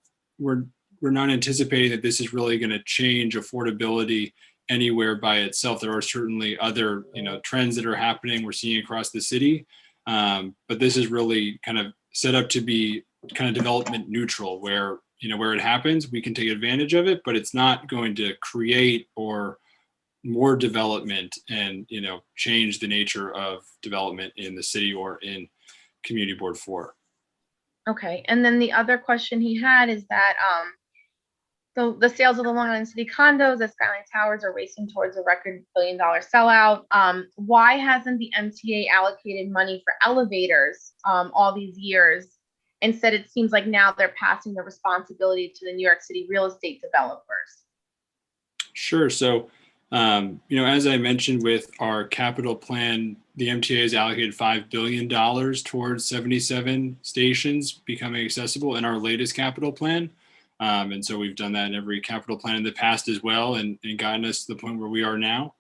anticipating that this is really going to change affordability anywhere by itself. There are certainly other trends that are happening we're seeing across the city, but this is really kind of set up to be kind of development neutral, where where it happens we can take advantage of it, but it's not going to create or more development and change the nature of development in the city or in Community Board 4. Okay, and then the other question he had is that So the sales of the Long Island City condos at Skyline Towers are racing towards a record billion-dollar sellout. Why hasn't the MTA allocated money for elevators all these years? Instead, it seems like now they're passing the responsibility to the New York City real estate developers. Sure. So, as I mentioned with our capital plan, the MTA has allocated $5 billion towards 77 stations becoming accessible in our latest capital plan. And so we've done that in every capital plan in the past as well, and gotten us to the point where we are now.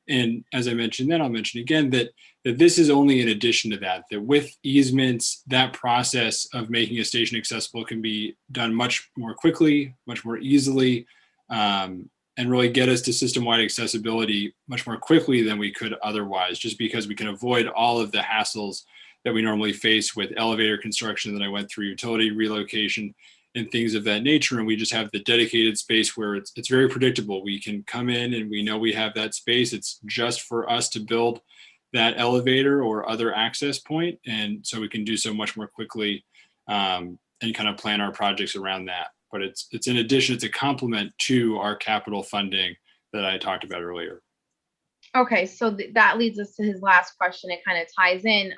And as I mentioned then, I'll mention again that this is only in addition to that with easements, that process of making a station accessible can be done much more quickly, much more easily, and really get us to system-wide accessibility much more quickly than we could otherwise, just because we can avoid all of the hassles that we normally face with elevator construction that I went through, utility relocation, and things of that nature. And we just have the dedicated space where it's very predictable. We can come in and we know we have that space. It's just for us to build that elevator or other access point. And so we can do so much more quickly and kind of plan our projects around that. But it's in addition, it's a complement to our capital funding that I talked about earlier. Okay, so that leads us to his last question. It kind of ties in.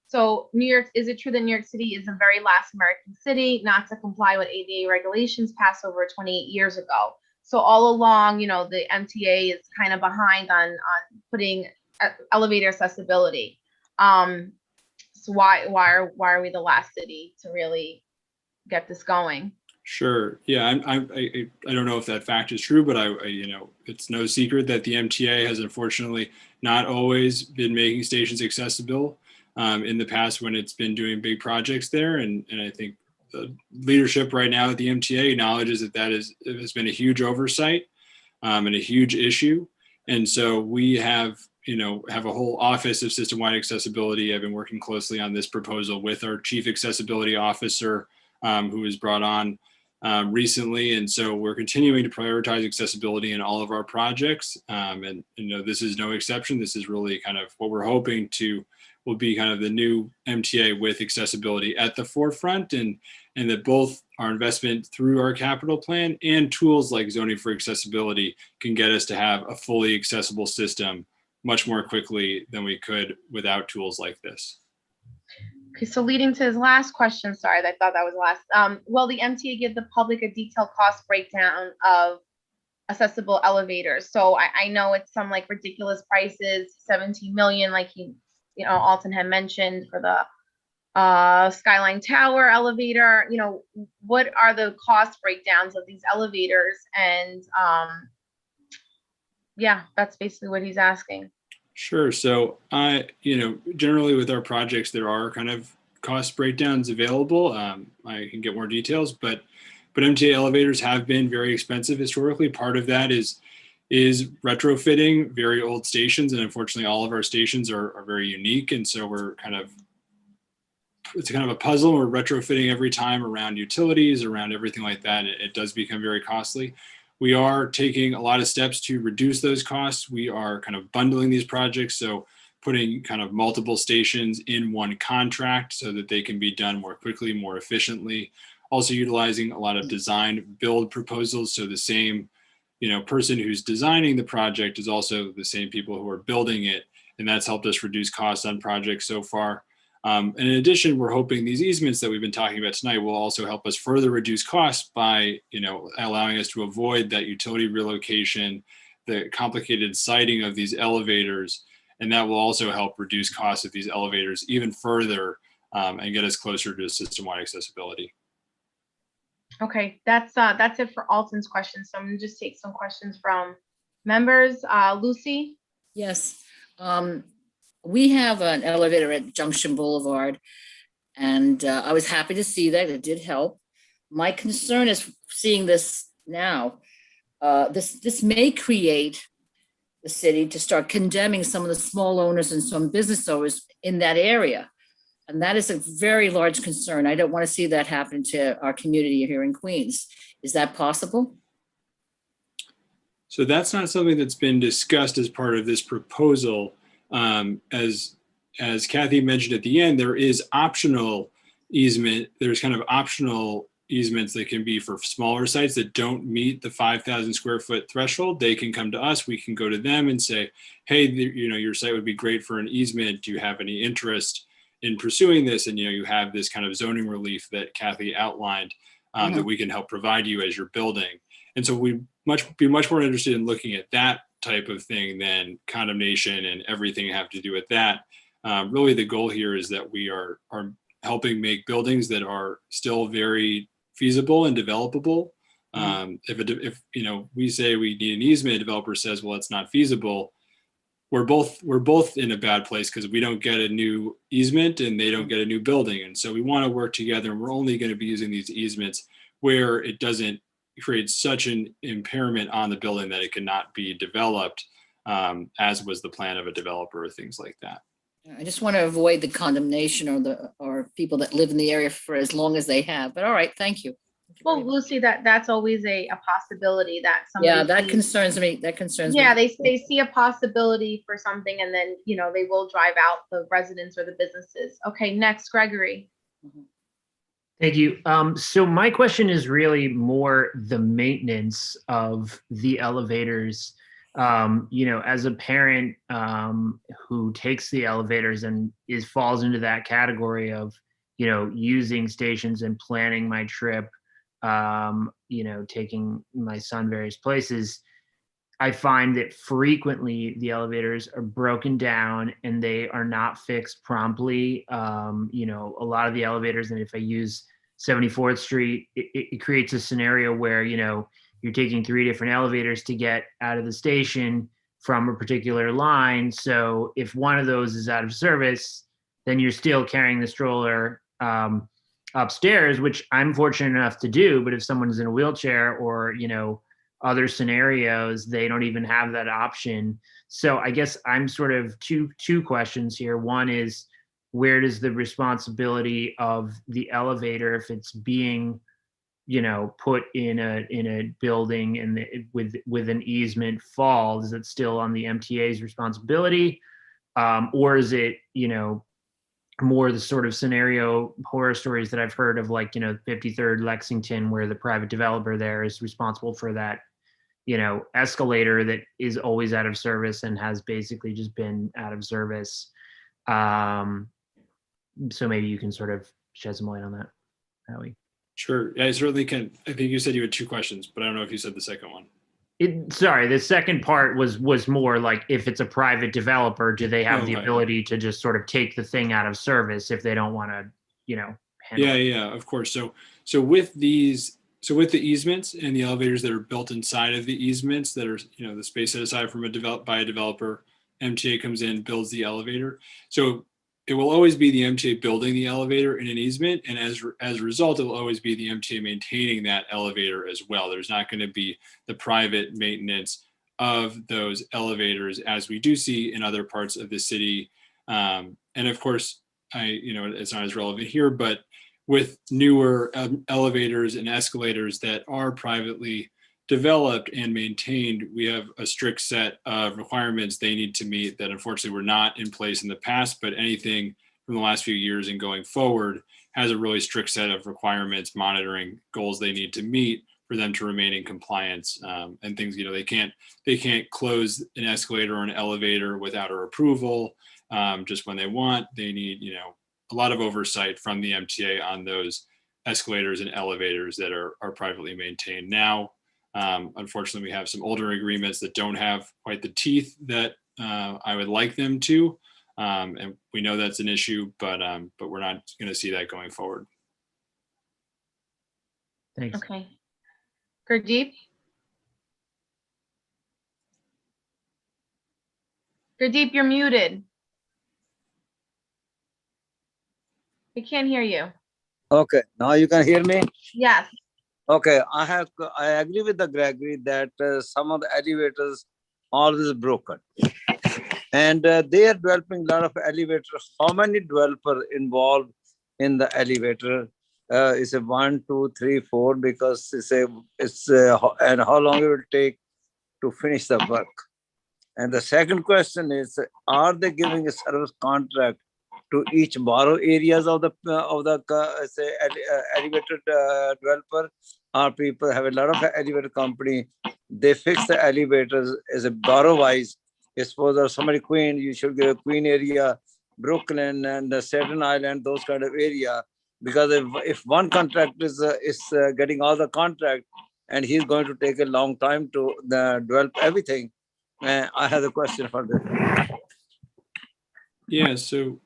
So New York, is it true that New York City is the very last American city not to comply with ADA regulations passed over 28 years ago? So all along, the MTA is kind of behind on putting elevator accessibility. So why are we the last city to really get this going? Sure. Yeah, I don't know if that fact is true, but it's no secret that the MTA has unfortunately not always been making stations accessible in the past when it's been doing big projects there. And I think the leadership right now at the MTA acknowledges that has been a huge oversight and a huge issue. And so we have a whole office of system-wide accessibility. I've been working closely on this proposal with our chief accessibility officer, who was brought on recently. And so we're continuing to prioritize accessibility in all of our projects. And this is no exception. This is really kind of what we're hoping will be kind of the new MTA with accessibility at the forefront, and that both our investment through our capital plan and tools like zoning for accessibility can get us to have a fully accessible system much more quickly than we could without tools like this. Okay, so leading to his last question, sorry, I thought that was last. Will the MTA give the public a detailed cost breakdown of accessible elevators? So I know it's some like ridiculous prices, 17 million, like Alton had mentioned for the Skyline Tower elevator. What are the cost breakdowns of these elevators? And yeah, that's basically what he's asking. Sure. So generally with our projects, there are kind of cost breakdowns available. I can get more details, but MTA elevators have been very expensive historically. Part of that is retrofitting very old stations, and unfortunately all of our stations are very unique. And so it's kind of a puzzle. We're retrofitting every time around utilities, around everything like that. And it does become very costly. We are taking a lot of steps to reduce those costs. We are kind of bundling these projects, so putting kind of multiple stations in one contract so that they can be done more quickly, more efficiently. Also utilizing a lot of design build proposals, so the same person who's designing the project is also the same people who are building it, and that's helped us reduce costs on projects so far. And in addition, we're hoping these easements that we've been talking about tonight will also help us further reduce costs by, allowing us to avoid that utility relocation, the complicated siting of these elevators, and that will also help reduce costs of these elevators even further and get us closer to system-wide accessibility. Okay, that's it for Alton's questions. So I'm gonna just take some questions from members. Lucy? Yes. We have an elevator at Junction Boulevard, and I was happy to see that. It did help. My concern is seeing this now. This may create the city to start condemning some of the small owners and some business owners in that area. And that is a very large concern. I don't want to see that happen to our community here in Queens. Is that possible? So that's not something that's been discussed as part of this proposal. As Kathy mentioned at the end, there is optional easement. There's kind of optional easements that can be for smaller sites that don't meet the 5,000 square foot threshold. They can come to us. We can go to them and say, hey, your site would be great for an easement. Do you have any interest in pursuing this? And, you have this kind of zoning relief that Kathy outlined that we can help provide you as you're building. And so we'd be much more interested in looking at that type of thing than condemnation and everything have to do with that. Really, the goal here is that we are helping make buildings that are still very feasible and developable. If we say we need an easement, a developer says, well, it's not feasible. We're both in a bad place because we don't get a new easement and they don't get a new building. And so we want to work together, and we're only going to be using these easements where it doesn't create such an impairment on the building that it cannot be developed, as was the plan of a developer or things like that. I just want to avoid the condemnation or people that live in the area for as long as they have. But all right, thank you. Well, Lucy, that's always a possibility that somebody. Yeah, that sees. concerns me. That concerns me. Yeah, they see a possibility for something, and then they will drive out the residents or the businesses. Okay, next, Gregory. Thank you. So my question is really more the maintenance of the elevators. As a parent who takes the elevators and falls into that category of, using stations and planning my trip, taking my son various places, I find that frequently the elevators are broken down and they are not fixed promptly. A lot of the elevators, and if I use 74th Street, it creates a scenario where, you're taking 3 different elevators to get out of the station from a particular line. So if one of those is out of service, then you're still carrying the stroller upstairs, which I'm fortunate enough to do. But if someone's in a wheelchair or, other scenarios, they don't even have that option. So I guess I'm sort of two questions here. One is, where does the responsibility of the elevator, if it's being put in a building and with an easement, fall? Is it still on the MTA's responsibility, or is it more the sort of scenario horror stories that I've heard of, like 53rd Lexington, where the private developer there is responsible for that escalator that is always out of service and has basically just been out of service. So maybe you can sort of shed some light on that, Howie. Sure. Yeah, I certainly can. I think you said you had 2 questions, but I don't know if you said the second one. Sorry, the second part was more like, if it's a private developer, do they have the ability to just sort of take the thing out of service if they don't want to, handle it? Yeah, of course. So with the easements and the elevators that are built inside of the easements that are, the space set aside by a developer, MTA comes in, builds the elevator. So it will always be the MTA building the elevator in an easement, and as a result, it will always be the MTA maintaining that elevator as well. There's not going to be the private maintenance of those elevators, as we do see in other parts of the city. And of course, it's not as relevant here, but with newer elevators and escalators that are privately developed and maintained, we have a strict set of requirements they need to meet that unfortunately were not in place in the past, but anything from the last few years and going forward has a really strict set of requirements, monitoring goals they need to meet for them to remain in compliance, and things, they can't close an escalator or an elevator without our approval, just when they want. They need, a lot of oversight from the MTA on those escalators and elevators that are privately maintained now. Unfortunately, we have some older agreements that don't have quite the teeth that I would like them to. And we know that's an issue, but we're not going to see that going forward. Thanks. Okay. Gurdeep? Gurdeep, you're muted. We can't hear you. Okay, now you can hear me? Yes. Okay, I agree with the Gregory that some of the elevators are always broken. And they are developing a lot of elevators. How many developers involved in the elevator? Is it 1, 2, 3, 4? Because and how long it will take to finish the work? And the second question is, are they giving a service contract to each borrow areas of the say elevator developer, or people have a lot of elevator company. They fix the elevators as a borrow wise. Suppose or somebody Queen, you should give a Queen area, Brooklyn and the Staten Island, those kind of area. Because if one contractor is getting all the contract, and he's going to take a long time to develop everything. I have a question for this. Yeah, so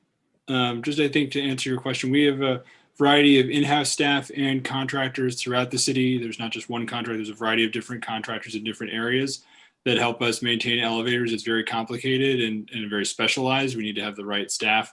just I think to answer your question, we have a variety of in-house staff and contractors throughout the city. There's not just one contractor, there's a variety of different contractors in different areas that help us maintain elevators. It's very complicated and very specialized. We need to have the right staff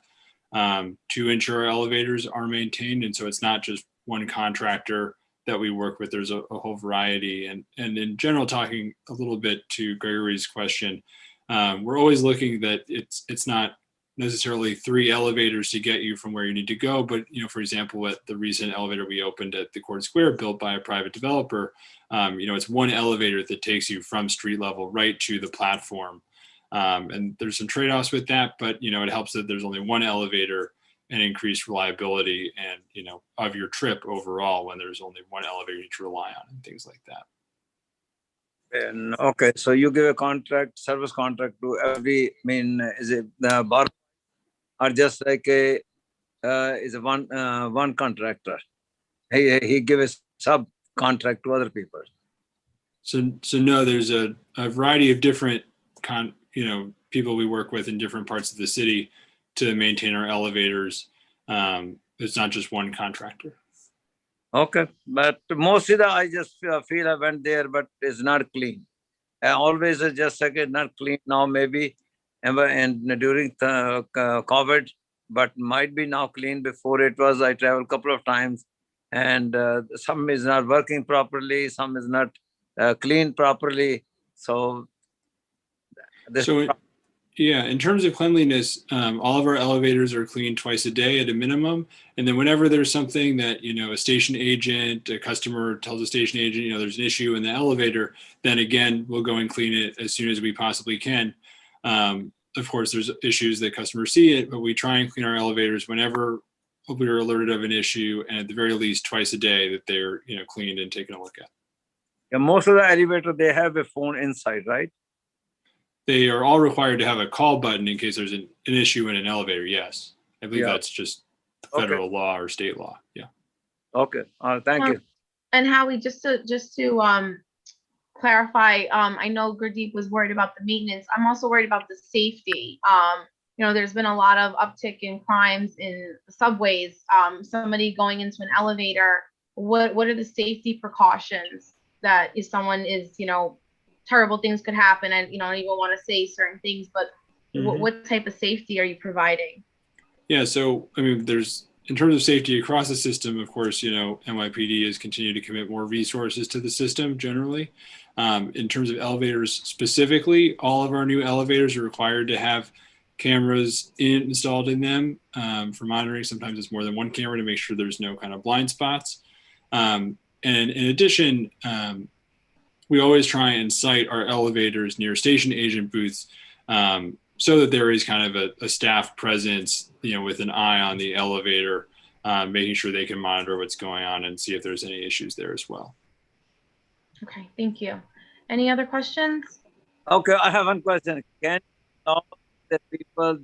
to ensure our elevators are maintained. And so it's not just one contractor that we work with. There's a whole variety. And in general, talking a little bit to Gregory's question, we're always looking that it's not necessarily 3 elevators to get you from where you need to go. But, for example, at the recent elevator we opened at the Court Square built by a private developer, it's one elevator that takes you from street level right to the platform. And there's some trade-offs with that, but, it helps that there's only one elevator and increased reliability and, of your trip overall when there's only one elevator you need to rely on and things like that. And okay, so you give a service contract to every, is it the bar or just like is a one contractor? He gives a subcontract to other people. So no, there's a variety of different people we work with in different parts of the city to maintain our elevators. It's not just one contractor. Okay, but mostly I just feel I went there, but it's not clean. Always just like it's not clean now, maybe, and during the COVID, but might be now clean. Before it was, I traveled a couple of times, and some is not working properly, some is not clean properly. So, Yeah, in terms of cleanliness, all of our elevators are cleaned twice a day at a minimum. And then whenever there's something that, a station agent, a customer tells a station agent, there's an issue in the elevator, then again, we'll go and clean it as soon as we possibly can. Of course, there's issues that customers see it, but we try and clean our elevators whenever we're alerted of an issue, and at the very least twice a day that they're, cleaned and taken a look at. Yeah, most of the elevator, they have a phone inside, right? They are all required to have a call button in case there's an issue in an elevator. Yes. I believe that's just federal law or state law. Yeah. Okay. Thank you. And Howie, just to clarify, I know Gurdeep was worried about the maintenance. I'm also worried about the safety. There's been a lot of uptick in crimes in subways. Somebody going into an elevator, what are the safety precautions that if someone is, terrible things could happen, and I don't even want to say certain things, but what type of safety are you providing? Yeah, so there's, in terms of safety across the system, of course, NYPD has continued to commit more resources to the system generally. In terms of elevators specifically, all of our new elevators are required to have cameras installed in them for monitoring. Sometimes it's more than one camera to make sure there's no kind of blind spots. And in addition, we always try and site our elevators near station agent booths so that there is kind of a staff presence, with an eye on the elevator, making sure they can monitor what's going on and see if there's any issues there as well. Okay, thank you. Any other questions? Okay, I have one question. Can the people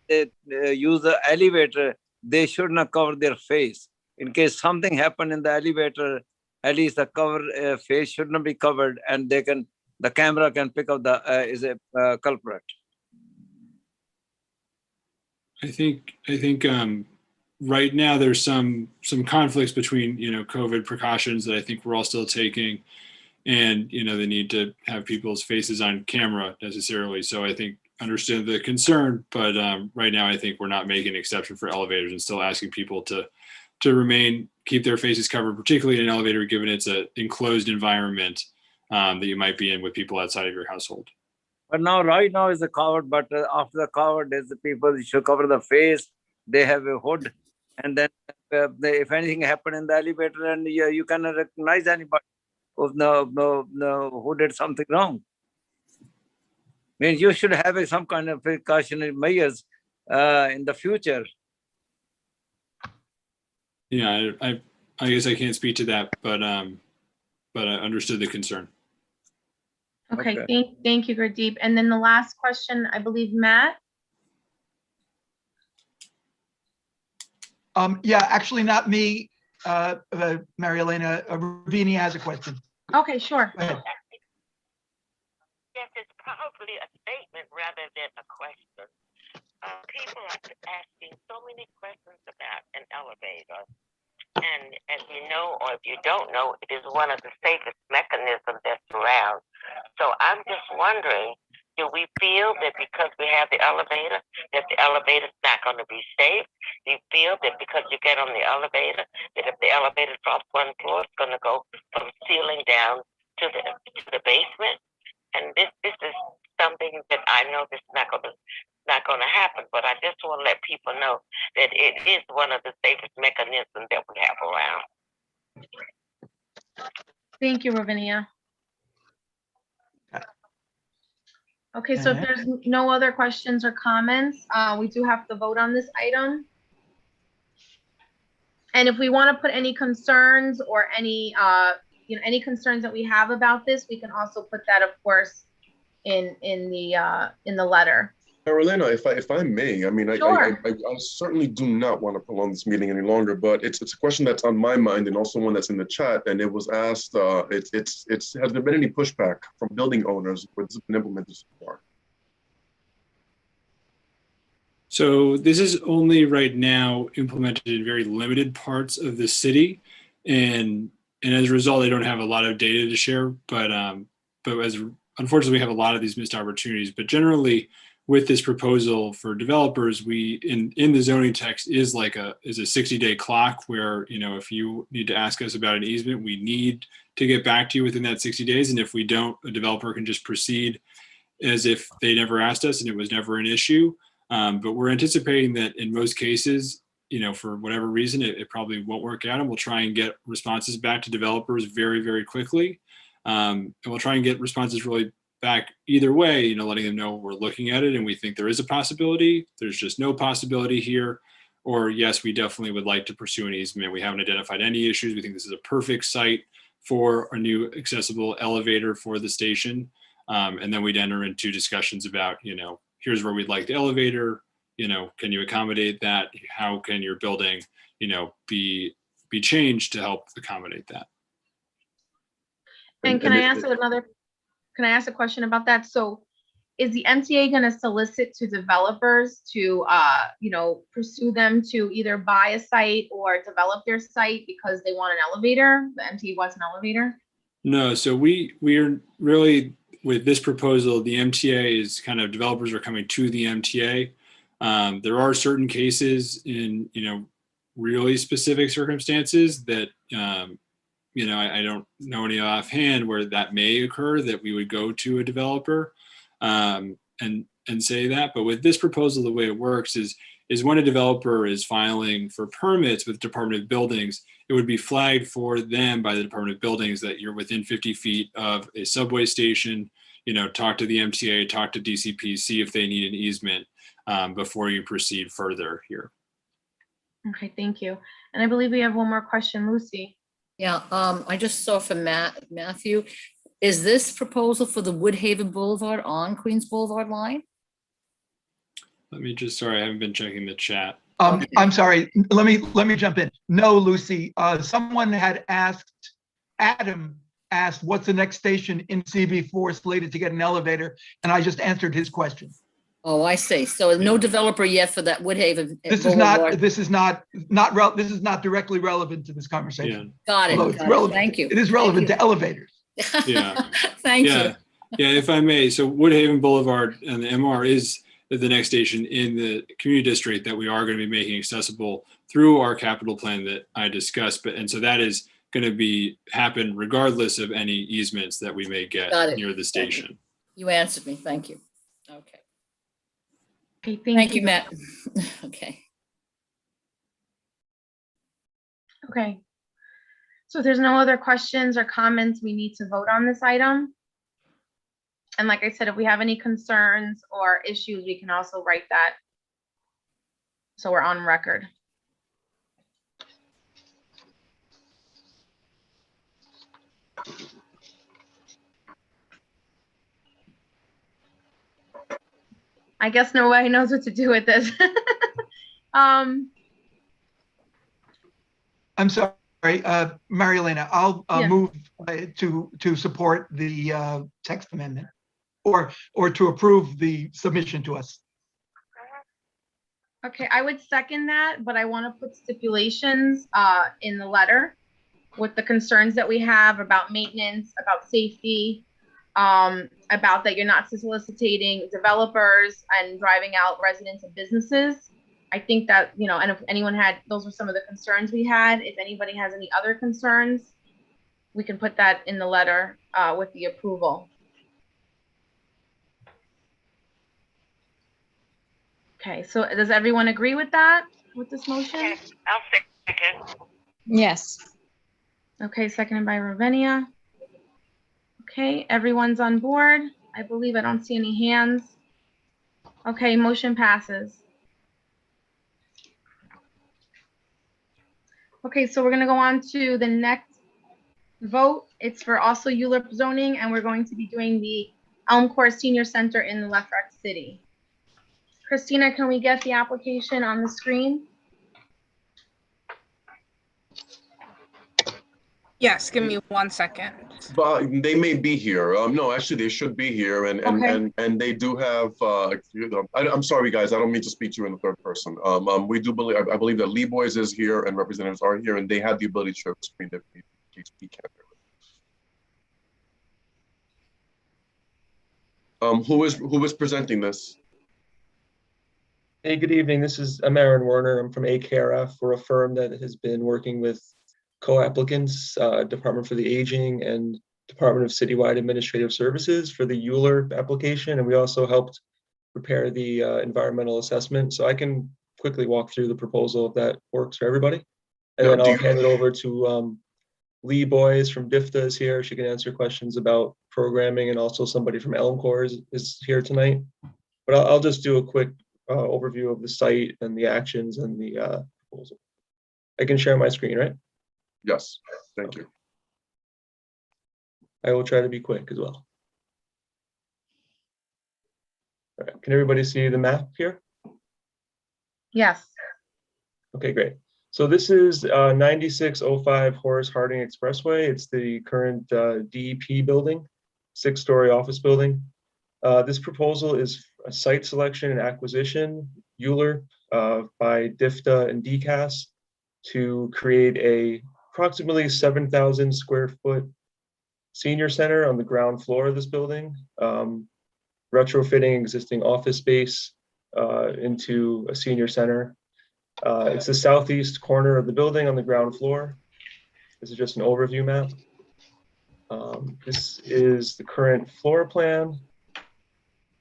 they use the elevator, they should not cover their face in case something happened in the elevator? At least the face should not be covered, and the camera can pick up the culprit. I think right now there's some conflicts between COVID precautions that I think we're all still taking, and the need to have people's faces on camera necessarily. So I think understand the concern, but right now I think we're not making an exception for elevators and still asking people to keep their faces covered, particularly in an elevator, given it's an enclosed environment that you might be in with people outside of your household. But right now is the covered, but after the covered, there's the people should cover the face. They have a hood, and then if anything happened in the elevator, and you cannot recognize anybody who did something wrong. You should have some kind of precautionary measures in the future. Yeah, I guess I can't speak to that, but I understood the concern. Okay, Okay. thank you, Gurdeep. And then the last question, I believe, Matt? Yeah, actually not me, Mary Elena. Ravini has a question. Okay, sure. Go ahead. Yes, it's probably a statement rather than a question. People are asking so many questions about an elevator. And as you know, or if you don't know, it is one of the safest mechanisms that's around. So I'm just wondering, do we feel that because we have the elevator, that the elevator's not going to be safe? Do you feel that because you get on the elevator, that if the elevator drops one floor, it's going to go from ceiling down to the basement? And this is something that I know this is not going to happen, but I just want to let people know that it is one of the safest mechanisms that we have around. Thank you, Ravinia. Okay, so if there's no other questions or comments, we do have to vote on this item. And if we want to put any concerns or any, any concerns that we have about this, we can also put that, of course, in the letter. Carolina, if I may, I mean, Sure. I certainly do not want to prolong this meeting any longer, but it's a question that's on my mind and also one that's in the chat. And it was asked, has there been any pushback from building owners where this has been implemented so far? So this is only right now implemented in very limited parts of the city, and as a result, they don't have a lot of data to share. But as unfortunately, we have a lot of these missed opportunities. But generally, with this proposal for developers, we in the zoning text is a 60-day clock where, if you need to ask us about an easement, we need to get back to you within that 60 days. And if we don't, a developer can just proceed as if they never asked us and it was never an issue. But we're anticipating that in most cases, for whatever reason, it probably won't work out, and we'll try and get responses back to developers very, very quickly. And we'll try and get responses really back either way, letting them know we're looking at it and we think there is a possibility. There's just no possibility here. Or yes, we definitely would like to pursue an easement. We haven't identified any issues. We think this is a perfect site for a new accessible elevator for the station. And then we'd enter into discussions about, here's where we'd like the elevator, can you accommodate that? How can your building, be changed to help accommodate that? And can I ask a question about that? So is the MTA going to solicit to developers to, pursue them to either buy a site or develop their site because they want an elevator? The MTA wants an elevator? No, so we are really, with this proposal, the MTA is kind of, developers are coming to the MTA. There are certain cases in, really specific circumstances that, I don't know any offhand where that may occur, that we would go to a developer and say that. But with this proposal, the way it works is when a developer is filing for permits with Department of Buildings, it would be flagged for them by the Department of Buildings that you're within 50 feet of a subway station. Talk to the MTA, talk to DCP, see if they need an easement before you proceed further here. Okay, thank you. And I believe we have one more question, Lucy. Yeah, I just saw from Matthew. Is this proposal for the Woodhaven Boulevard on Queens Boulevard line? Sorry, I haven't been checking the chat. I'm sorry, let me jump in. No, Lucy, someone had asked, Adam asked, what's the next station in CB4 slated to get an elevator? And I just answered his question. Oh, I see. So no developer yet for that Woodhaven This Boulevard. is not directly relevant to this conversation. Got it. Although it's Got it. relevant. Thank you. It is relevant to elevators. Yeah. Thank you. Yeah, if I may. So Woodhaven Boulevard and the MR is the next station in the community district that we are going to be making accessible through our capital plan that I discussed. And so that is going to happen regardless of any easements that we may get near the station. You answered me. Thank you. Okay. Okay, thank you, Matt. Okay. Okay. So if there's no other questions or comments, we need to vote on this item. And like I said, if we have any concerns or issues, we can also write that So we're on record. I guess nobody knows what to do with this. I'm sorry, Mary Elena, I'll Yeah. move to support the text amendment or to approve the submission to us. Okay, I would second that, but I want to put stipulations in the letter with the concerns that we have about maintenance, about safety, about that you're not soliciting developers and driving out residents and businesses. I think that, you know, and if anyone had, those were some of the concerns we had. If anybody has any other concerns, we can put that in the letter with the approval. Okay, so does everyone agree with that, with this motion? Yes, I'll second. Yes. Okay, seconded by Ravinia. Okay, everyone's on board. I believe I don't see any hands. Okay, motion passes. Okay, so we're gonna go on to the next vote. It's for also ULURP zoning, and we're going to be doing the Elm Court Senior Center in Lefrak City. Christina, can we get the application on the screen? Yes, give me 1 second. But they may be here. No, actually, they should be here, and they do have. I'm sorry, guys. I don't mean to speak to you in the third person. We do believe. I believe that Lee Boys is here and representatives are here, and they have the ability to share the screen if we can. Who is presenting this? Hey, good evening. This is Aaron Werner. I'm from AKRF. We're a firm that has been working with co-applicants, Department for the Aging and Department of Citywide Administrative Services for the ULURP application. And we also helped prepare the environmental assessment. So I can quickly walk through the proposal if that works for everybody. And then I'll hand it over to Lee Boys from DIFTA is here. She can answer questions about programming, and also somebody from Elm Corps is here tonight. But I'll just do a quick overview of the site and the actions and the proposal. I can share my screen, right? Yes, thank you. I will try to be quick as well. All right, can everybody see the map here? Yes. Okay, great. So this is 9605 Horace Harding Expressway. It's the current DEP building, 6-story office building. This proposal is a site selection and acquisition, ULURP, by DIFTA and DCAS to create a approximately 7,000 square foot senior center on the ground floor of this building, retrofitting existing office space into a senior center. It's the southeast corner of the building on the ground floor. This is just an overview map. This is the current floor plan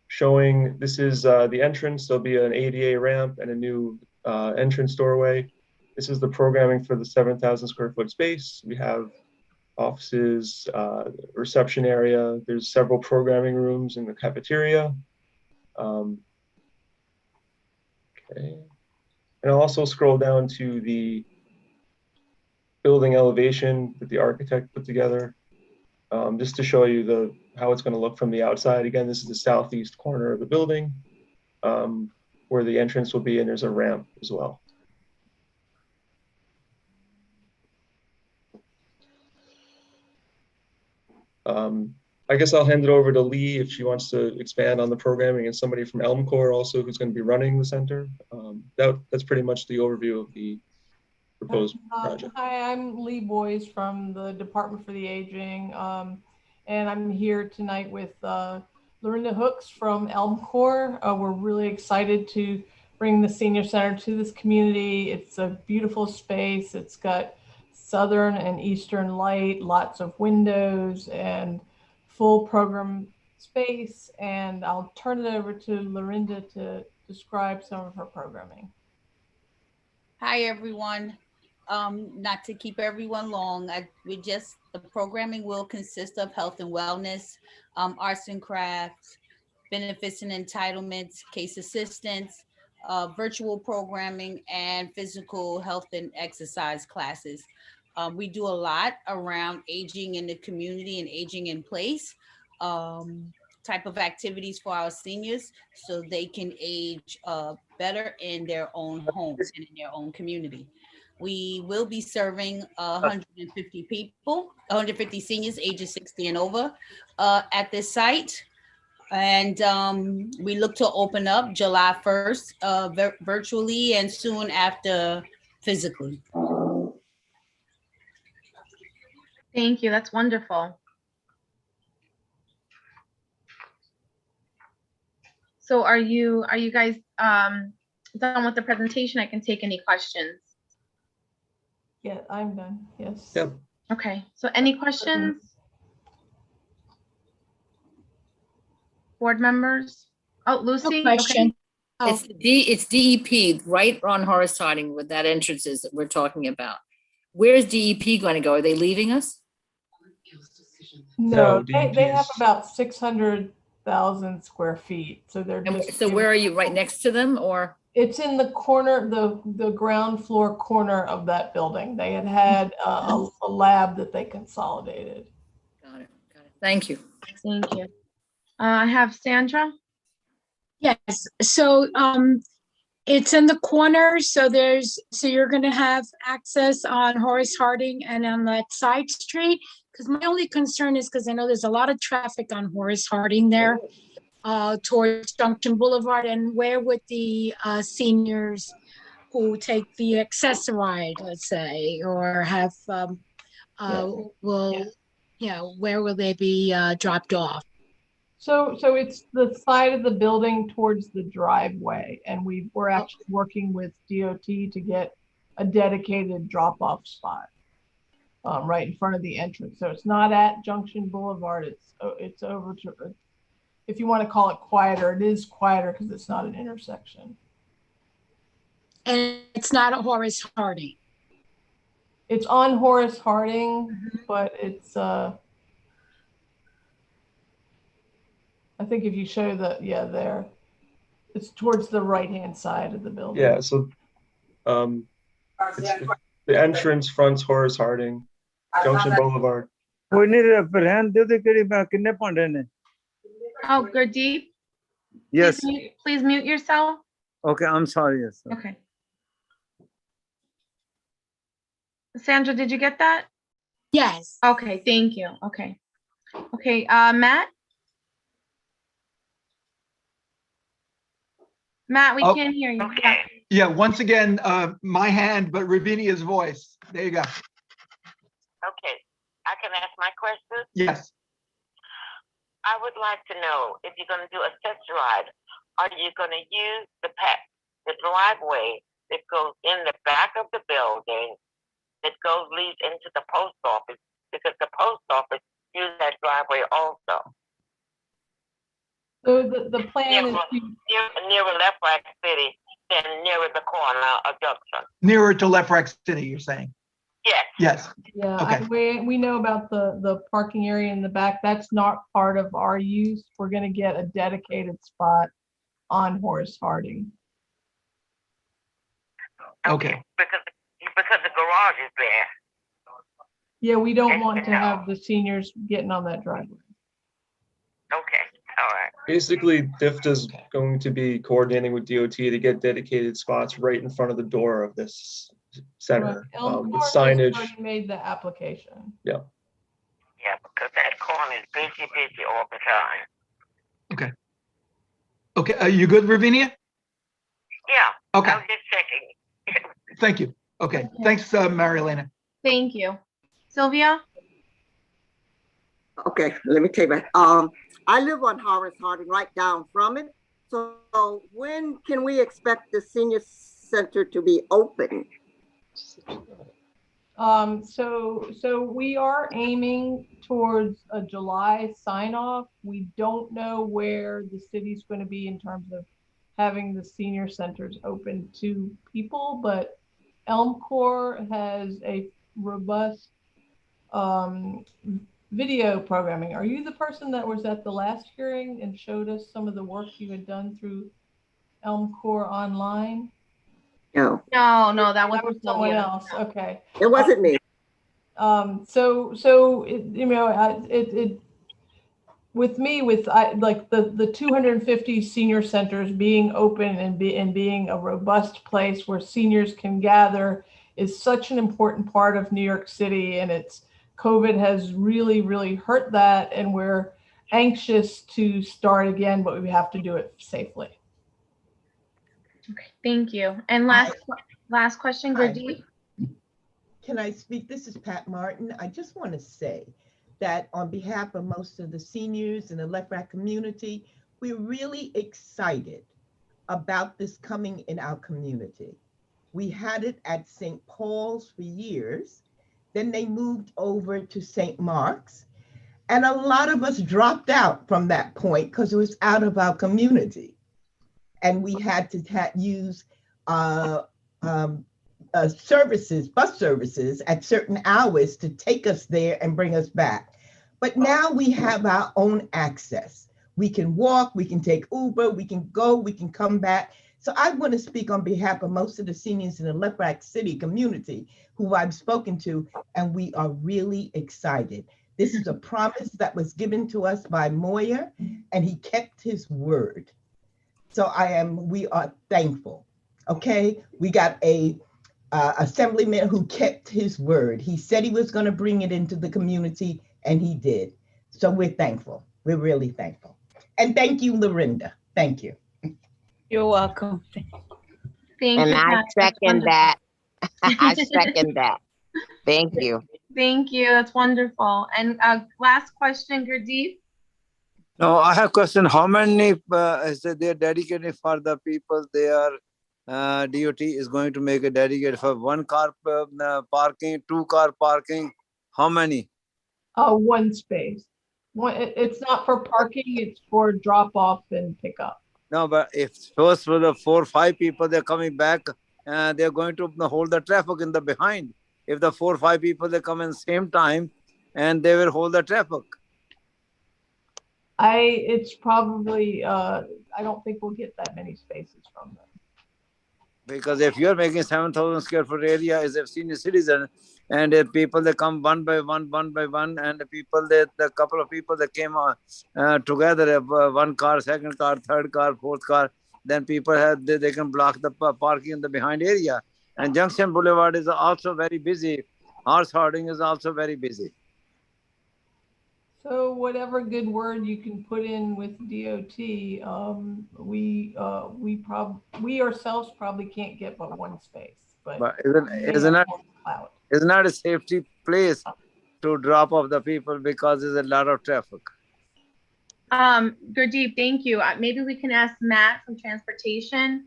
showing this is the entrance. There'll be an ADA ramp and a new entrance doorway. This is the programming for the 7,000 square foot space. We have offices, reception area. There's several programming rooms in the cafeteria. Okay. And I'll also scroll down to the building elevation that the architect put together, just to show you how it's going to look from the outside. Again, this is the southeast corner of the building, where the entrance will be, and there's a ramp as well. I guess I'll hand it over to Lee if she wants to expand on the programming, and somebody from Elm Corps also who's going to be running the center. That's pretty much the overview of the proposed project. Hi, I'm Lee Boys from the Department for the Aging, and I'm here tonight with Lorinda Hooks from Elm Corps. We're really excited to bring the senior center to this community. It's a beautiful space. It's got southern and eastern light, lots of windows, and full program space. And I'll turn it over to Lorinda to describe some of her programming. Hi, everyone. Not to keep everyone long, the programming will consist of health and wellness, arts and crafts, benefits and entitlements, case assistance, virtual programming, and physical health and exercise classes. We do a lot around aging in the community and aging in place, type of activities for our seniors so they can age better in their own homes and in their own community. We will be serving 150 people, 150 seniors ages 60 and over at this site. And we look to open up July 1st virtually and soon after physically. Thank you. That's wonderful. So are you guys done with the presentation? I can take any questions. Yeah, I'm done. Yes. Yep. Okay. So any questions? Board members? Oh, Lucy. question. Okay. It's DEP right on Horace Harding with that entrances that we're talking about. Where's DEP going to go? Are they leaving us? No, DEP they have is- about 600,000 square feet. So they're And just. so where are you, right next to them, or? It's in the corner, the ground floor corner of that building. They had a lab that they consolidated. Got it. Thank you. Thank you. I have Sandra. Yes, so it's in the corner, so you're gonna have access on Horace Harding and on that side street. Because my only concern is, because I know there's a lot of traffic on Horace Harding there towards Junction Boulevard, and where would the seniors who take the accessoride, let's say, or have where will they be dropped off? So it's the side of the building towards the driveway, and we're actually working with DOT to get a dedicated drop-off spot right in front of the entrance. So it's not at Junction Boulevard. It's over to, if you want to call it quieter, it is quieter because it's not an intersection. And it's not a Horace Harding. It's on Horace Harding, but it's I think if you show there, it's towards the right-hand side of the building. Yeah, so it's the entrance fronts Horace Harding, Junction Boulevard. Oh, Gurdeep. Yes. Please mute yourself. Okay, I'm sorry. Yes. Okay. Sandra, did you get that? Yes. Okay, thank you. Okay. Okay, Matt? Matt, we Oh. can't hear you. Okay. Yeah, once again, my hand, but Ravinia's voice. There you go. Okay. I can ask my question. Yes. I would like to know if you're going to do a test ride, are you going to use the driveway that goes in the back of the building that leads into the post office, because the post office uses that driveway also. So the plan is nearer Left Rack City than nearer the corner of Junction. Nearer to Left Rack City, you're saying? Yes. Yes. Yeah, Okay. we know about the parking area in the back. That's not part of our use. We're going to get a dedicated spot on Horace Harding. Okay. Because the garage is there. Yeah, we don't want to have the seniors getting on that driveway. Okay. All right. Basically, DIFTA's going to be coordinating with DOT to get dedicated spots right in front of the door of this center with signage. Already made the application. Yeah. Yeah, because that corner is busy all the time. Okay. Okay, are you good, Ravinia? Yeah. Okay. I was just checking. Thank you. Okay, thanks, Marilena. Thank you. Sylvia? Okay, let me take that. I live on Horace Harding, right down from it. So when can we expect the senior center to be open? So we are aiming towards a July sign off. We don't know where the city's going to be in terms of having the senior centers open to people, but Elm Corps has a robust video programming. Are you the person that was at the last hearing and showed us some of the work you had done through Elm Corps Online? No, No, that That was was someone else. Okay. it wasn't me. So it with me, like the 250 senior centers being open and being a robust place where seniors can gather is such an important part of New York City, and COVID has really, really hurt that, and we're anxious to start again, but we have to do it safely. Okay, thank you. And last question, Hi. Gurdeep. Can I speak? This is Pat Martin. I just want to say that on behalf of most of the seniors in the LEFRAC community, we're really excited about this coming in our community. We had it at St. Paul's for years. Then they moved over to St. Mark's. And a lot of us dropped out from that point because it was out of our community. And we had to use bus services at certain hours to take us there and bring us back. But now we have our own access. We can walk, we can take Uber, we can go, we can come back. So I want to speak on behalf of most of the seniors in the LEFRAC City community who I've spoken to, and we are really excited. This is a promise that was given to us by Moyer, and he kept his word. So we are thankful. Okay, we got a assemblyman who kept his word. He said he was going to bring it into the community, and he did. So we're thankful. We're really thankful. And thank you, Lorinda. Thank you. You're welcome. Thank And you, I Pat. That's second wonderful. that. I second that. Thank you. Thank you. That's wonderful. And last question, Gurdeep. No, I have a question. How many they are dedicated for the people they are DOT is going to make a dedicated for one car parking, two car parking? How many? One space. It's not for parking, it's for drop off and pickup. No, but if first for the 4 or 5 people they're coming back, they're going to hold the traffic in the behind. If the 4 or 5 people they come in the same time, and they will hold the traffic. It's probably I don't think we'll get that many spaces from them. Because if you're making 7,000 square foot area as a senior citizen, and if people they come one by one, and the people the couple of people that came together, one car, second car, third car, fourth car, then people they can block the parking in the behind area. And Junction Boulevard is also very busy. Horse herding is also very busy. So whatever good word you can put in with DOT, we ourselves probably can't get but one space. But isn't that a safety place to drop off the people because there's a lot of traffic? Gurdeep, thank you. Maybe we can ask Matt from Transportation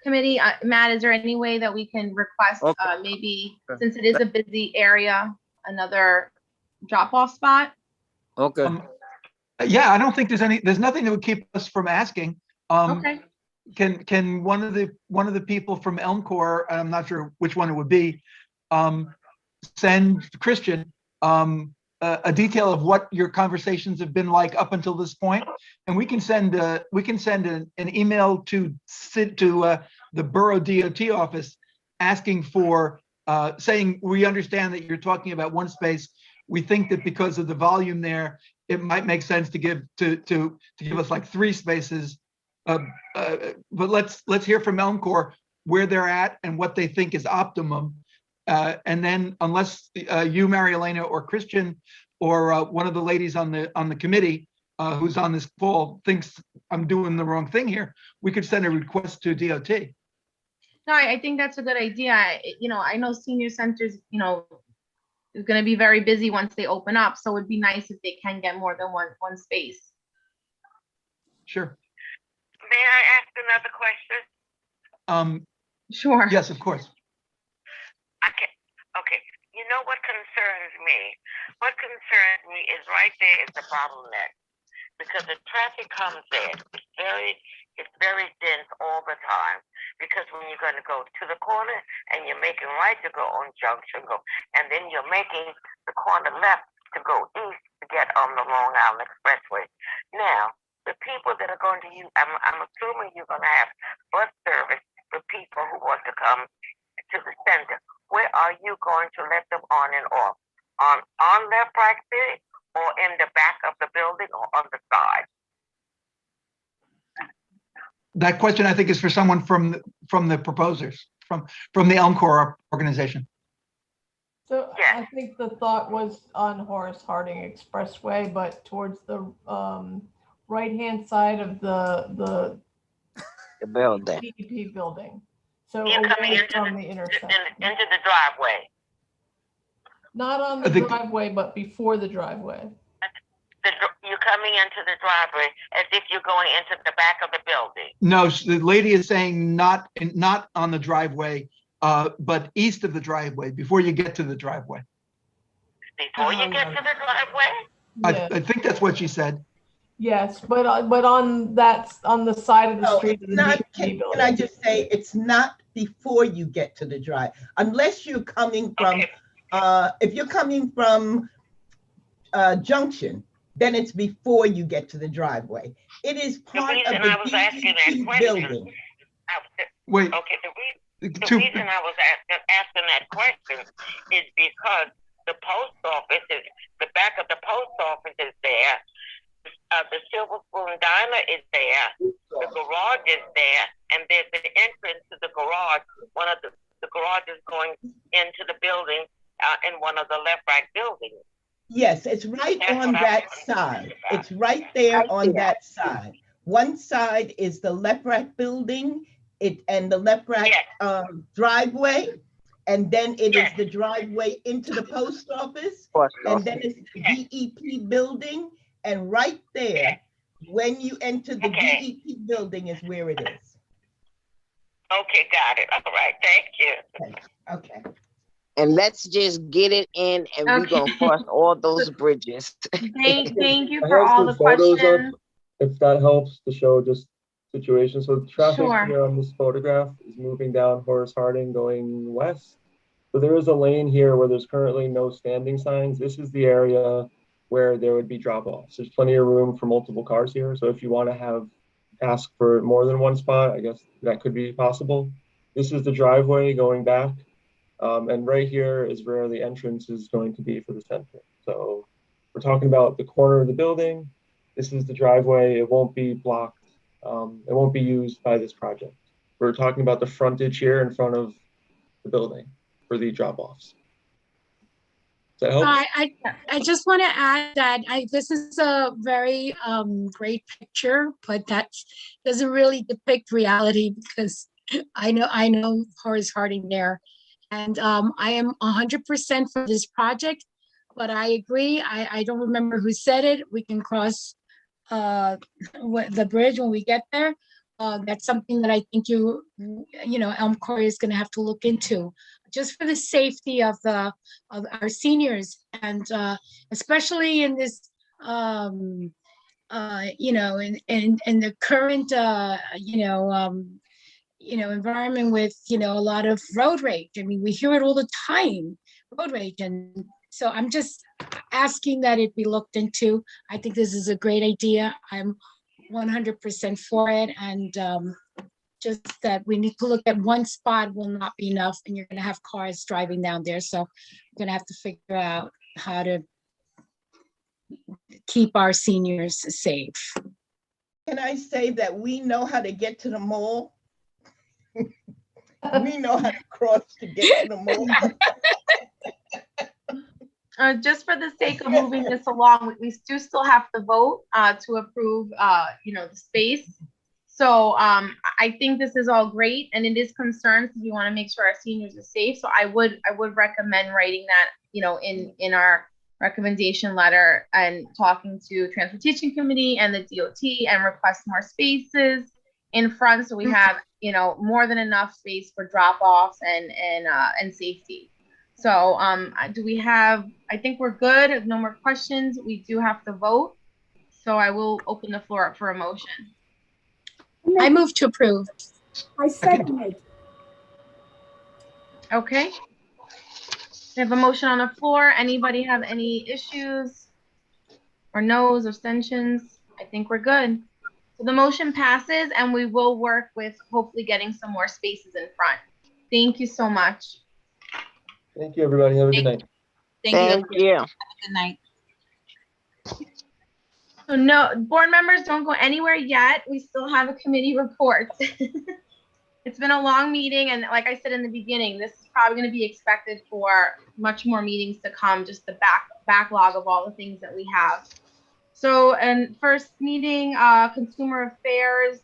Committee. Matt, is there any way that we can request maybe, since it is a busy area, another drop-off spot? Okay. Yeah, I don't think there's nothing that would keep us from asking. Okay. Can one of the people from Elm Corps, I'm not sure which one it would be, send Christian a detail of what your conversations have been like up until this point, and we can send an email to the borough DOT office asking for saying we understand that you're talking about one space. We think that because of the volume there, it might make sense to give us like 3 spaces. But let's hear from Elm Corps where they're at and what they think is optimum. And then, unless you, Mary Elena, or Christian, or one of the ladies on the committee who's on this call thinks I'm doing the wrong thing here, we could send a request to DOT. No, I think that's a good idea. I know senior centers, is going to be very busy once they open up. So it'd be nice if they can get more than one space. Sure. May I ask another question? Sure. Yes, of course. Okay. You know what concerns me? What concerns me is right there is the bottleneck. Because the traffic comes in, it's very dense all the time. Because when you're going to go to the corner and you're making right to go on Junction, and then you're making the corner left to go east to get on the Long Island Expressway. Now, the people that are going to use, I'm assuming you're going to have bus service for people who want to come to the center. Where are you going to let them on and off? On left, right, city, or in the back of the building, or on the side? That question, I think, is for someone from the proposers, from the Elm Corps organization. So I think the thought was on Horace Harding Expressway, but towards the right-hand side of the building. DEP building. So You're coming away into from the intersection. into the driveway. Not on the driveway, but before the driveway. You're coming into the driveway as if you're going into the back of the building. No, the lady is saying not on the driveway, but east of the driveway, before you get to the driveway. Before you get to the driveway? I think that's what she said. Yes, but on the side of the street. It's not, can I just say, it's not before you get to the drive, unless you're coming from, if you're coming from Junction, then it's before you get to the driveway. It is part of the DEP building. Wait. Okay, the reason I was asking that question is because the post office is, the back of the post office is there. The Silver Spoon Diner is there. The garage is there, and there's an entrance to the garage. One of the garage is going into the building in one of the left-right buildings. Yes, it's right on that side. It's right there on that side. One side is the left-right building, and the left-right driveway, and then it is the driveway into the post office, and then it's the DEP building, and right there, when you enter the DEP building is where it is. Okay, got it. All right, thank you. Okay. And let's just get it in, and we're gonna cross all those bridges. Thank you I for have all some the photos questions. up, if that helps to show just situation. So the traffic Sure. here on this photograph is moving down Horace Harding going west. So there is a lane here where there's currently no standing signs. This is the area where there would be drop-offs. There's plenty of room for multiple cars here. So if you want to ask for more than one spot, I guess that could be possible. This is the driveway going back. And right here is where the entrance is going to be for the center. So we're talking about the corner of the building. This is the driveway. It won't be blocked. It won't be used by this project. We're talking about the frontage here in front of the building for the drop-offs. Does that help? I just want to add that this is a very great picture, but that doesn't really depict reality, because I know Horace Harding there. And I am 100% for this project, but I agree. I don't remember who said it. We can cross the bridge when we get there. That's something that I think Elm Corps is going to have to look into, just for the safety of our seniors, and especially in this in the current environment with, a lot of road rage. I mean, we hear it all the time, road rage. And so I'm just asking that it be looked into. I think this is a great idea. I'm 100% for it. And just that we need to look at one spot will not be enough, and you're going to have cars driving down there. So we're going to have to figure out how to keep our seniors safe. Can I say that we know how to get to the mall? We know how to cross to get to the mall. Just for the sake of moving this along, we do still have to vote to approve, the space. So I think this is all great, and it is concerned because we want to make sure our seniors are safe. So I would recommend writing that, in our recommendation letter, and talking to Transportation Committee and the DOT, and request more spaces in front, so we have more than enough space for drop-offs and safety. So do we have, I think we're good. If no more questions, we do have to vote. So I will open the floor up for a motion. I move to approve. I second it. Okay. We have a motion on the floor. Anybody have any issues or no's, abstentions? I think we're good. So the motion passes and we will work with hopefully getting some more spaces in front. Thank you so much. Thank you, everybody. Have a good night. Thank you. Have a good night. So no, board members don't go anywhere yet. We still have a committee report. It's been a long meeting, and like I said in the beginning, this is probably going to be expected for much more meetings to come, just the backlog of all the things that we have. So, and first meeting, Consumer Affairs.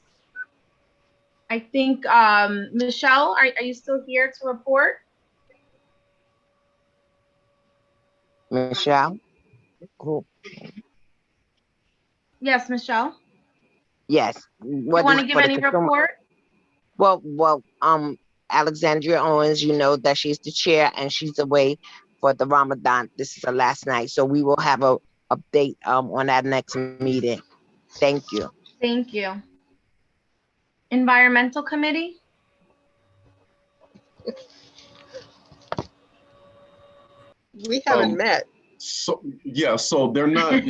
I think, Michelle, are you still here to report? Michelle? Cool. Yes, Michelle. Yes. You want to give any report? Well, Alexandria Owens, you know that she's the chair and she's away for the Ramadan. This is her last night. So we will have a update on our next meeting. Thank you. Thank you. Environmental Committee? We haven't met. So yeah, so they're not,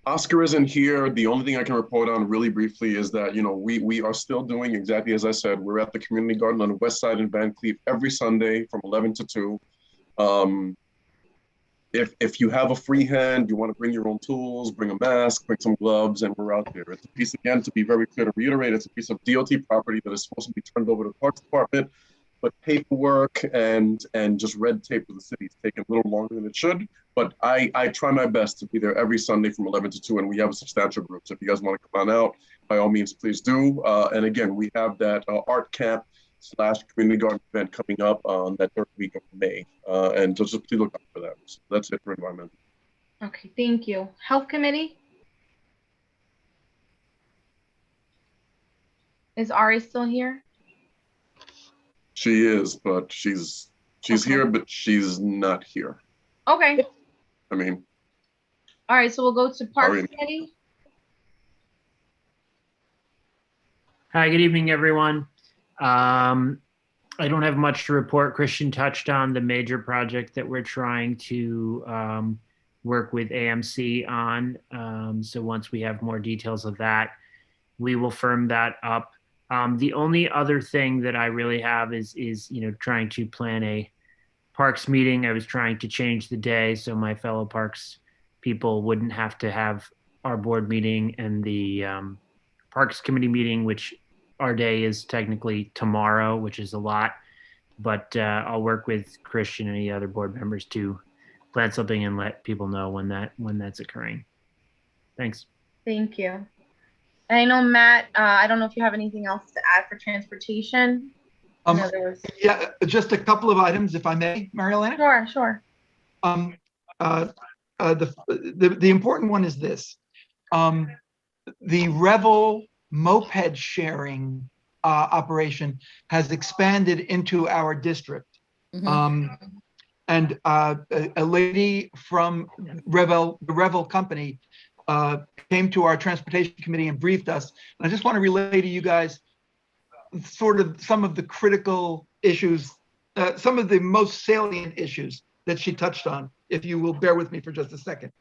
Oscar isn't here. The only thing I can report on really briefly is that, we are still doing exactly as I said. We're at the community garden on the west side in Van Cleef every Sunday from 11 to 2. If you have a free hand, you want to bring your own tools, bring a mask, bring some gloves, and we're out there. It's a piece, again, to be very clear, to reiterate, it's a piece of DOT property that is supposed to be turned over to the Parks Department, but paperwork and just red tape with the city is taking a little longer than it should. But I try my best to be there every Sunday from 11 to 2, and we have a substantial group. So if you guys want to come on out, by all means, please do. And again, we have that art camp / community garden event coming up on that third week of May. And just please look out for that. So that's it for environmental. Okay, thank you. Health Committee? Is Ari still here? She is, but she's here, but she's not here. Okay. I mean. All right, so we'll go to Parks Ari. Committee. Hi, good evening, everyone. I don't have much to report. Christian touched on the major project that we're trying to work with AMC on. So once we have more details of that, we will firm that up. The only other thing that I really have is trying to plan a Parks meeting. I was trying to change the day so my fellow Parks people wouldn't have to have our board meeting and the Parks Committee meeting, which our day is technically tomorrow, which is a lot. But I'll work with Christian and any other board members to plan something and let people know when that's occurring. Thanks. Thank you. And I know, Matt, I don't know if you have anything else to add for transportation. Yeah, just a couple of items, if I may, Marielena. Sure. The important one is this. The Revel moped sharing operation has expanded into our district. And a lady from the Revel company came to our transportation committee and briefed us. And I just want to relay to you guys sort of some of the critical issues, some of the most salient issues that she touched on, if you will bear with me for just a second.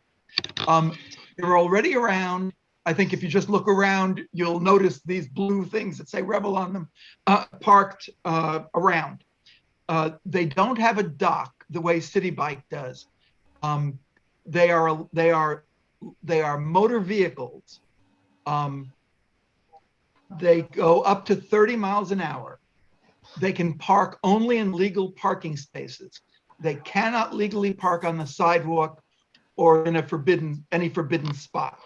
They're already around. I think if you just look around, you'll notice these blue things that say Revel on them parked around. They don't have a dock the way City Bike does. They are motor vehicles. They go up to 30 miles an hour. They can park only in legal parking spaces. They cannot legally park on the sidewalk or in any forbidden spot.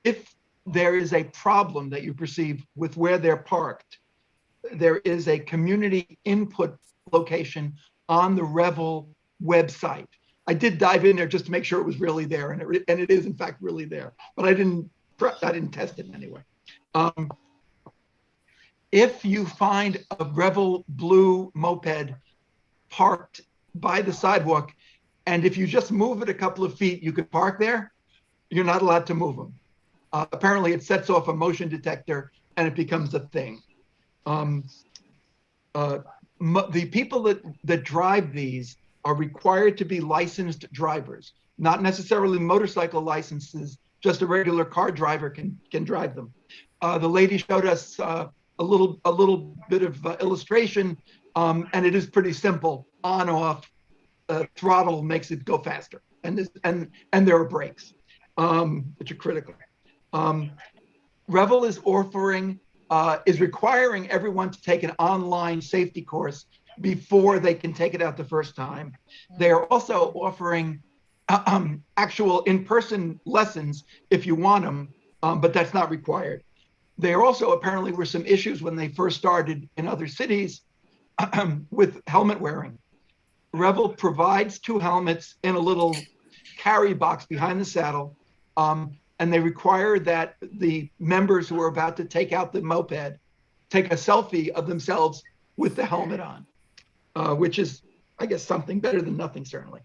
If there is a problem that you perceive with where they're parked, there is a community input location on the Revel website. I did dive in there just to make sure it was really there, and it is in fact really there, but I didn't test it anyway. If you find a Revel blue moped parked by the sidewalk, and if you just move it a couple of feet, you could park there, you're not allowed to move them. Apparently it sets off a motion detector and it becomes a thing. The people that drive these are required to be licensed drivers. not necessarily motorcycle licenses, just a regular car driver can drive them. The lady showed us a little bit of illustration, and it is pretty simple. On, off, throttle makes it go faster, and there are brakes, which are critical. Revel is requiring everyone to take an online safety course before they can take it out the first time. They are also offering actual in-person lessons if you want them, but that's not required. There also apparently were some issues when they first started in other cities with helmet wearing. Revel provides 2 helmets in a little carry box behind the saddle, and they require that the members who are about to take out the moped take a selfie of themselves with the helmet on, which is, I guess, something better than nothing, certainly.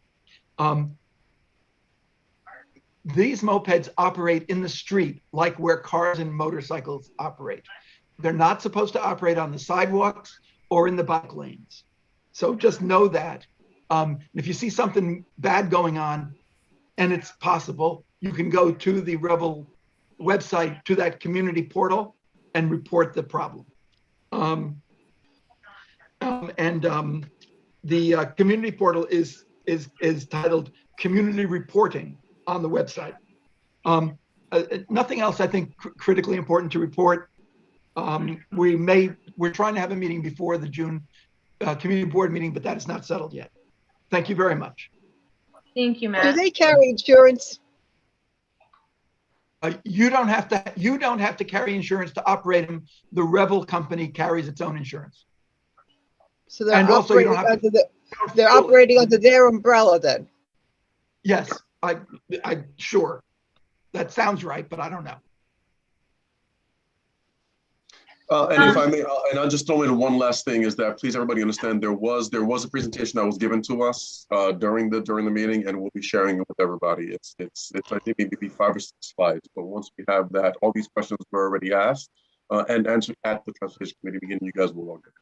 These mopeds operate in the street like where cars and motorcycles operate. They're not supposed to operate on the sidewalks or in the bike lanes. So just know that. If you see something bad going on, and it's possible, you can go to the Revel website, to that community portal, and report the problem. The community portal is titled Community Reporting on the website. Nothing else, I think, critically important to report. We're trying to have a meeting before the June community board meeting, but that is not settled yet. Thank you very much. Thank you, Matt. Do they carry insurance? You don't have to carry insurance to operate them. The Revel company carries its own insurance. So they're operating under their umbrella then? Yes, I sure. That sounds right, but I don't know. And if I may, and I'll just throw in one last thing, is that please everybody understand there was a presentation that was given to us during the meeting, and we'll be sharing it with everybody. It's I think maybe 5 or 6 slides, but once we have that, all these questions were already asked and answered at the transportation committee meeting. You guys will log it.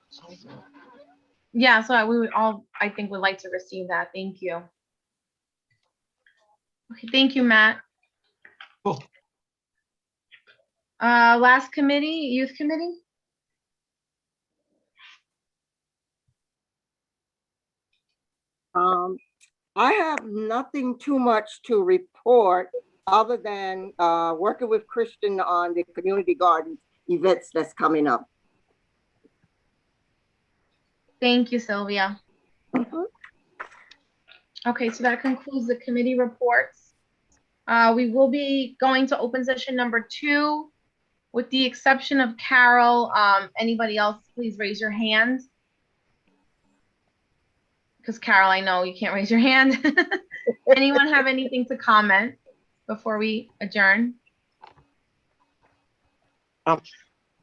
Yeah, so we would all, I think, would like to receive that. Thank you. Okay, thank you, Matt. Cool. Last committee, youth committee. I have nothing too much to report other than working with Christian on the community gardens events that's coming up. Thank you, Sylvia. Okay, so that concludes the committee reports. We will be going to open session number 2. With the exception of Carol, anybody else, please raise your hand. Because Carol, I know you can't raise your hand. Anyone have anything to comment before we adjourn?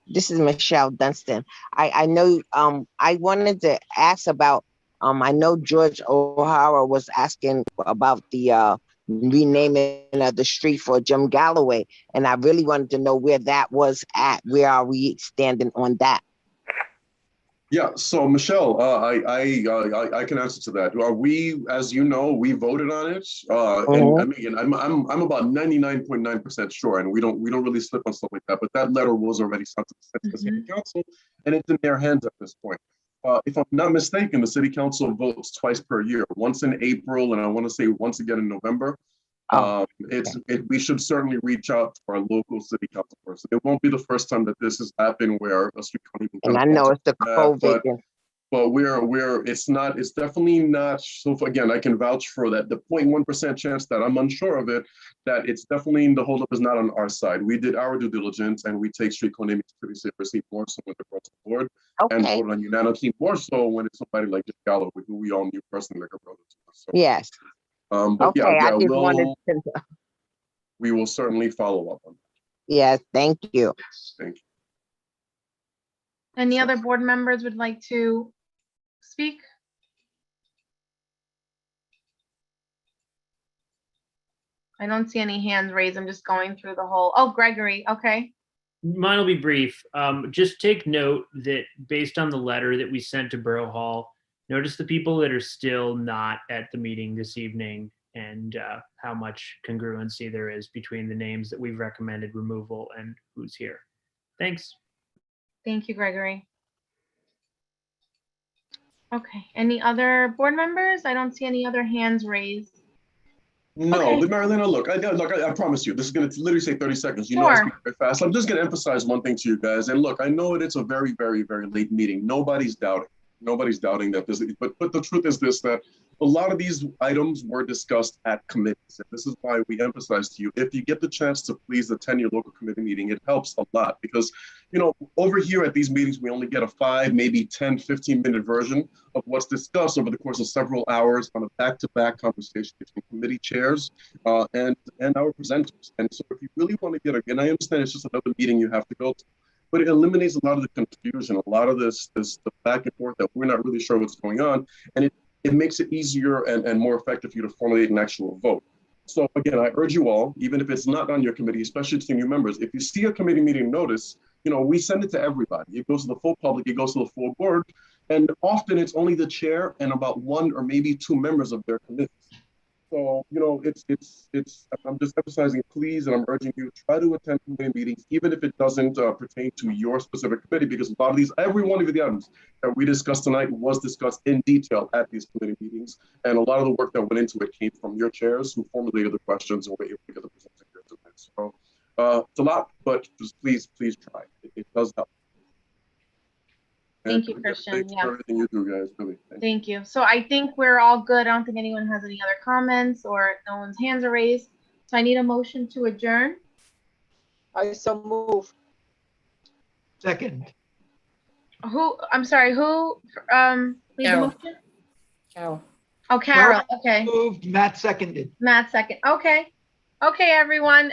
This is Michelle Dunstan. I know I wanted to ask about I know George O'Hara was asking about the renaming of the street for Jim Galloway, and I really wanted to know where that was at. Where are we standing on that? Yeah, so Michelle, I can answer to that. We, as you know, we voted on it, and I mean, I'm about 99.9% sure, and we don't really slip on stuff like that. But that letter was already sent to the city council, and it's in their hands at this point. If I'm not mistaken, the city council votes twice per year, once in April, and I want to say once again in November. We should certainly reach out to our local city council person. It won't be the first time that this has happened where a street can't even. And I know it's the COVID. But it's definitely not. So again, I can vouch for that. The 0.1% chance that I'm unsure of it, that it's definitely the holdup is not on our side. We did our due diligence, and we take street code naming pretty seriously, more so when they're brought to the board, and vote on unanimously, more so when it's somebody like Jim Galloway, who we all knew personally, like a brother to us. So, yes. But okay, yeah, I just wanted to. We will certainly follow up on that. Yes, thank you. Thank you. Any other board members would like to speak? I don't see any hands raised. I'm just going through the whole. Oh, Gregory. Okay. Mine will be brief. Just take note that based on the letter that we sent to Borough Hall, notice the people that are still not at the meeting this evening and how much congruency there is between the names that we've recommended removal and who's here. Thanks. Thank you, Gregory. Okay, any other board members? I don't see any other hands raised. No, Okay. but Marilena, look, I promise you, this is going to literally say 30 seconds. You know, I speak very fast. I'm just going to emphasize one thing to you guys. And look, I know it's a very, very, very late meeting. Nobody's doubting that this, but the truth is this, that a lot of these items were discussed at committees. And this is why we emphasize to you, if you get the chance to please attend your local committee meeting, it helps a lot because, you know, over here at these meetings, we only get a 5, maybe 10, 15-minute version of what's discussed over the course of several hours on a back-to-back conversation between committee chairs and our presenters. And so if you really want to get, again, I understand it's just another meeting you have to go to, but it eliminates a lot of the confusion, a lot of the back and forth that we're not really sure what's going on. And it makes it easier and more effective for you to formulate an actual vote. So again, I urge you all, even if it's not on your committee, especially to new members, if you see a committee meeting notice, you know, we send it to everybody. It goes to the full public, it goes to the full board. And often it's only the chair and about 1 or maybe 2 members of their committee. So, you know, I'm just emphasizing, please, and I'm urging you, try to attend committee meetings, even if it doesn't pertain to your specific committee, because a lot of these, every one of the items that we discussed tonight was discussed in detail at these committee meetings. And a lot of the work that went into it came from your chairs who formulated the questions and were able to get the presentation here tonight. So it's a lot, but just please try. It does help. Thank you, Christian. Thanks for everything you do, guys. Really. Thank you. So I think we're all good. I don't think anyone has any other comments or no one's hands are raised. So I need a motion to adjourn. I so move. Second. Who, I'm sorry, who made the Carol. motion? Carol. Oh, Carol, okay. Moved, Matt seconded. Matt second, okay. Okay, everyone.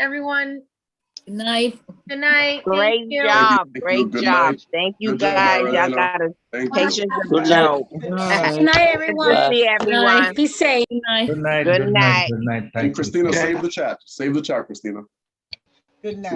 Good night. Good night. Great Thank you. job. Thank you. Great Good job. night. Thank you Good job, guys. Y'all Marilena. got Thank you. patience with Good the night. joke. Good night, everyone. Good to see everyone. Be safe. Good night. Good night. Good night. Good night. And Thank you. Christina, save the chat. Save the chat, Christina. Good night.